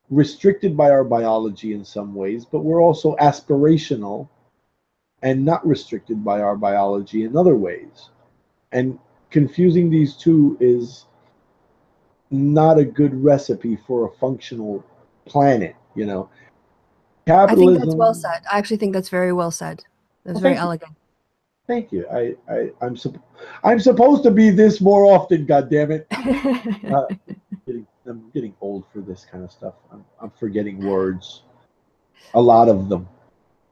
restricted by our biology in some ways, but we're also aspirational and not restricted by our biology in other ways. And confusing these two is not a good recipe for a functional planet, you know. I think that's well Capitalism. said. I actually think that's very well said. That's Well, very thank you. elegant. Thank you. I'm supposed to be this more often, God damn it. I'm getting old for this kind of stuff. I'm forgetting words. A lot of them.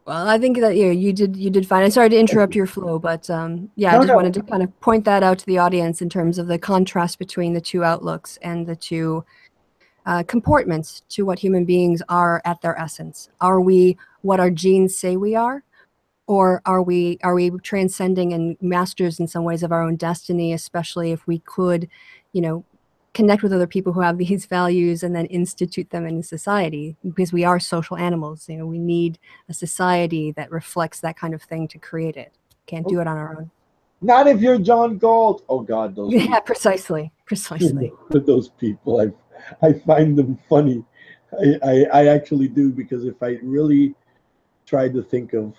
Well, I think that you did fine. I'm sorry to interrupt your flow, but yeah, I No, just no. wanted to kind of point that out to the audience in terms of the contrast between the two outlooks and the two comportments to what human beings are at their essence. Are we what our genes say we are, or are we transcending and masters in some ways of our own destiny? Especially if we could, you know, connect with other people who have these values and then institute them in society, because we are social animals. You know, we need a society that reflects that kind of thing to create it. Can't do it on our own. Not if you're John Galt. Oh God, those Yeah, people. precisely. Those people. I find them funny. I actually do, because if I really tried to think of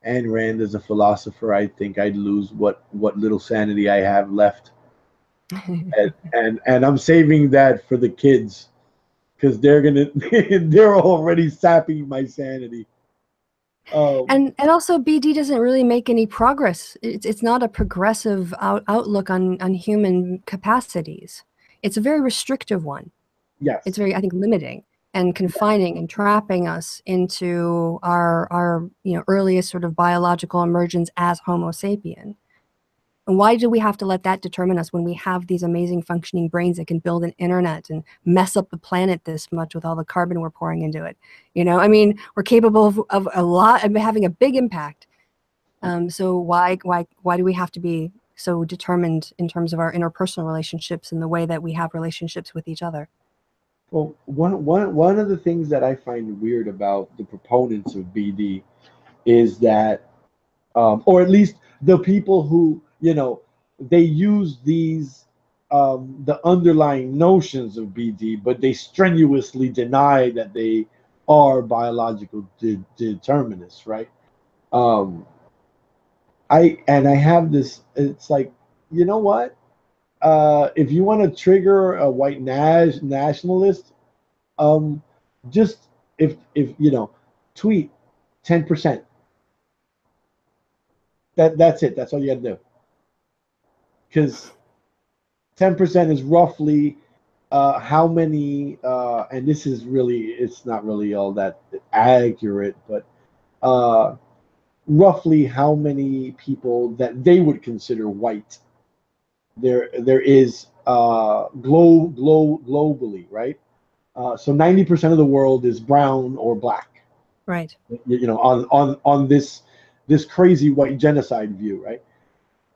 Ayn Rand as a philosopher, I think I'd lose what little sanity I have left. And I'm saving that for the kids, because they're already sapping my sanity. And also BD doesn't really make any progress. It's not a progressive outlook on human capacities. It's a very restrictive one. It's Yes. very, I think, limiting and confining and trapping us into our earliest sort of biological emergence as Homo sapien. And why do we have to let that determine us when we have these amazing functioning brains that can build an internet and mess up the planet this much with all the carbon we're pouring into it? You know, I mean, we're capable of a lot, of having a big impact. So why do we have to be so determined in terms of our interpersonal relationships and the way that we have relationships with each other? Well, one of the things that I find weird about the proponents of BD is that, or at least the people who, they use these, the underlying notions of BD, but they strenuously deny that they are biological determinists, right? Um, I have this. It's like, you know what? If you want to trigger a white nationalist, um, just if tweet 10%. That's it. That's all you got to do. Because 10% is roughly how many, and this is really, it's not really all that accurate, but uh, roughly how many people that they would consider white there is globally, right? So 90% of the world is brown or black. Right. On this crazy white genocide view, right?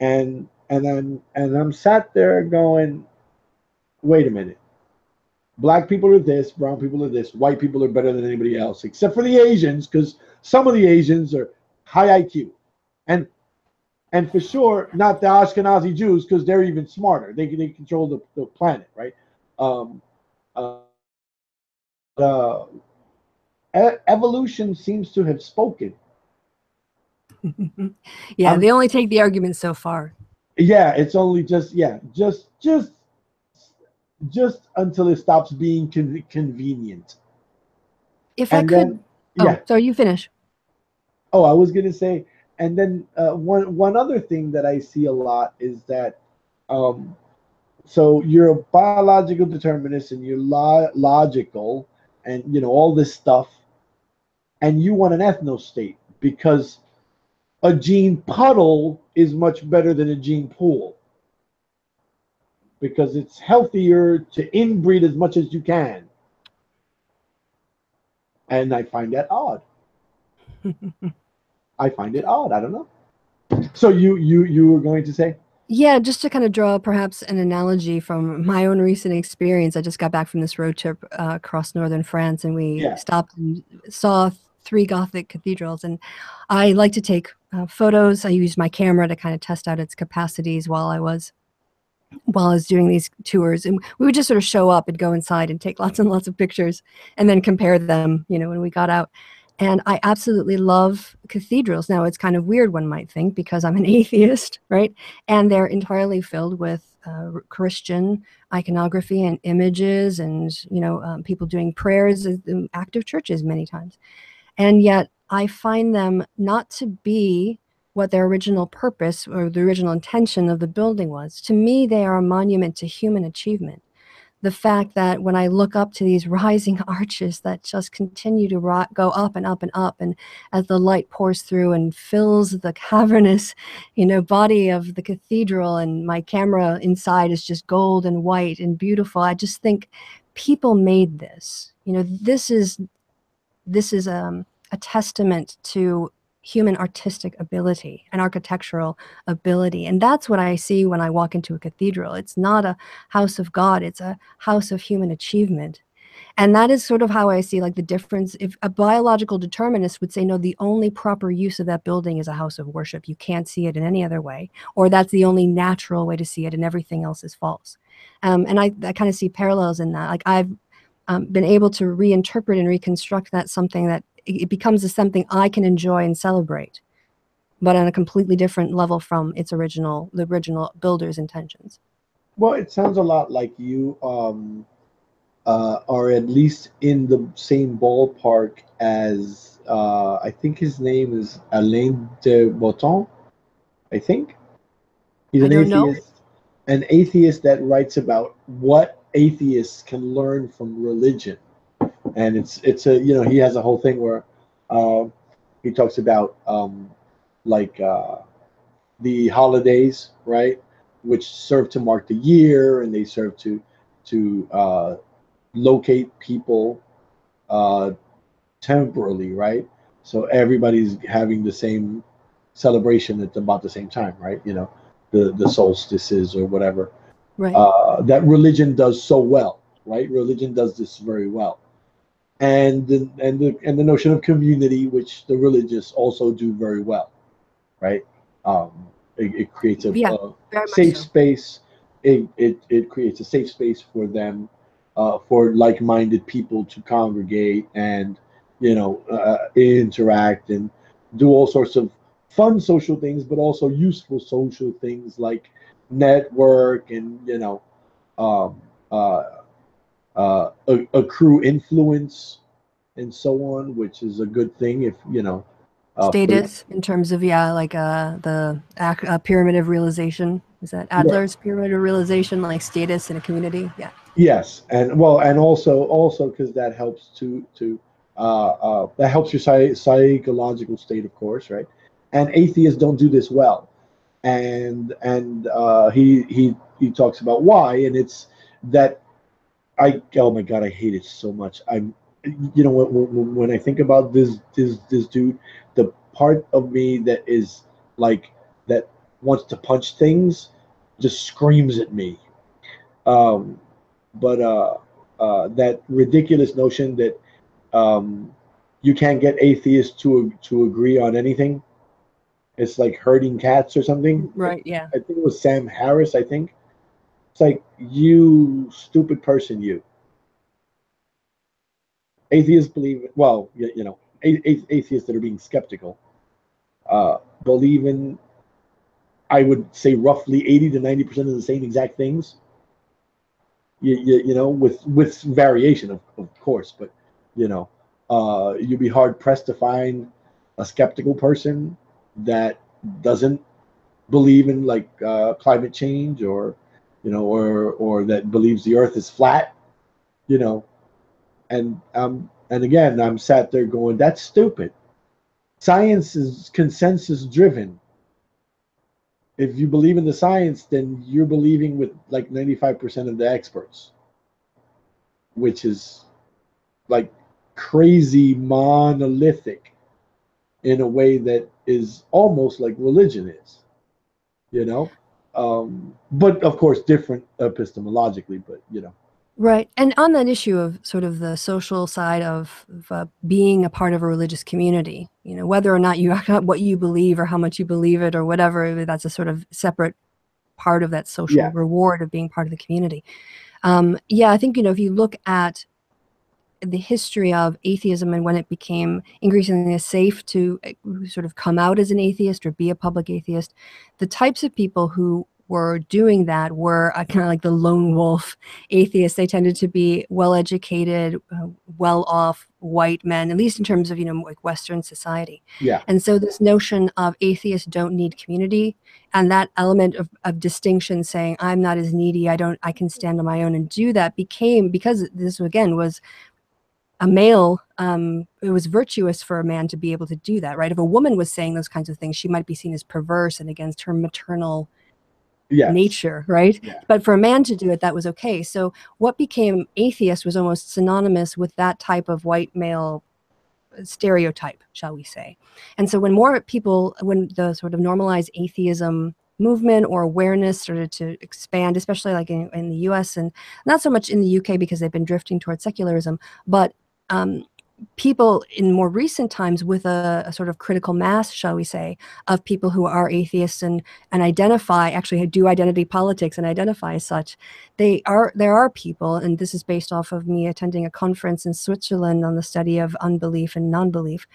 And I'm sat there going, wait a minute. Black people are this, brown people are this, white people are better than anybody else, except for the Asians, because some of the Asians are high IQ. And for sure, not the Ashkenazi Jews, because they're even smarter. They control the planet, right? Um, uh, Evolution seems to have spoken. Yeah, I'm they only take the argument so far. Yeah, it's only just, yeah, just until it stops being convenient. If I And then, could, oh, yeah. sorry, you finish. Oh, I was gonna say, and then one other thing that I see a lot is that, um, so you're a biological determinist and you're logical, and all this stuff, and you want an ethno state because a gene puddle is much better than a gene pool because it's healthier to inbreed as much as you can, and I find that odd. I find it odd. I don't know. So you were going to say? Yeah, just to kind of draw perhaps an analogy from my own recent experience. I just got back from this road trip across northern France, and we Yeah. stopped and saw three Gothic cathedrals. And I like to take photos. I used my camera to kind of test out its capacities while I was doing these tours. And we would just sort of show up and go inside and take lots and lots of pictures, and then compare them, when we got out. And I absolutely love cathedrals. Now, it's kind of weird, one might think, because I'm an atheist, right? And they're entirely filled with Christian iconography and images, and people doing prayers, active churches many times. And yet I find them not to be what their original purpose or the original intention of the building was. To me, they are a monument to human achievement. The fact that when I look up to these rising arches that just continue to go up and up and up, and as the light pours through and fills the cavernous, body of the cathedral, and my camera inside is just gold and white and beautiful, I just think people made this. This is a testament to human artistic ability and architectural ability. And that's what I see when I walk into a cathedral. It's not a house of God, it's a house of human achievement. And that is sort of how I see like the difference. If a biological determinist would say, no, the only proper use of that building is a house of worship, you can't see it in any other way, or that's the only natural way to see it and everything else is false. And I kind of see parallels in that. Like I've been able to reinterpret and reconstruct that something that it becomes something I can enjoy and celebrate, but on a completely different level from the original builder's intentions. Well, it sounds a lot like you are at least in the same ballpark as I think his name is Alain de Botton. I think he's I don't know. an atheist that writes about what atheists can learn from religion, and it's a he has a whole thing where uh, he talks about like the holidays, right, which serve to mark the year, and they serve to locate people uh, temporally, right? So everybody's having the same celebration at about the same time, right? The solstices or whatever. Right. That religion does so well, right? Religion does this very well, and the notion of community, which the religious also do very well, right? It creates Yeah, a very much safe so. space. It creates a safe space for them, for like-minded people to congregate and interact and do all sorts of fun social things, but also useful social things like network and um, uh, accrue influence and so on, which is a good thing if for Status in terms of, yeah, like the pyramid of realization. Is that right. Adler's pyramid of realization, like status in a community? Yeah. Yes, and well, and also because that helps to that helps your psychological state, of course, right? And atheists don't do this well, and he talks about why, and it's that oh my god, I hate it so much. When I think about this dude, the part of me that is like that wants to punch things just screams at me. Um, but that ridiculous notion that um, you can't get atheists to agree on anything. It's like herding cats or something. Right. Yeah. I think it was Sam Harris. I think it's like, you stupid person. You atheists believe, well, atheists that are being skeptical believe in I would say roughly 80 to 90% of the same exact things. You know, with variation, of course, but you know, you'd be hard pressed to find a skeptical person that doesn't believe in like climate change, or you know, or that believes the Earth is flat. You know, and again, I'm sat there going, that's stupid. Science is consensus driven. If you believe in the science, then you're believing with like 95% of the experts, which is like crazy monolithic in a way that is almost like religion is, you know. But of course, different epistemologically, but you know. Right. And on that issue of sort of the social side of being a part of a religious community, you know, whether or not you what you believe or how much you believe it or whatever, that's a sort of separate part of that social Yeah. reward of being part of the community. Yeah, I think, you know, if you look at the history of atheism and when it became increasingly safe to sort of come out as an atheist or be a public atheist, the types of people who were doing that were kind of like the lone wolf atheists. They tended to be well-educated, well-off white men, at least in terms of, you know, like Western society. Yeah. And so this notion of atheists don't need community, and that element of distinction, saying I'm not as needy, I can stand on my own and do that, became, because this again was a male, it was virtuous for a man to be able to do that, right? If a woman was saying those kinds of things, she might be seen as perverse and against her maternal nature, right? Yeah. But for a man to do it, that was okay. So what became atheist was almost synonymous with that type of white male stereotype, shall we say. And so when more people, when the sort of normalized atheism movement or awareness started to expand, especially like in the US, and not so much in the UK because they've been drifting towards secularism, but people in more recent times with a sort of critical mass, shall we say, of people who are atheists and identify, actually do identity politics and identify as such. There are people, and this is based off of me attending a conference in Switzerland on the study of unbelief and non-belief.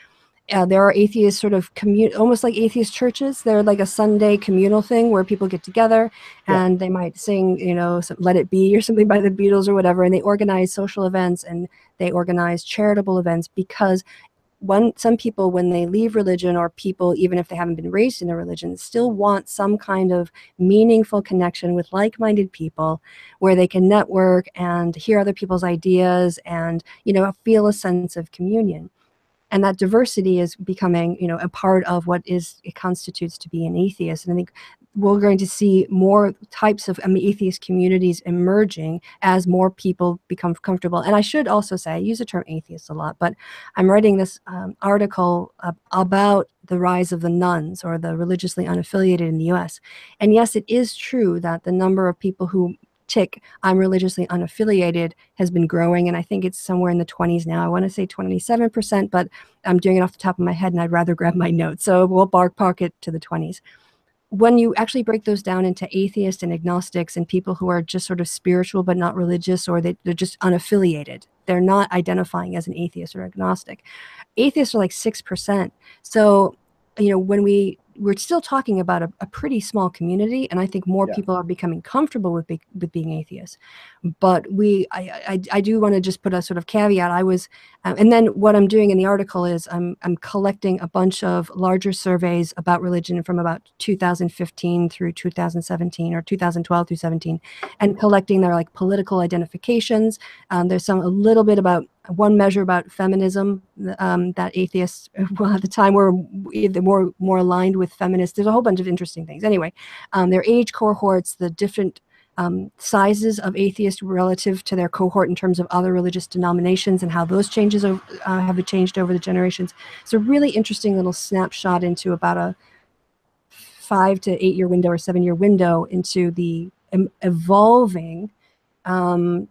There are atheist sort of almost like atheist churches. They're like a Sunday communal thing where people get together and they might sing, you know, Let It Be or something by the Beatles or whatever. And they organize social events and they organize charitable events because some people, when they leave religion, or people, even if they haven't been raised in a religion, still want some kind of meaningful connection with like-minded people where they can network and hear other people's ideas and, you know, feel a sense of communion. And that diversity is becoming, you know, a part of what it constitutes to be an atheist. And I think we're going to see more types of atheist communities emerging as more people become comfortable. And I should also say, I use the term atheist a lot, but I'm writing this article about the rise of the nuns, or the religiously unaffiliated, in the US. And yes, it is true that the number of people who tick I'm religiously unaffiliated has been growing, and I think it's somewhere in the 20s now. I want to say 27%, but I'm doing it off the top of my head and I'd rather grab my notes, so we'll park it to the 20s. When you actually break those down into atheists and agnostics and people who are just sort of spiritual but not religious, or they're just unaffiliated, they're not identifying as an atheist or agnostic, atheists are like 6%. So, you know, when we're still talking about a pretty small community, and I think more people are becoming comfortable with being atheists. But I do want to just put a sort of caveat. I was, and then what I'm doing in the article is I'm collecting a bunch of larger surveys about religion from about 2015 through 2017, or 2012 through 17, and collecting their like political identifications. There's a little bit about one measure about feminism, that atheists, well, at the time were more aligned with feminists. There's a whole bunch of interesting things. Anyway, their age cohorts, the different sizes of atheists relative to their cohort in terms of other religious denominations, and how those changes have changed over the generations. It's a really interesting little snapshot into about a 5 to 8 year window or 7 year window into the evolving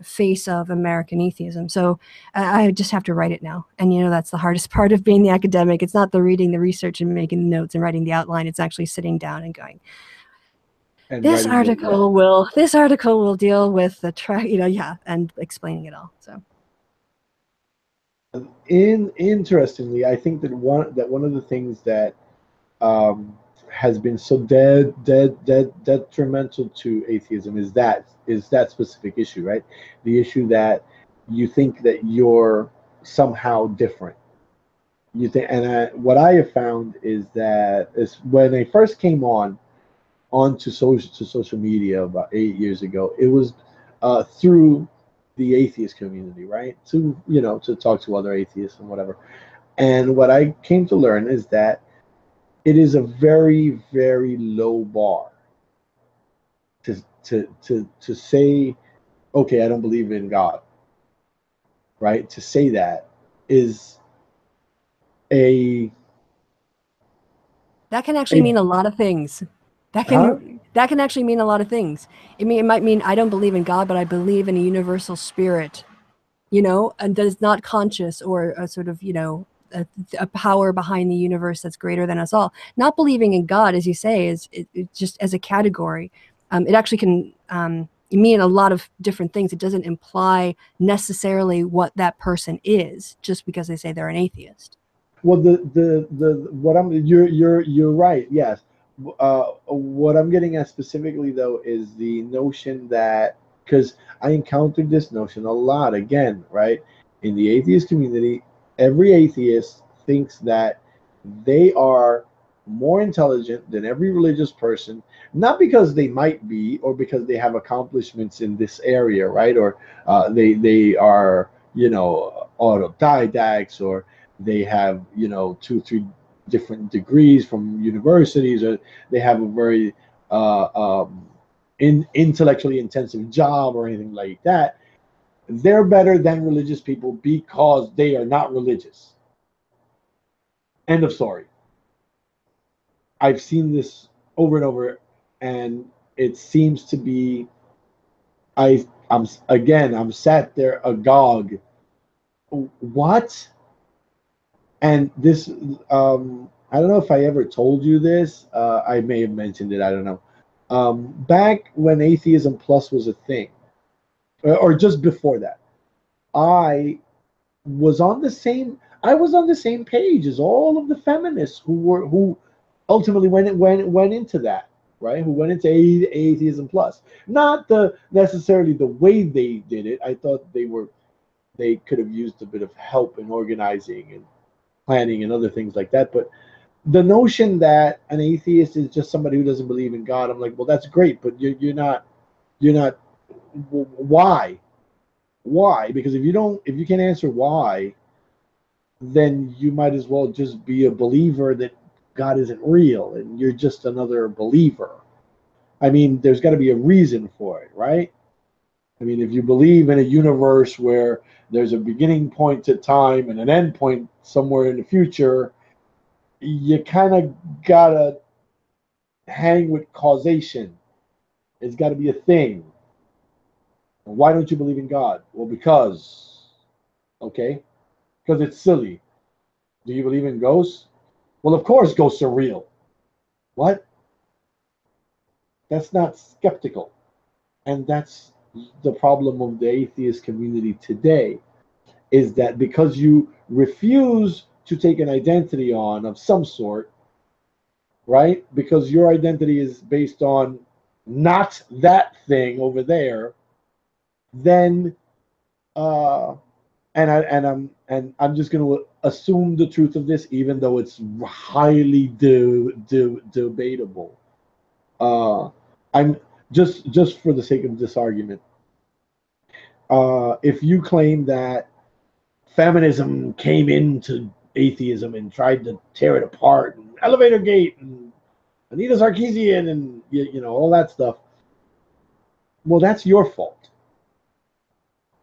face of American atheism. So I just have to write it now. And, you know, that's the hardest part of being the academic. It's not the reading the research and making the notes and writing the outline. It's actually sitting down and going, this article will deal with the and explaining it all. So interestingly, I think that one of the things that has been so detrimental to atheism is that specific issue, right? The issue that you think that you're somehow different. You think, and what I have found is that is when I first came onto social media about 8 years ago, it was through the atheist community, right? To to talk to other atheists and whatever. And what I came to learn is that it is a very, very low bar to say, okay, I don't believe in God, right? To say that is a That can actually a mean a lot of things. huh? That can actually mean a lot of things. It might mean I don't believe in God, but I believe in a universal spirit, and that is not conscious, or a sort of, a power behind the universe that's greater than us all. Not believing in God, as you say, is it just as a category. It actually can mean a lot of different things. It doesn't imply necessarily what that person is just because they say they're an atheist. Well, the what I'm you're right. Yes. What I'm getting at specifically though is the notion that, because I encountered this notion a lot again, right? In the atheist community, every atheist thinks that they are more intelligent than every religious person, not because they might be or because they have accomplishments in this area, right? Or they are, autodidacts, or they have, 2 3 different degrees from universities, or they have a very intellectually intensive job or anything like that. They're better than religious people because they are not religious. End of story. I've seen this over and over, and it seems to be, I'm sat there agog. What? And this, I don't know if I ever told you this. I may have mentioned it. I don't know. Back when Atheism Plus was a thing, or just before that, I I was on the same page as all of the feminists who ultimately went into that, right? Who went into Atheism Plus. Not necessarily the way they did it. I thought they could have used a bit of help in organizing and planning and other things like that. But the notion that an atheist is just somebody who doesn't believe in God, I'm like, well, that's great, but you're not. Why? Why? Because if you can't answer why, then you might as well just be a believer that God isn't real and you're just another believer. I mean, there's got to be a reason for it, right? I mean, if you believe in a universe where there's a beginning point to time and an end point somewhere in the future, you kind of gotta hang with causation. It's got to be a thing. Why don't you believe in God? Well, because, okay, because it's silly. Do you believe in ghosts? Well, of course, ghosts are real. What? That's not skeptical. And that's the problem of the atheist community today, is that because you refuse to take an identity on of some sort, right? Because your identity is based on not that thing over there, then uh I'm just going to assume the truth of this, even though it's highly debatable. I'm just for the sake of this argument, if you claim that feminism came into atheism and tried to tear it apart, and elevator gate, and Anita Sarkeesian, and all that stuff, well, that's your fault,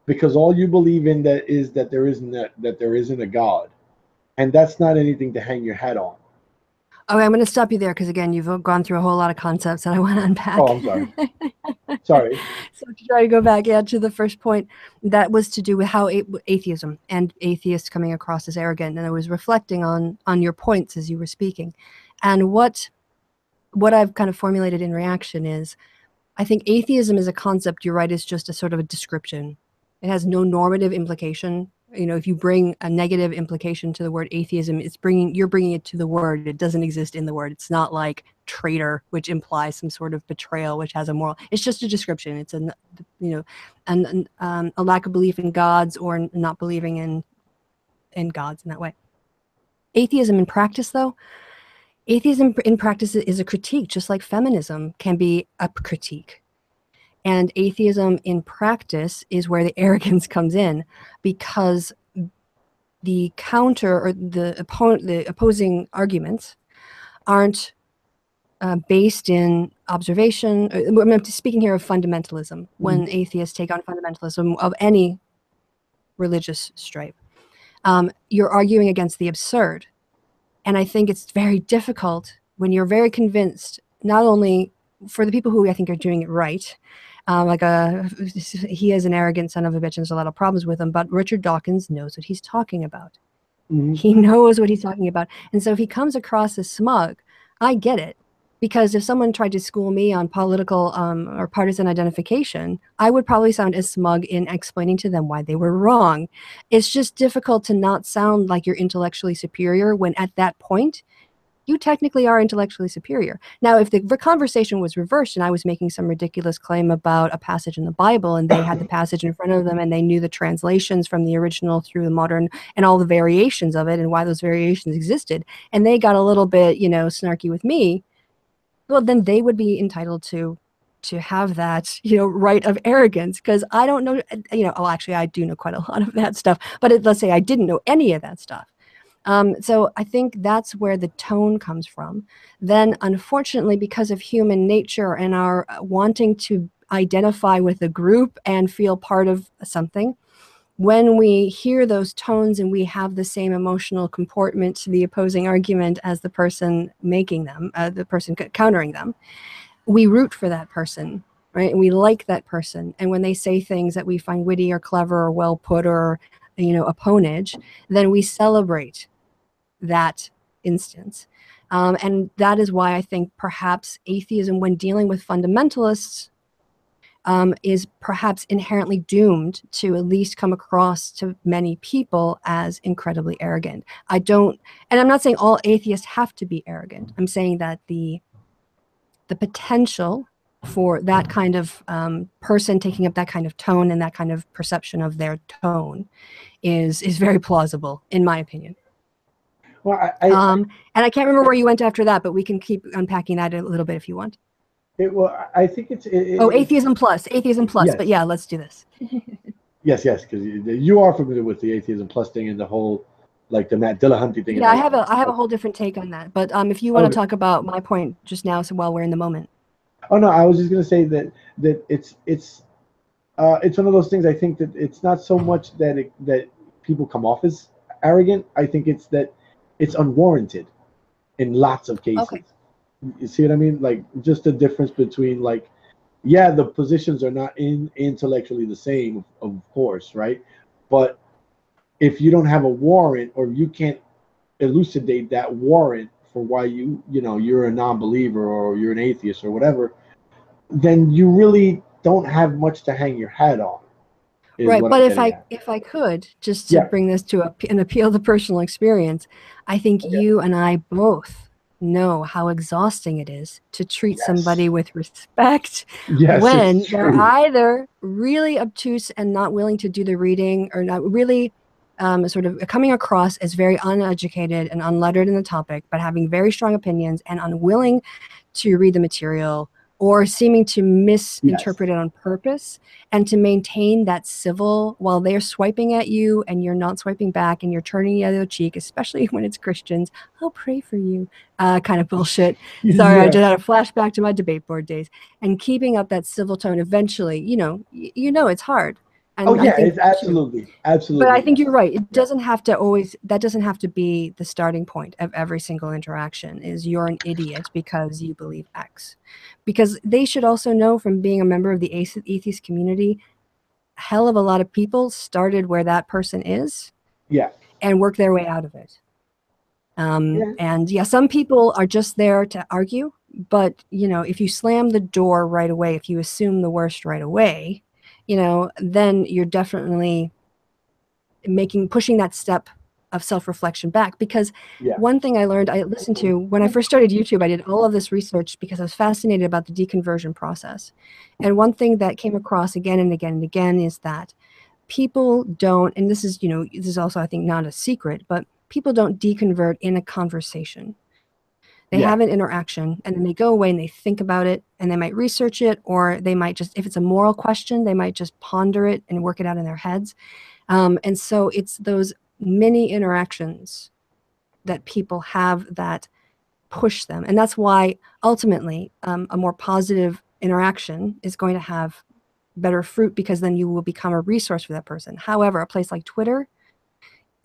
because all you believe in that is that there isn't a God, and that's not anything to hang your hat on. Okay, I'm going to stop you there because, again, you've gone through a whole lot of concepts that I want to unpack. Oh, I'm sorry. Sorry. So to try to go back, to the first point, that was to do with how atheism and atheists coming across as arrogant, and I was reflecting on your points as you were speaking, and what I've kind of formulated in reaction is, I think atheism as a concept, you're right, is just a sort of a description. It has no normative implication if you bring a negative implication to the word atheism, you're bringing it to the word. It doesn't exist in the word. It's not like traitor, which implies some sort of betrayal, which has a moral. It's just a description. It's a lack of belief in gods, or not believing in gods in that way. Atheism in practice, though, atheism in practice is a critique, just like feminism can be a critique. And atheism in practice is where the arrogance comes in, because the counter, or the opposing arguments aren't based in observation. I'm speaking here of fundamentalism. When atheists take on fundamentalism of any religious stripe, you're arguing against the absurd. And I think it's very difficult when you're very convinced, not only for the people who I think are doing it right, he is an arrogant son of a bitch and there's a lot of problems with him, but Richard Dawkins knows what he's talking about. He knows what he's talking about. And so if he comes across as smug, I get it. Because if someone tried to school me on political or partisan identification, I would probably sound as smug in explaining to them why they were wrong. It's just difficult to not sound like you're intellectually superior when at that point, you technically are intellectually superior. Now, if the conversation was reversed and I was making some ridiculous claim about a passage in the Bible and they had the passage in front of them and they knew the translations from the original through the modern and all the variations of it and why those variations existed, and they got a little bit, snarky with me, well, then they would be entitled to have that, right of arrogance, because I don't know, actually I do know quite a lot of that stuff, but let's say I didn't know any of that stuff. So I think that's where the tone comes from. Then, unfortunately, because of human nature and our wanting to identify with a group and feel part of something, when we hear those tones and we have the same emotional comportment to the opposing argument as the person making them, the person countering them, we root for that person, right? And we like that person. And when they say things that we find witty or clever or well put or, a ponage, then we celebrate that instance. And that is why I think perhaps atheism, when dealing with fundamentalists, is perhaps inherently doomed to at least come across to many people as incredibly arrogant. And I'm not saying all atheists have to be arrogant. I'm saying that the potential for that kind of person taking up that kind of tone and that kind of perception of their tone is very plausible, in my opinion. Well, and I can't remember where you went after that, but we can keep unpacking that a little bit if you want. I think it's Atheism Plus, yes. But yeah, let's do this. yes, because you are familiar with the Atheism Plus thing and the whole, like, the Matt Dillahunty thing. Yeah, I have a whole different take on that, but if you want to talk about my point just now, so while we're in the moment. Oh no, I was just gonna say that it's one of those things. I think that it's not so much that people come off as arrogant. I think it's that it's unwarranted in lots of cases. Okay. You see what I mean? Like, just the difference between, like, yeah, the positions are not intellectually the same, of course, right? But if you don't have a warrant, or you can't elucidate that warrant for why you're a non-believer or you're an atheist or whatever, then you really don't have much to hang your hat on. Right, but if I could just to bring this to an appeal to personal experience, I think you and I both know how exhausting it is to treat somebody with respect when they're either really obtuse and not willing to do the reading, or not really sort of coming across as very uneducated and unlettered in the topic, but having very strong opinions and unwilling to read the material, or seeming to misinterpret it on purpose, and to maintain that civil while they're swiping at you and you're not swiping back and you're turning the other cheek, especially when it's Christians. I'll pray for you, kind of bullshit. Sorry, I just had a flashback to my debate board days. And keeping up that civil tone eventually, it's hard. And it's absolutely. But I think you're right. It doesn't have to that doesn't have to be the starting point of every single interaction, is you're an idiot because you believe X. Because they should also know, from being a member of the atheist community, hell of a lot of people started where that person is. Yeah. And work their way out of it. And some people are just there to argue, but if you slam the door right away, if you assume the worst right away, then you're definitely pushing that step of self-reflection back. Because Yeah. one thing I learned, I listened to when I first started YouTube, I did all of this research because I was fascinated about the deconversion process. And one thing that came across again and again and again is that people don't, and this is, this is also, I think, not a secret, but people don't deconvert in a conversation. They Yeah. have an interaction, and then they go away and they think about it, and they might research it, or they might just, if it's a moral question, they might just ponder it and work it out in their heads. And so it's those many interactions that people have that push them. And that's why ultimately a more positive interaction is going to have better fruit, because then you will become a resource for that person. However, a place like Twitter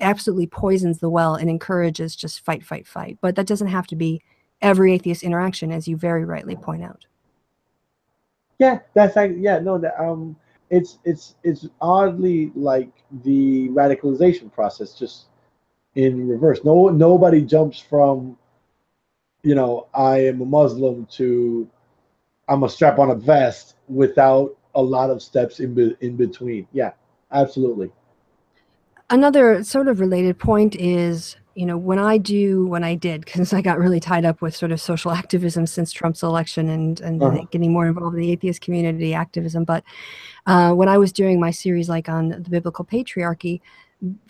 absolutely poisons the well and encourages just fight, fight, fight. But that doesn't have to be every atheist interaction, as you very rightly point out. Yeah, that's like, yeah, no, that it's oddly like the radicalization process, just in reverse. Nobody jumps from, I am a Muslim to I'm a strap on a vest without a lot of steps in between. Yeah, absolutely. Another sort of related point is, when I did, because I got really tied up with sort of social activism since Trump's election and getting more involved in the atheist community activism. But when I was doing my series like on the biblical patriarchy,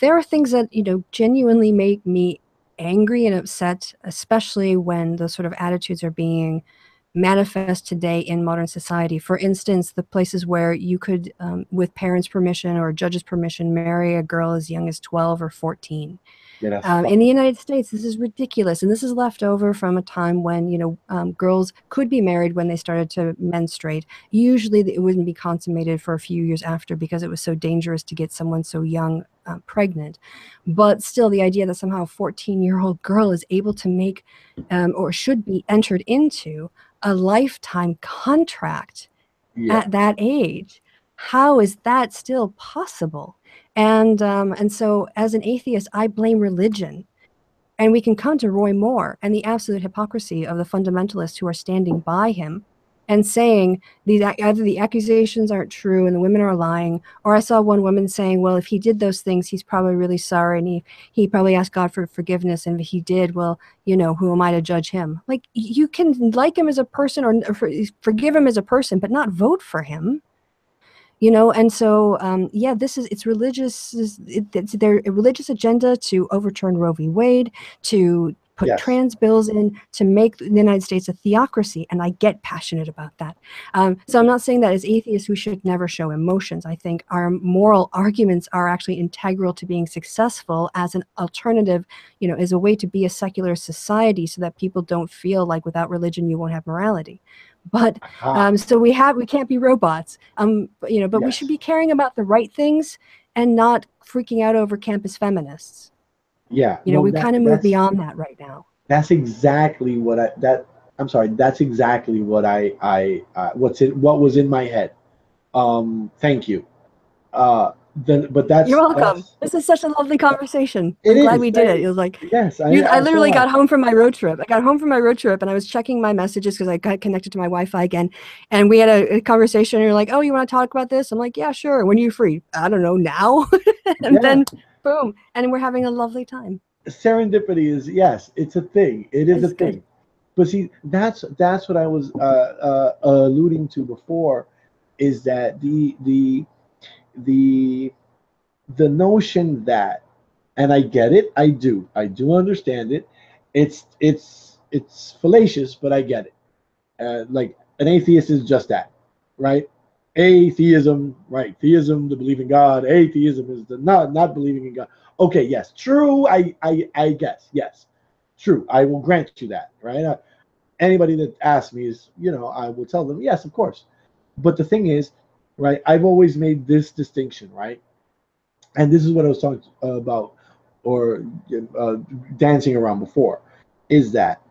there are things that, genuinely make me angry and upset, especially when those sort of attitudes are being manifest today in modern society. For instance, the places where you could, with parents' permission or judges' permission, marry a girl as young as 12 or 14. Yeah, In the United States, this is ridiculous. And this is left over from a time when, girls could be married when they started to menstruate. Usually it wouldn't be consummated for a few years after, because it was so dangerous to get someone so young pregnant. But still, the idea that somehow a 14-year-old girl is able to make or should be entered into a lifetime contract yeah, at that age, how is that still possible? And so as an atheist, I blame religion. And we can come to Roy Moore and the absolute hypocrisy of the fundamentalists who are standing by him and saying either the accusations aren't true and the women are lying, or I saw one woman saying, well, if he did those things, he's probably really sorry, and he probably asked God for forgiveness, and if he did, well, who am I to judge him? Like, you can like him as a person or forgive him as a person, but not vote for him. And so it's religious. It's their religious agenda to overturn Roe v. Wade, to put yes. trans bills in, to make the United States a theocracy, and I get passionate about that. So I'm not saying that as atheists we should never show emotions. I think our moral arguments are actually integral to being successful as an alternative, as a way to be a secular society, so that people don't feel like without religion you won't have morality. But so we can't be robots. But yes. we should be caring about the right things and not freaking out over campus feminists. Yeah, We've kind of moved beyond that right now. That's exactly what I'm sorry. That's exactly what what was in my head. Thank you. But You're welcome. This is such a lovely conversation. I'm glad we did it. It was like, yes, I literally got home from my road trip. I got home from my road trip and I was checking my messages because I got connected to my Wi-Fi again. And we had a conversation and you're like, oh, you want to talk about this? I'm like, yeah, sure. When are you free? I don't know, now. And then boom. And we're having a lovely time. Serendipity is, yes, it's a thing. It is a thing. But see, that's what I was alluding to before, is that the notion that, and I get it, I do understand it. It's fallacious, but I get it. Like, an atheist is just that, right? Atheism, right? Theism, to believe in God. Atheism is the not believing in God. Okay, yes, true. I guess, yes, true. I will grant you that, right? Anybody that asks me is, I will tell them, yes, of course. But the thing is, right? I've always made this distinction, right? And this is what I was talking about, or dancing around before, is that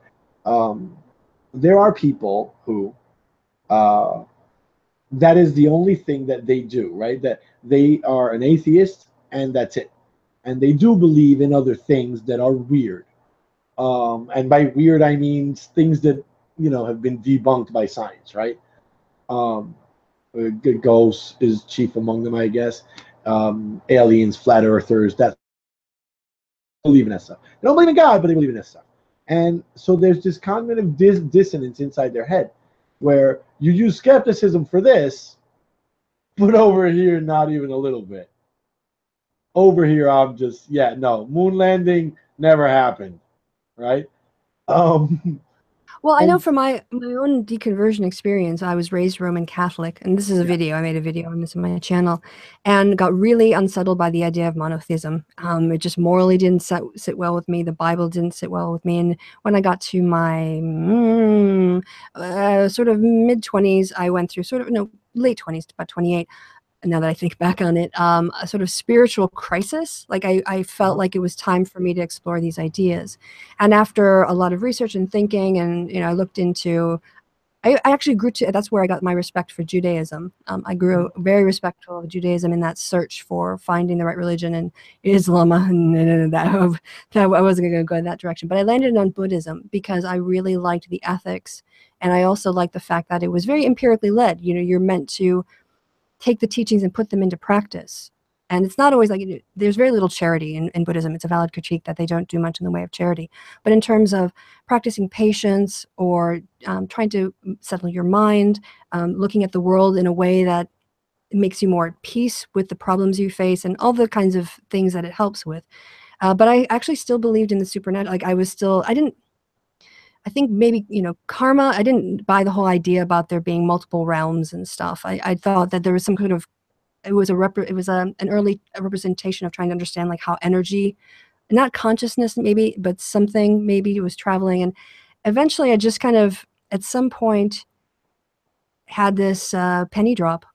there are people who that is the only thing that they do, right? That they are an atheist and that's it. And they do believe in other things that are weird. And by weird, I mean things that, have been debunked by science, right? Ghosts is chief among them, I guess. aliens, flat earthers, that believe in that stuff. They don't believe in God, but they believe in that stuff. And so there's this cognitive dissonance inside their head where you use skepticism for this, but over here, not even a little bit. Over here, I'm just, yeah, no, moon landing never happened, right? Um, Well, I know and from my own deconversion experience, I was raised Roman Catholic, and this is a yeah, video. I made a video on this on my channel, and got really unsettled by the idea of monotheism. It just morally didn't sit well with me. The Bible didn't sit well with me. And when I got to my sort of mid-20s, I went through sort of, no, late 20s, about 28, now that I think back on it, a sort of spiritual crisis. Like I felt uh-huh, like it was time for me to explore these ideas. And after a lot of research and thinking, and I looked into, I actually grew to, that's where I got my respect for Judaism. I grew very respectful of Judaism in that search for finding the right religion, and Islam, and that I wasn't going to go in that direction. But I landed on Buddhism because I really liked the ethics. And I also liked the fact that it was very empirically led. You're meant to take the teachings and put them into practice. And it's not always like, there's very little charity in Buddhism. It's a valid critique that they don't do much in the way of charity. But in terms of practicing patience, or trying to settle your mind, looking at the world in a way that makes you more at peace with the problems you face, and all the kinds of things that it helps with. But I actually still believed in the supernatural. Like I think maybe, karma, I didn't buy the whole idea about there being multiple realms and stuff. I thought that there was some kind of, it was an early representation of trying to understand like how energy, not consciousness maybe, but something maybe was traveling. And eventually I just kind of, at some point, had this penny drop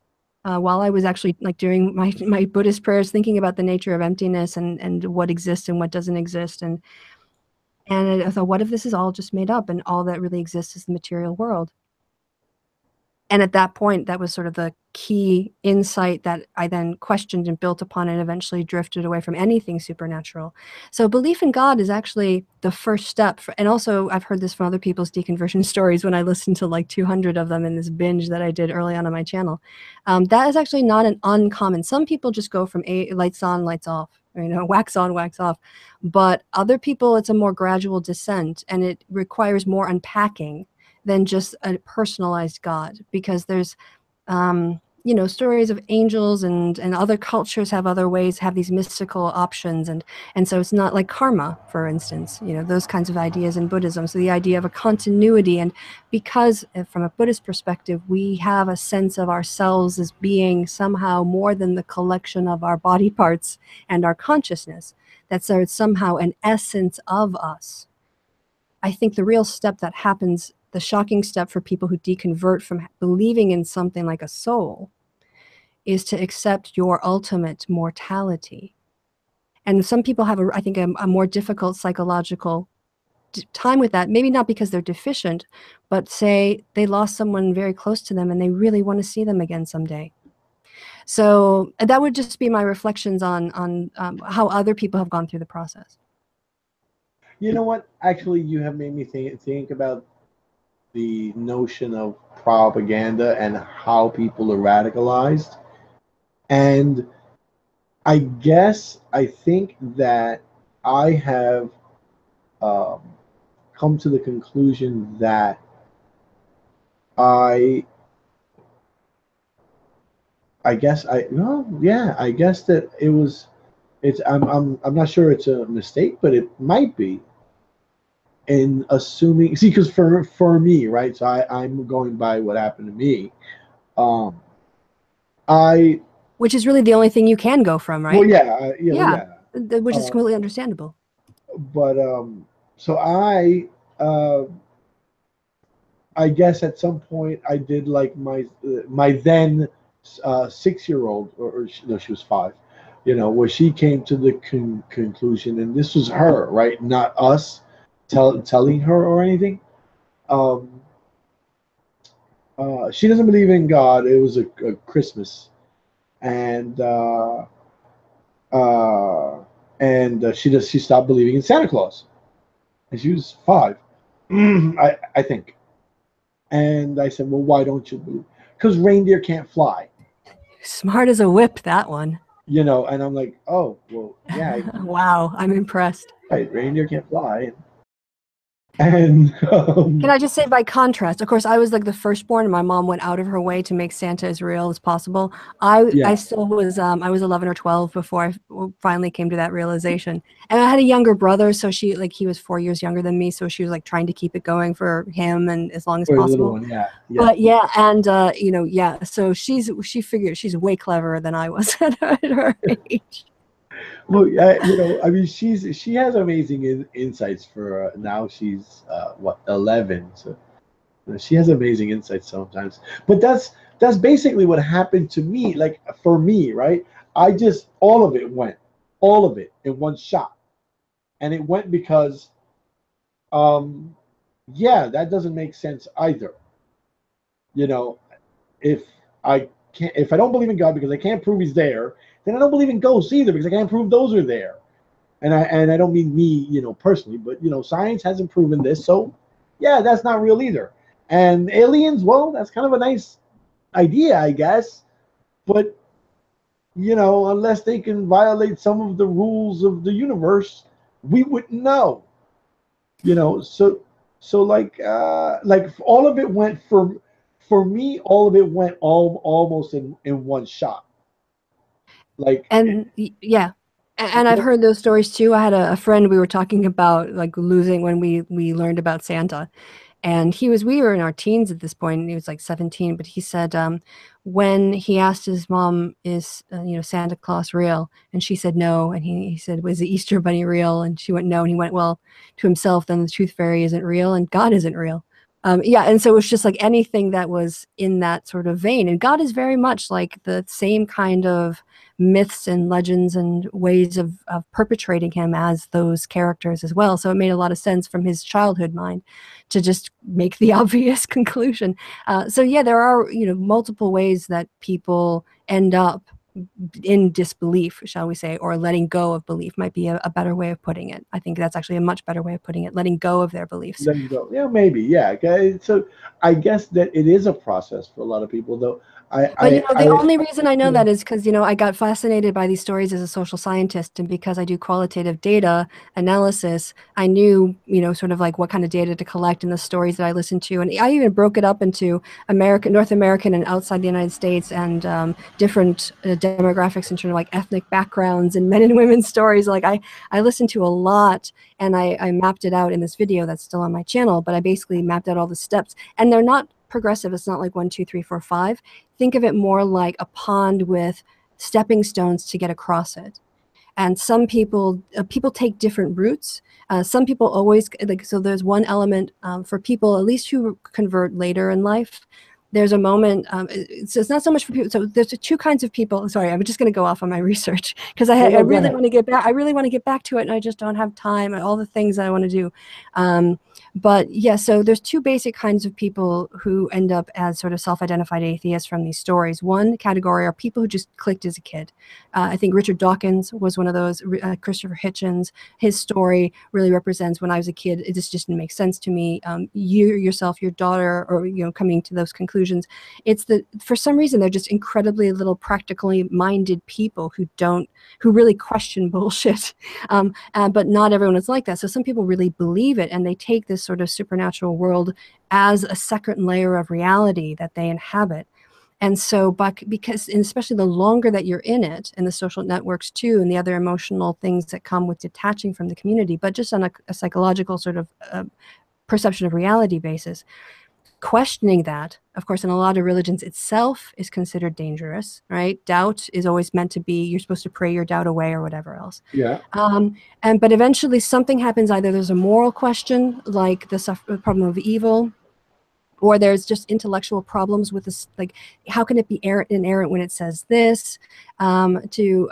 while I was actually like during my Buddhist prayers, thinking about the nature of emptiness, and what exists and what doesn't exist. And I thought, what if this is all just made up and all that really exists is the material world? And at that point, that was sort of the key insight that I then questioned and built upon, and eventually drifted away from anything supernatural. So belief in God is actually the first step. And also, I've heard this from other people's deconversion stories when I listened to like 200 of them in this binge that I did early on my channel. That is actually not an uncommon. Some people just go from lights on, lights off, wax on, wax off. But other people, it's a more gradual descent, and it requires more unpacking than just a personalized God, because there's, stories of angels, and other cultures have other ways, have these mystical options. And so it's not like karma, for instance, those kinds of ideas in Buddhism. So the idea of a continuity, and because from a Buddhist perspective, we have a sense of ourselves as being somehow more than the collection of our body parts and our consciousness, that so it's somehow an essence of us. I think the real step that happens, the shocking step for people who deconvert from believing in something like a soul, is to accept your ultimate mortality. And some people have, I think, a more difficult psychological time with that, maybe not because they're deficient, but say they lost someone very close to them and they really want to see them again someday. So that would just be my reflections on how other people have gone through the process. you know what? Actually, you have made me think about the notion of propaganda and how people are radicalized. And I think that I have um, come to the conclusion that I I guess I no yeah I guess that I'm not sure it's a mistake, but it might be in assuming, see, because for me, right, so I'm going by what happened to me. um I Which is really the only thing you can go from, well right? yeah Yeah, yeah which is uh, completely understandable. but so I guess at some point I did like my then 6 year old, or no, she was 5, where she came to the conclusion, and this was her, right, not us telling her or anything. Um, she doesn't believe in God. It was a Christmas, and uh, she stopped believing in Santa Claus, and she was 5, I think. And I said, well, why don't you believe? Because reindeer can't fly. Smart as a whip, that one. you know, and I'm like, oh, well, yeah, Wow, I'm impressed. right, reindeer can't fly. And Can I just say, by contrast, of course, I was like the firstborn, and my mom went out of her way to make Santa as real as possible. I yeah, still was I was 11 or 12 before I finally came to that realization. And I had a younger brother, so he was 4 years younger than me, so she was like trying to keep it going for him and as long as for a little possible. one, yeah, yeah. But yeah, and yeah, so she figured she's way cleverer than I was at her age. Well, yeah, you know, I mean, she has amazing insights for now. She's what 11, so she has amazing insights sometimes. But that's basically what happened to me. Like for me, right? I just all of it went, all of it in one shot, and it went because, um, yeah, that doesn't make sense either. You know, if if I don't believe in God because I can't prove He's there, then I don't believe in ghosts either because I can't prove those are there. And I don't mean me, you know, personally, but you know, science hasn't proven this, so yeah, that's not real either. And aliens, well, that's kind of a nice idea, I guess, but you know, unless they can violate some of the rules of the universe, we wouldn't know. You know, so like all of it went for me, all of it went almost in one shot. Like, And yeah, and I've heard those stories too. I had a friend, we were talking about like losing when we learned about Santa, and we were in our teens at this point, and he was like 17, but he said when he asked his mom, is Santa Claus real, and she said no, and he said, was the Easter Bunny real, and she went no, and he went, well, to himself, then the tooth fairy isn't real and God isn't real. Yeah, and so it was just like anything that was in that sort of vein, and God is very much like the same kind of myths and legends and ways of perpetrating him as those characters as well. So it made a lot of sense from his childhood mind to just make the obvious conclusion. So yeah, there are multiple ways that people end up in disbelief, shall we say, or letting go of belief might be a better way of putting it. I think that's actually a much better way of putting it, letting go of their beliefs. there you go. Yeah, maybe. Yeah. Okay. So I guess that it is a process for a lot of people, though. But the I only reason I know yeah. that is because I got fascinated by these stories as a social scientist, and because I do qualitative data analysis, I knew sort of like what kind of data to collect in the stories that I listened to, and I even broke it up into North American, and outside the United States, and different demographics in terms of like ethnic backgrounds and men and women's stories. Like I listened to a lot, and I mapped it out in this video that's still on my channel. But I basically mapped out all the steps, and they're not progressive. It's not like 1, 2, 3, 4, 5. Think of it more like a pond with stepping stones to get across it. And some people take different routes. Some people always like, so there's one element for people at least who convert later in life. There's a moment, it's not so much for people. So there's two kinds of people. Sorry, I'm just going to go off on my research because No, I no, go really ahead. want to get back. I really want to get back to it, and I just don't have time and all the things that I want to do. But yeah, so there's two basic kinds of people who end up as sort of self-identified atheists from these stories. One category are people who just clicked as a kid. I think Richard Dawkins was one of those. Christopher Hitchens, his story really represents when I was a kid. It just didn't make sense to me. You yourself, your daughter, or coming to those conclusions. It's for some reason they're just incredibly little practically minded people who really question bullshit. But not everyone is like that. So some people really believe it, and they take this sort of supernatural world as a second layer of reality that they inhabit. And so, because, and especially the longer that you're in it, and the social networks too, and the other emotional things that come with detaching from the community, but just on a psychological sort of perception of reality basis, questioning that, of course, in a lot of religions itself is considered dangerous, right? Doubt is always meant to be, you're supposed to pray your doubt away or whatever else. Yeah. But eventually something happens. Either there's a moral question, like the problem of evil, or there's just intellectual problems with this, like how can it be inerrant when it says this, to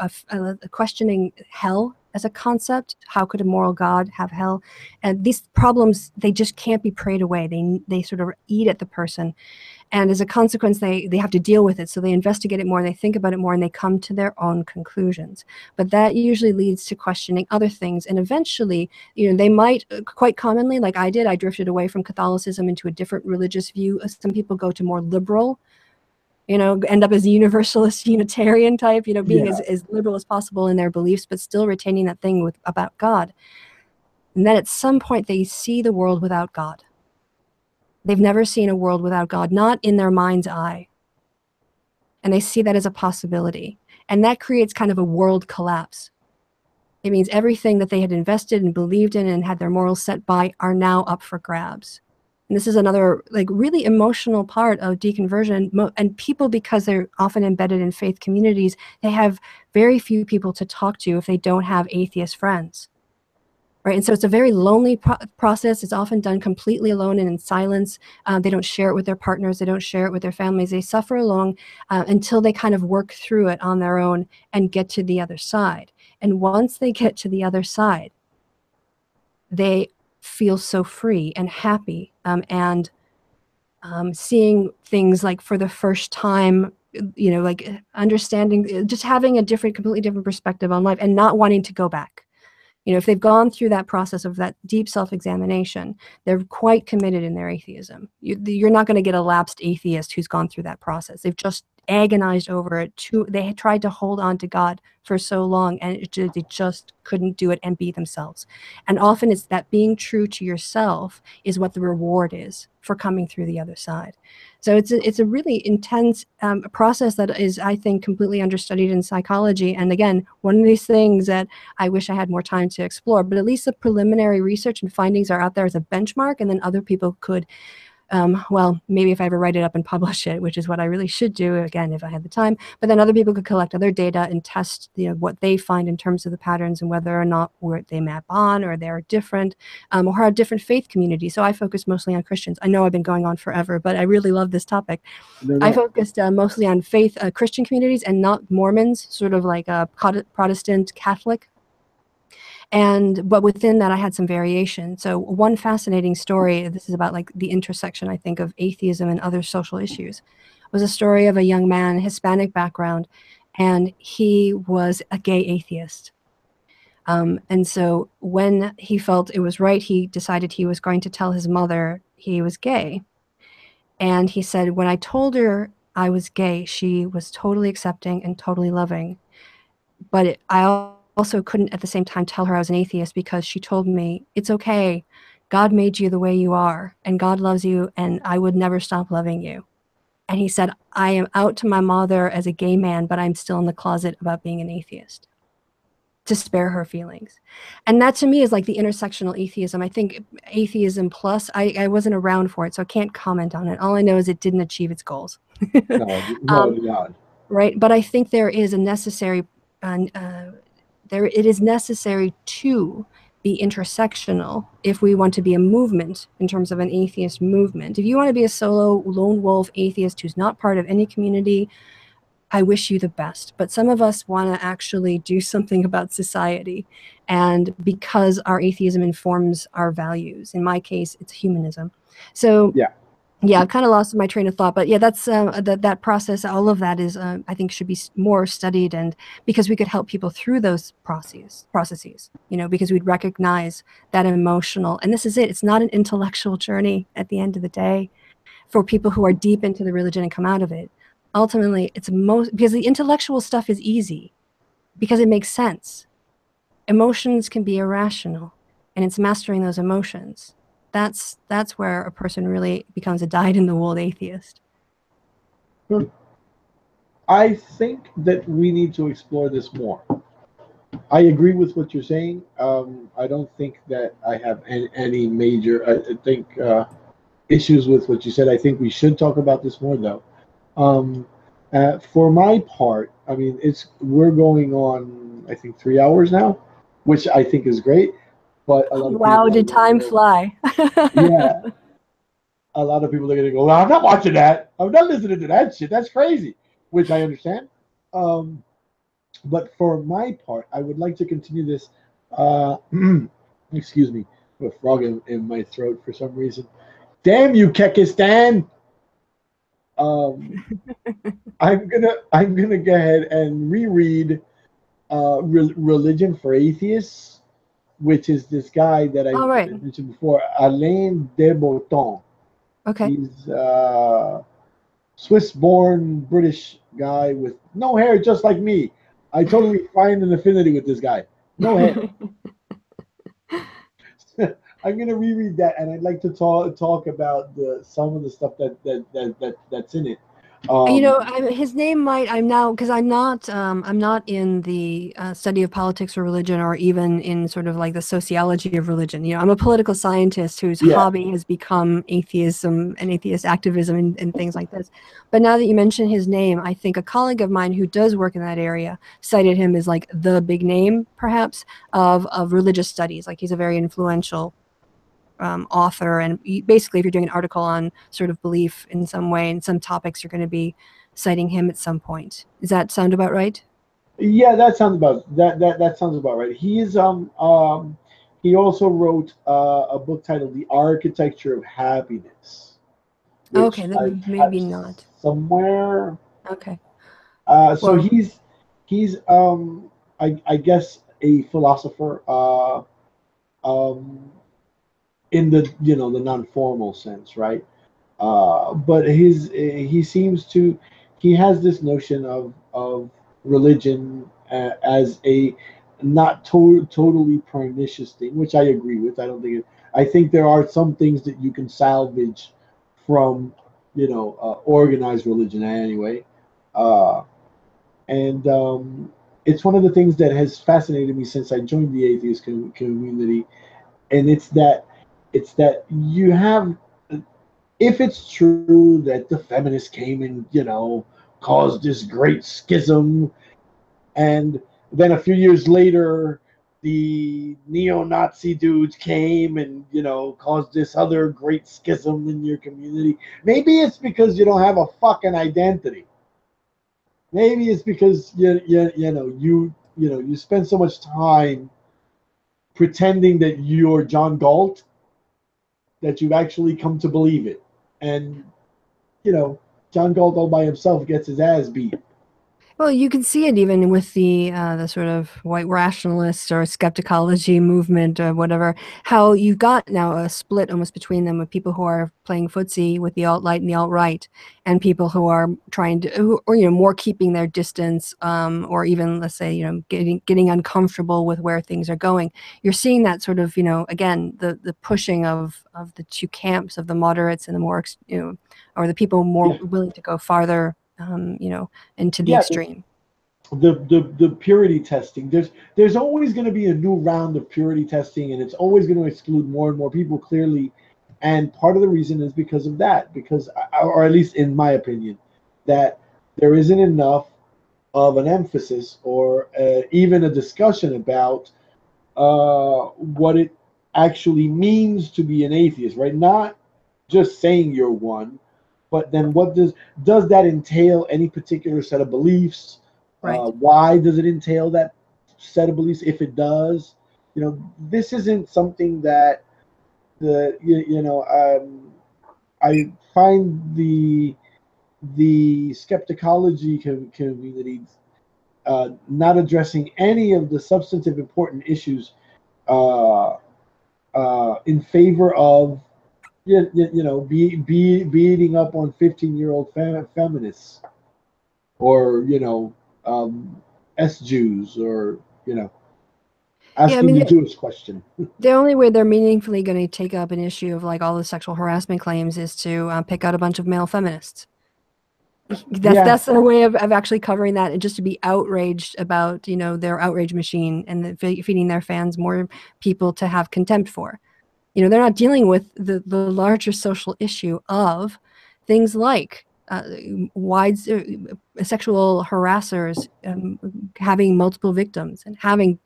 questioning hell as a concept. How could a moral God have hell? And these problems, they just can't be prayed away. They sort of eat at the person, and as a consequence they have to deal with it. So they investigate it more, they think about it more, and they come to their own conclusions. But that usually leads to questioning other things, and eventually they might, quite commonly, like I did, I drifted away from Catholicism into a different religious view. Some people go to more liberal you know, end up as a universalist Unitarian type, you know, being Yeah. as liberal as possible in their beliefs, but still retaining that thing about God. And then at some point they see the world without God. They've never seen a world without God, not in their mind's eye. And they see that as a possibility. And that creates kind of a world collapse. It means everything that they had invested and believed in and had their morals set by are now up for grabs. And this is another like really emotional part of deconversion. And people, because they're often embedded in faith communities, they have very few people to talk to if they don't have atheist friends. Right. And so it's a very lonely process. It's often done completely alone and in silence. They don't share it with their partners. They don't share it with their families. They suffer alone until they kind of work through it on their own and get to the other side. And once they get to the other side, they feel so free and happy and seeing things like for the first time, you know, like understanding, just having a completely different perspective on life and not wanting to go back. You know, if they've gone through that process of that deep self-examination, they're quite committed in their atheism. You're not going to get a lapsed atheist who's gone through that process. They've just agonized over it. They had tried to hold on to God for so long, and they just couldn't do it and be themselves. And often it's that being true to yourself is what the reward is for coming through the other side. So it's a really intense process that is, I think, completely understudied in psychology. And again, one of these things that I wish I had more time to explore, but at least the preliminary research and findings are out there as a benchmark, and then other people could, well, maybe if I ever write it up and publish it, which is what I really should do, again, if I had the time, but then other people could collect other data and test, you know, what they find in terms of the patterns and whether or not they map on or they're different, or have different faith communities. So I focus mostly on Christians. I know I've been going on forever, but I really love this topic. No. I focused mostly on faith Christian communities and not Mormons, sort of like a Protestant Catholic. But within that, I had some variation. So one fascinating story, this is about like the intersection, I think, of atheism and other social issues, was a story of a young man, Hispanic background, and he was a gay atheist. And so when he felt it was right, he decided he was going to tell his mother he was gay. And he said, when I told her I was gay, she was totally accepting and totally loving. But I also couldn't at the same time tell her I was an atheist because she told me, it's okay. God made you the way you are, and God loves you, and I would never stop loving you. And he said, I am out to my mother as a gay man, but I'm still in the closet about being an atheist, to spare her feelings. And that to me is like the intersectional atheism. I think atheism plus, I wasn't around for it, so I can't comment on it. All I know is it didn't achieve its goals. No. Right. But I think there is a necessary, it is necessary to be intersectional if we want to be a movement in terms of an atheist movement. If you want to be a solo lone wolf atheist who's not part of any community, I wish you the best. But some of us want to actually do something about society. And because our atheism informs our values, in my case, it's humanism. So yeah, I've kind of lost my train of thought, but yeah, that's that process. All of that is, I think, should be more studied, and because we could help people through those processes, you know, because we'd recognize that emotional, and this is it. It's not an intellectual journey at the end of the day for people who are deep into the religion and come out of it. Ultimately, it's because the intellectual stuff is easy because it makes sense. Emotions can be irrational, and it's mastering those emotions. That's where a person really becomes a dyed-in-the-wool atheist. I think that we need to explore this more. I agree with what you're saying. I don't think that I have any major, I think, issues with what you said. I think we should talk about this more, though. For my part, I mean, we're going on, I think, 3 hours now, which I think is great. But a lot of wow, people did time fly? Yeah, a lot of people are going to go, well, I'm not watching that. I'm not listening to that shit. That's crazy, which I understand. But for my part, I would like to continue this. Excuse me, a frog in my throat for some reason. Damn you, Kekistan! I'm gonna go ahead and reread Religion for Atheists, which is this guy that I mentioned before, Alain de Botton. Okay. He's Swiss-born British guy with no hair, just like me. I totally find an affinity with this guy. No hair. I'm gonna reread that, and I'd like to talk about some of the stuff that's in it. You Um, know, his name might. I'm now because I'm not in the study of politics or religion, or even in sort of like the sociology of religion. You know, I'm a political scientist whose yeah, hobby has become atheism and atheist activism and things like this. But now that you mention his name, I think a colleague of mine who does work in that area cited him as like the big name, perhaps, of religious studies. Like he's a very influential author, and basically if you're doing an article on sort of belief in some way and some topics, you're going to be citing him at some point. Does that sound about right? yeah, that sounds about right. He also wrote a book titled "The Architecture of Happiness," Okay, which I then have maybe not. somewhere. Okay. So Well, he's I guess a philosopher um, in the the non-formal sense, right? But he seems to he has this notion of religion as a not totally pernicious thing, which I agree with. I don't think I think there are some things that you can salvage from organized religion anyway. Uh, and It's one of the things that has fascinated me since I joined the atheist community, and it's that you have, if it's true that the feminists came and caused this great schism, and then a few years later the neo-Nazi dudes came and caused this other great schism in your community, maybe it's because you don't have a fucking identity. Maybe it's because you spend so much time pretending that you're John Galt that you've actually come to believe it. And you know, John Galt all by himself gets his ass beat. well, you can see it even with the sort of white rationalist or skepticology movement or whatever. How you've got now a split almost between them, with people who are playing footsie with the alt-right and the alt-right, and people who are trying to, or more keeping their distance, or even, let's say, getting uncomfortable with where things are going. You're seeing that sort of, again, the pushing of the two camps, of the moderates and the more or the people more Yeah, willing to go farther, into the yeah. extreme. The purity testing. There's always going to be a new round of purity testing, and it's always going to exclude more and more people. Clearly, and part of the reason is because of that. Because, or at least in my opinion, that there isn't enough of an emphasis or even a discussion about what it actually means to be an atheist, right? Not just saying you're one, but then what does that entail? Any particular set of beliefs? Right. Why does it entail that set of beliefs? If it does, this isn't something that I find the skepticology community not addressing any of the substantive important issues uh, in favor of beating up on 15-year-old feminists, or um, S Jews, or Yeah, I asking the mean, Jewish question. the only way they're meaningfully going to take up an issue of like all the sexual harassment claims is to pick out a bunch of male feminists. That's Yeah, that's their way of actually covering that, and just to be outraged about their outrage machine, and feeding their fans more people to have contempt for. They're not dealing with the larger social issue of things like wide sexual harassers having multiple victims, and having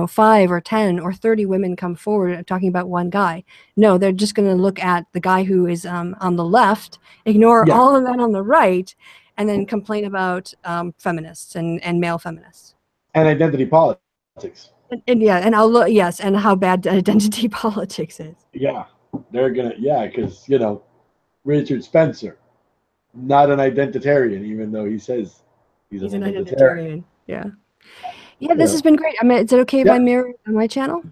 5 or 10 or 30 women come forward talking about one guy. No, they're just going to look at the guy who is on the left, ignore yeah, all of that on the right, and then complain about feminists and male feminists. and identity politics. And yeah, and I'll look, yes, and how bad identity politics is. Yeah, they're gonna, yeah, because Richard Spencer, not an identitarian, even though he says he's an He's an identitarian. identitarian. Yeah. Yeah, You this has know, been great. I mean, is it okay if I yeah. mirror it on my channel?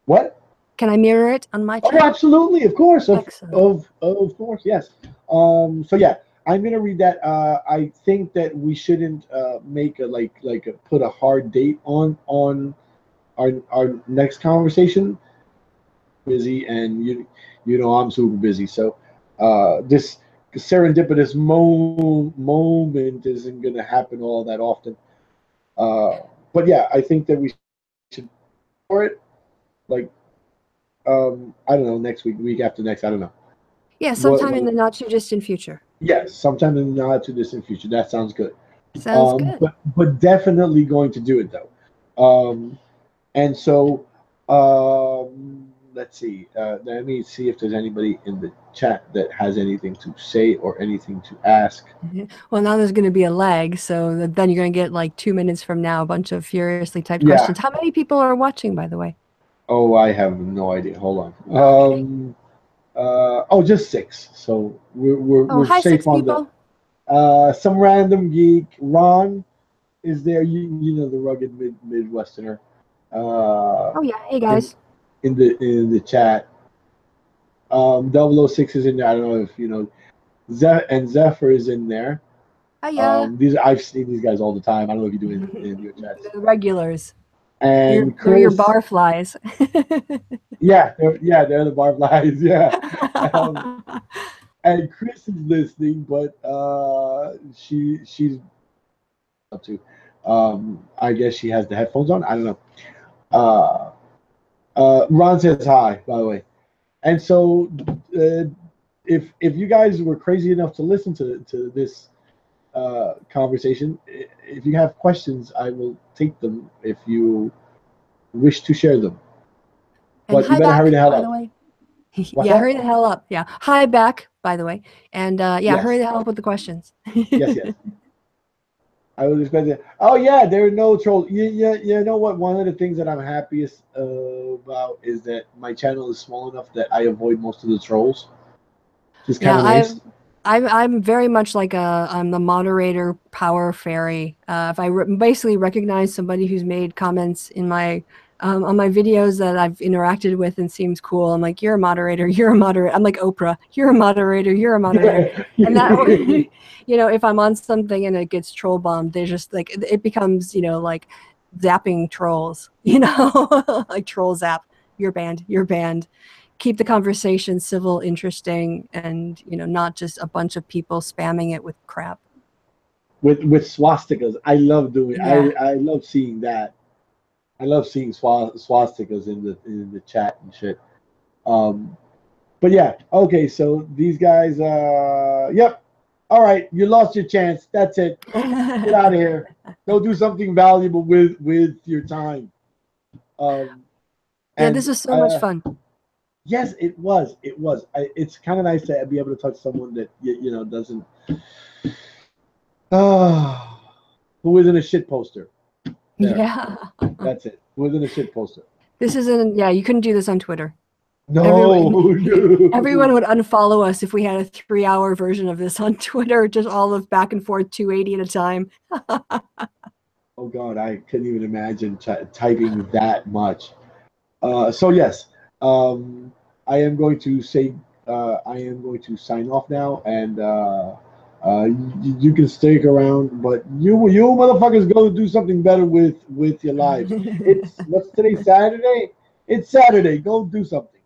What? Can I mirror it on my Oh, channel? absolutely, of course, Excellent. of course, yes. So yeah, I'm gonna read that. I think that we shouldn't make put a hard date on our next conversation. Busy, and you know I'm super busy, so this serendipitous moment isn't gonna happen all that often. But yeah, I think that we should for it like I don't know, next week, week after next, I don't know. Yeah, What, sometime in the not too distant future. yes, sometime in the not too distant future. That sounds good. Sounds good. But definitely going to do it though. And so let's see. Let me see if there's anybody in the chat that has anything to say or anything to ask. Well, now there's going to be a lag, so then you're going to get like 2 minutes from now a bunch of furiously typed Yeah. questions. How many people are watching, by the way? Oh, I have no idea. Hold on. Okay. Oh, just 6. So we're Hi, safe 6 on people. some random geek. Ron is there. You know the rugged Midwesterner. Oh yeah, hey guys. In the chat. 006 is in there. I don't know if you know. Zephyr is in there. Hiya. I've seen these guys all the time. I don't know if you do in your chats. The regulars. And They're your Chris, barflies. yeah, they're the barflies. Yeah. And Chris is listening, but she's up to. I guess she has the headphones on. I don't know. Ron says hi, by the way. And so, if you guys were crazy enough to listen to this conversation, if you have questions, I will take them if you wish to share them. And But you better hurry the hell up. By the way. Yeah, hurry the hell up. Yeah. Hi back, by the way. And yeah, yes. Hurry the hell up with the questions. Yes. I was expecting. Oh yeah, there are no trolls. You know what? One of the things that I'm happiest about is that my channel is small enough that I avoid most of the trolls. Just kind of nice. I'm very much like I'm the moderator power fairy. If I basically recognize somebody who's made comments in my on my videos that I've interacted with and seems cool, I'm like, you're a moderator, you're a moderator. I'm like Oprah, you're a moderator, you're a moderator. And that way, you know, if I'm on something and it gets troll bombed, they just like it becomes, you know, like zapping trolls, you know, like troll zap. You're banned. You're banned. Keep the conversation civil, interesting, and you know, not just a bunch of people spamming it with crap. With swastikas, I love doing. Yeah. I love seeing that. I love seeing swastikas in the chat and shit. But yeah, okay. So these guys, yep. All right, you lost your chance. That's it. Get out of here. Go do something valuable with your time. Yeah, this was so much fun. Yes, it was. It was. It's kind of nice to be able to touch someone that you know doesn't. Who isn't a shit poster? There. Yeah. That's it. Who isn't a shit poster? This isn't. Yeah, you couldn't do this on Twitter. No, everyone would unfollow us if we had a 3-hour version of this on Twitter, just all of back and forth 280 at a time. Oh God, I couldn't even imagine typing that much. So yes, I am going to say I am going to sign off now, and you can stick around, but you motherfuckers go do something better with your lives. It's what's today, Saturday? It's Saturday. Go do something.